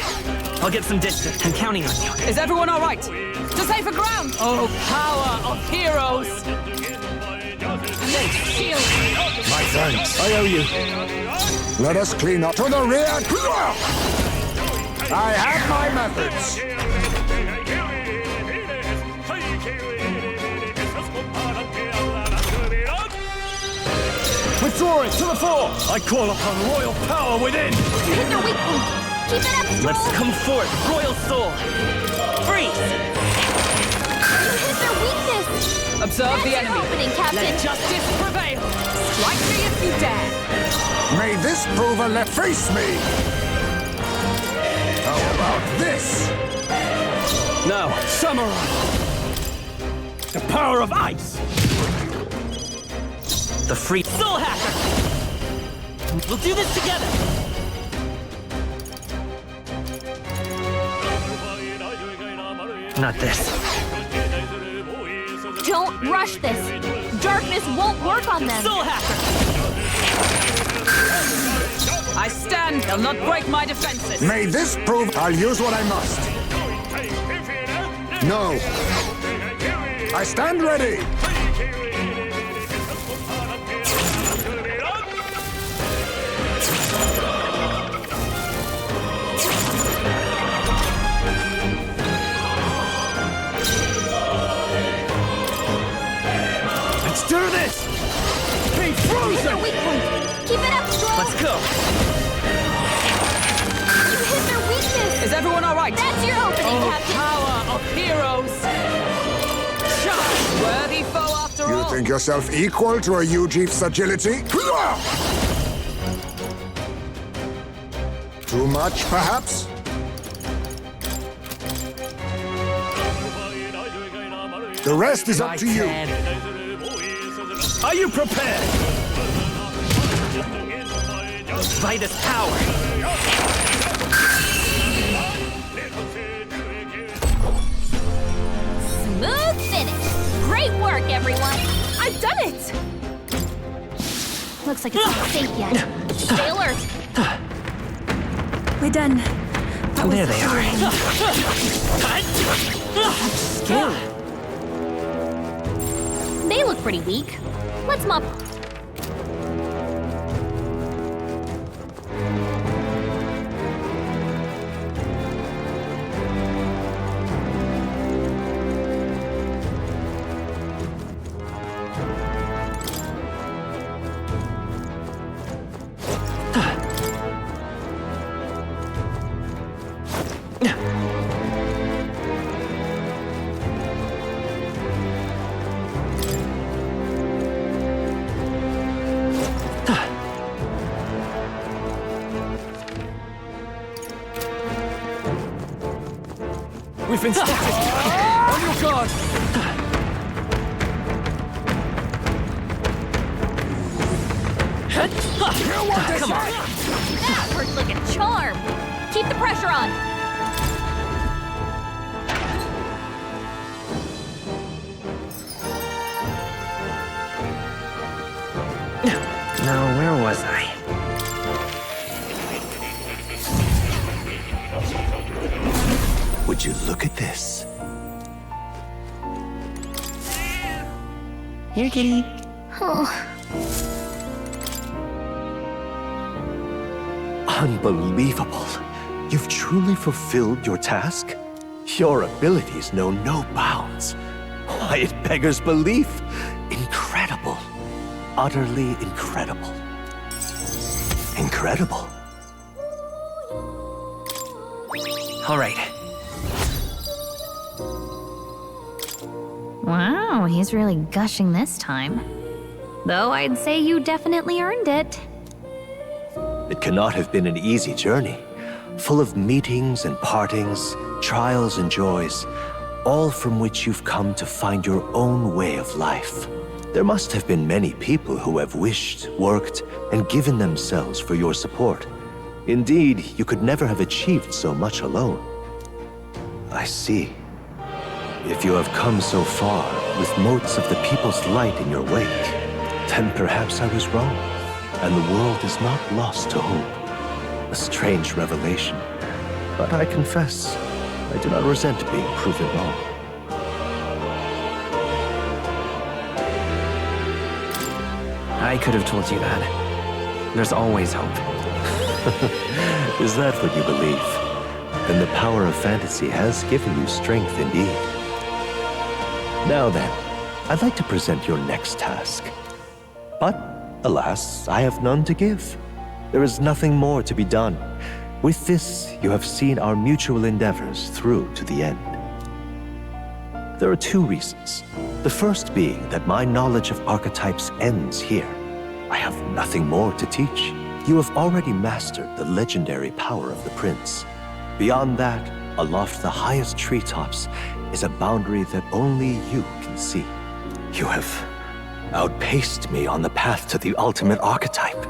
I'll get some distance. I'm counting on you. Is everyone all right? To safer ground! Oh, power of heroes! Shield! My thanks. I owe you. Let us clean up to the rear. I have my methods. Withdraw it to the fore! I call upon royal power within! You hit their weak point! Keep it up, Stroll! Let's come forth, Royal Soul! Freeze! You hit their weakness! Observe That's the your enemy. opening, Captain! Let justice prevail! Strike me if you dare! May this prove a let face me. How about this? Now, Samurai! The power of ice! The free Soul Hacker! We'll do this together! Not this. Don't rush this! Darkness won't work on them! Soul Hacker! I stand, they'll not break my defenses! May this prove I'll use what I must. No. I stand ready. Let's do this! Be frozen! Weak point! Keep it up, Stroll! Let's go. You hit their weakness! Is everyone all right? That's your opening, Captain! Power of heroes! Worthy foe after You all! think yourself equal to a Ujeef's agility? Too much, perhaps? The rest is up to you. Are you prepared? By this power. Smooth finish! Great work, everyone! I've done it! Looks like it's not safe yet. Stay alert! We're done. There they are. Skill. They look pretty weak. Let's mop. We've been spotted! On your guard! Come on! That worked like a charm! Keep the pressure on! Now, where was I? Would you look at this? Here, kitty. Oh. Unbelievable. You've truly fulfilled your task? Your abilities know no bounds. Why, it beggars belief. Incredible. Utterly incredible. Incredible. All right. Wow, he's really gushing this time. Though I'd say you definitely earned it. It cannot have been an easy journey, full of meetings and partings, trials and joys, all from which you've come to find your own way of life. There must have been many people who have wished, worked, and given themselves for your support. Indeed, you could never have achieved so much alone. I see. If you have come so far with motes of the people's light in your wake, then perhaps I was wrong, and the world is not lost to hope. A strange revelation, but I confess, I do not resent being proven wrong. I could have told you that. There's always hope. Is that what you believe? Then the power of fantasy has given you strength indeed. Now then, I'd like to present your next task. But, alas, I have none to give. There is nothing more to be done. With this, you have seen our mutual endeavors through to the end. There are two reasons. The first being that my knowledge of archetypes ends here. I have nothing more to teach. You have already mastered the legendary power of the prince. Beyond that, aloft the highest treetops, is a boundary that only you can see. You have outpaced me on the path to the ultimate archetype.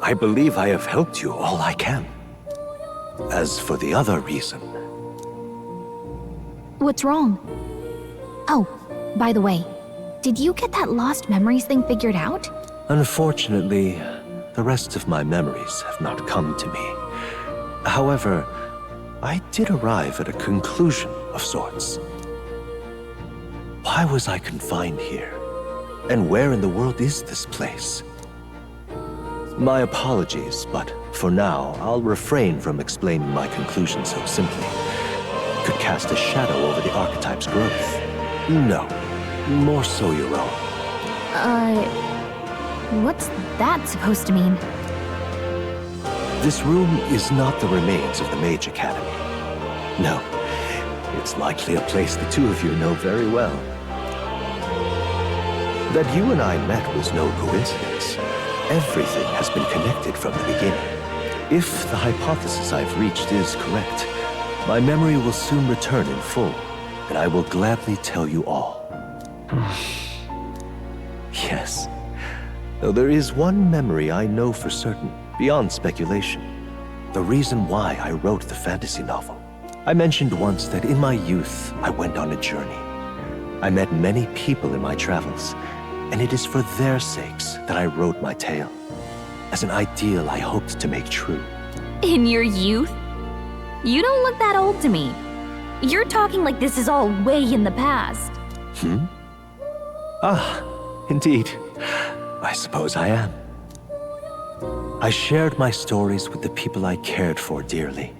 I believe I have helped you all I can. As for the other reason... What's wrong? Oh, by the way, did you get that lost memories thing figured out? Unfortunately, the rest of my memories have not come to me. However, I did arrive at a conclusion of sorts. Why was I confined here? And where in the world is this place? My apologies, but for now, I'll refrain from explaining my conclusion so simply. It could cast a shadow over the archetype's growth. No, more so your own. What's that supposed to mean? This room is not the remains of the Mage Academy. No, it's likely a place the two of you know very well. That you and I met was no coincidence. Everything has been connected from the beginning. If the hypothesis I've reached is correct, my memory will soon return in full, and I will gladly tell you all. Yes, though there is one memory I know for certain, beyond speculation. The reason why I wrote the fantasy novel. I mentioned once that in my youth, I went on a journey. I met many people in my travels, and it is for their sakes that I wrote my tale, as an ideal I hoped to make true. In your youth? You don't look that old to me. You're talking like this is all way in the past. Ah, indeed. I suppose I am. I shared my stories with the people I cared for dearly,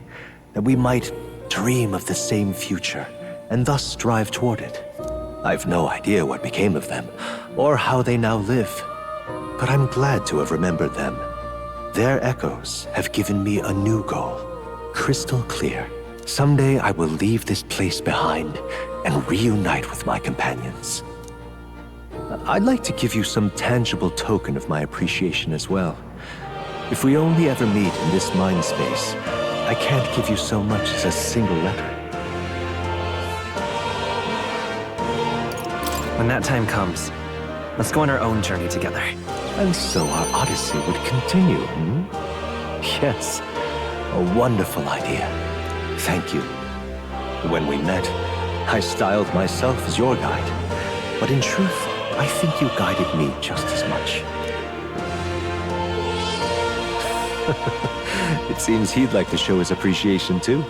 that we might dream of the same future, and thus strive toward it. I've no idea what became of them, or how they now live, but I'm glad to have remembered them. Their echoes have given me a new goal, crystal clear. Someday I will leave this place behind and reunite with my companions. I'd like to give you some tangible token of my appreciation as well. If we only ever meet in this mind space, I can't give you so much as a single letter. When that time comes, let's go on our own journey together. And so our odyssey would continue, hmm? Yes, a wonderful idea. Thank you. When we met, I styled myself as your guide. But in truth, I think you guided me just as much. It seems he'd like to show his appreciation too.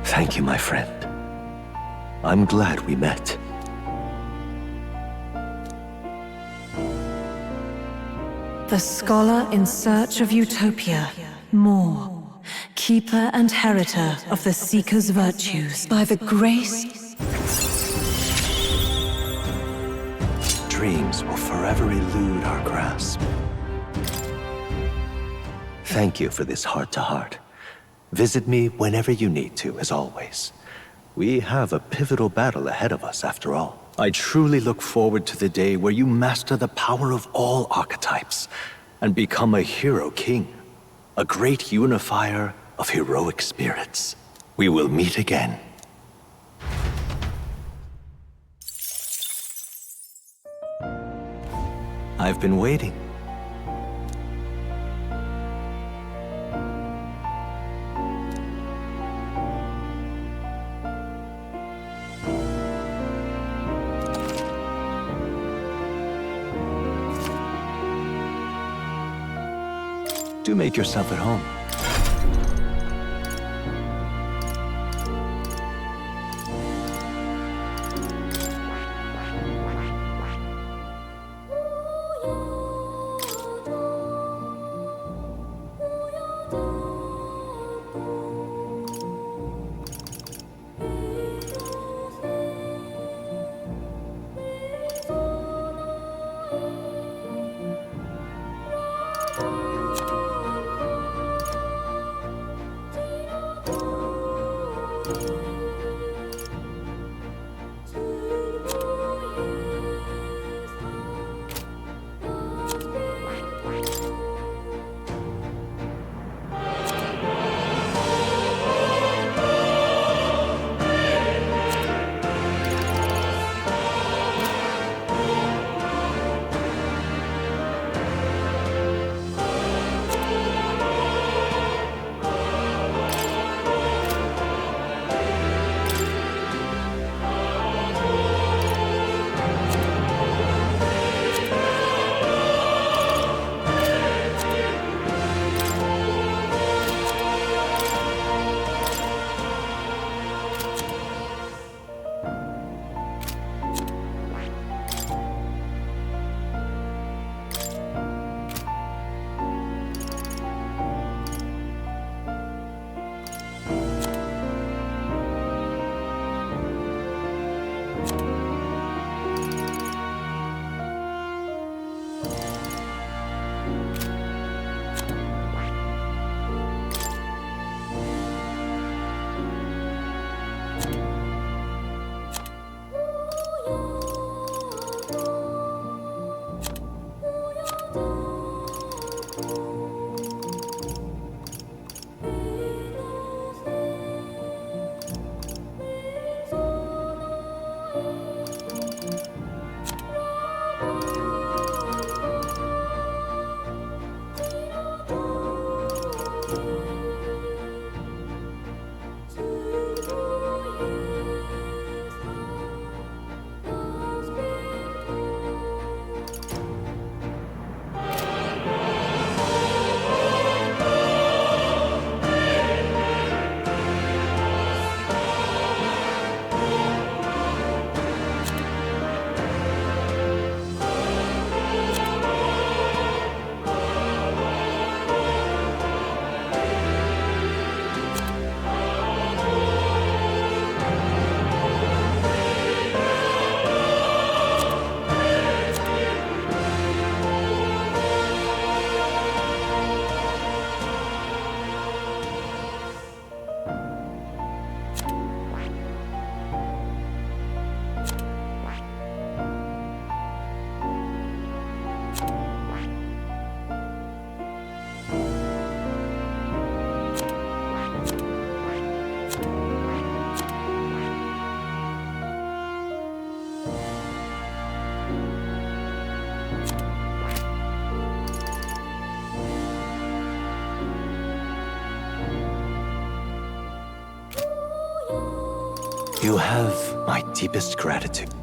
Thank you, my friend. I'm glad we met. The scholar in search of utopia, more. Keeper and heriter of the Seeker's virtues, by the grace... Dreams will forever elude our grasp. Thank you for this heart-to-heart. Visit me whenever you need to, as always. We have a pivotal battle ahead of us, after all. I truly look forward to the day where you master the power of all archetypes and become a hero king, a great unifier of heroic spirits. We will meet again. I've been waiting. Do make yourself at home. You have my deepest gratitude.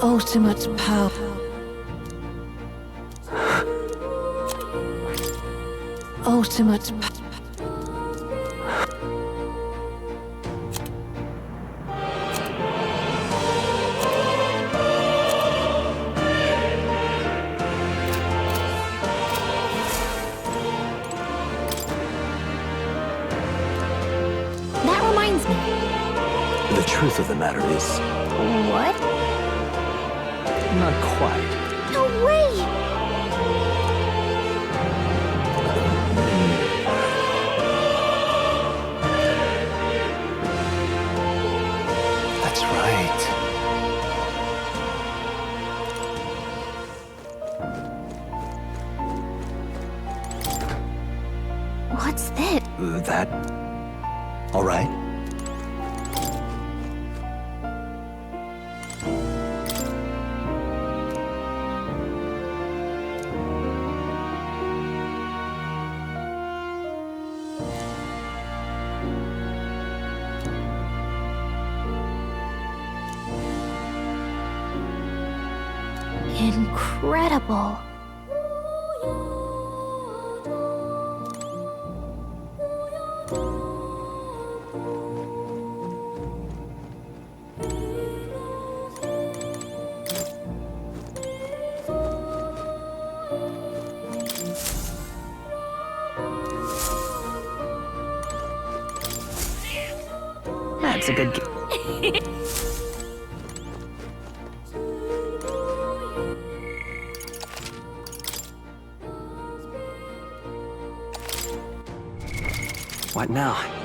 Ultimate power. Ultimate That reminds me. The truth of the matter is, What? not quite. No way! That's right. What's this? That... all right? incredible. That's a good What now?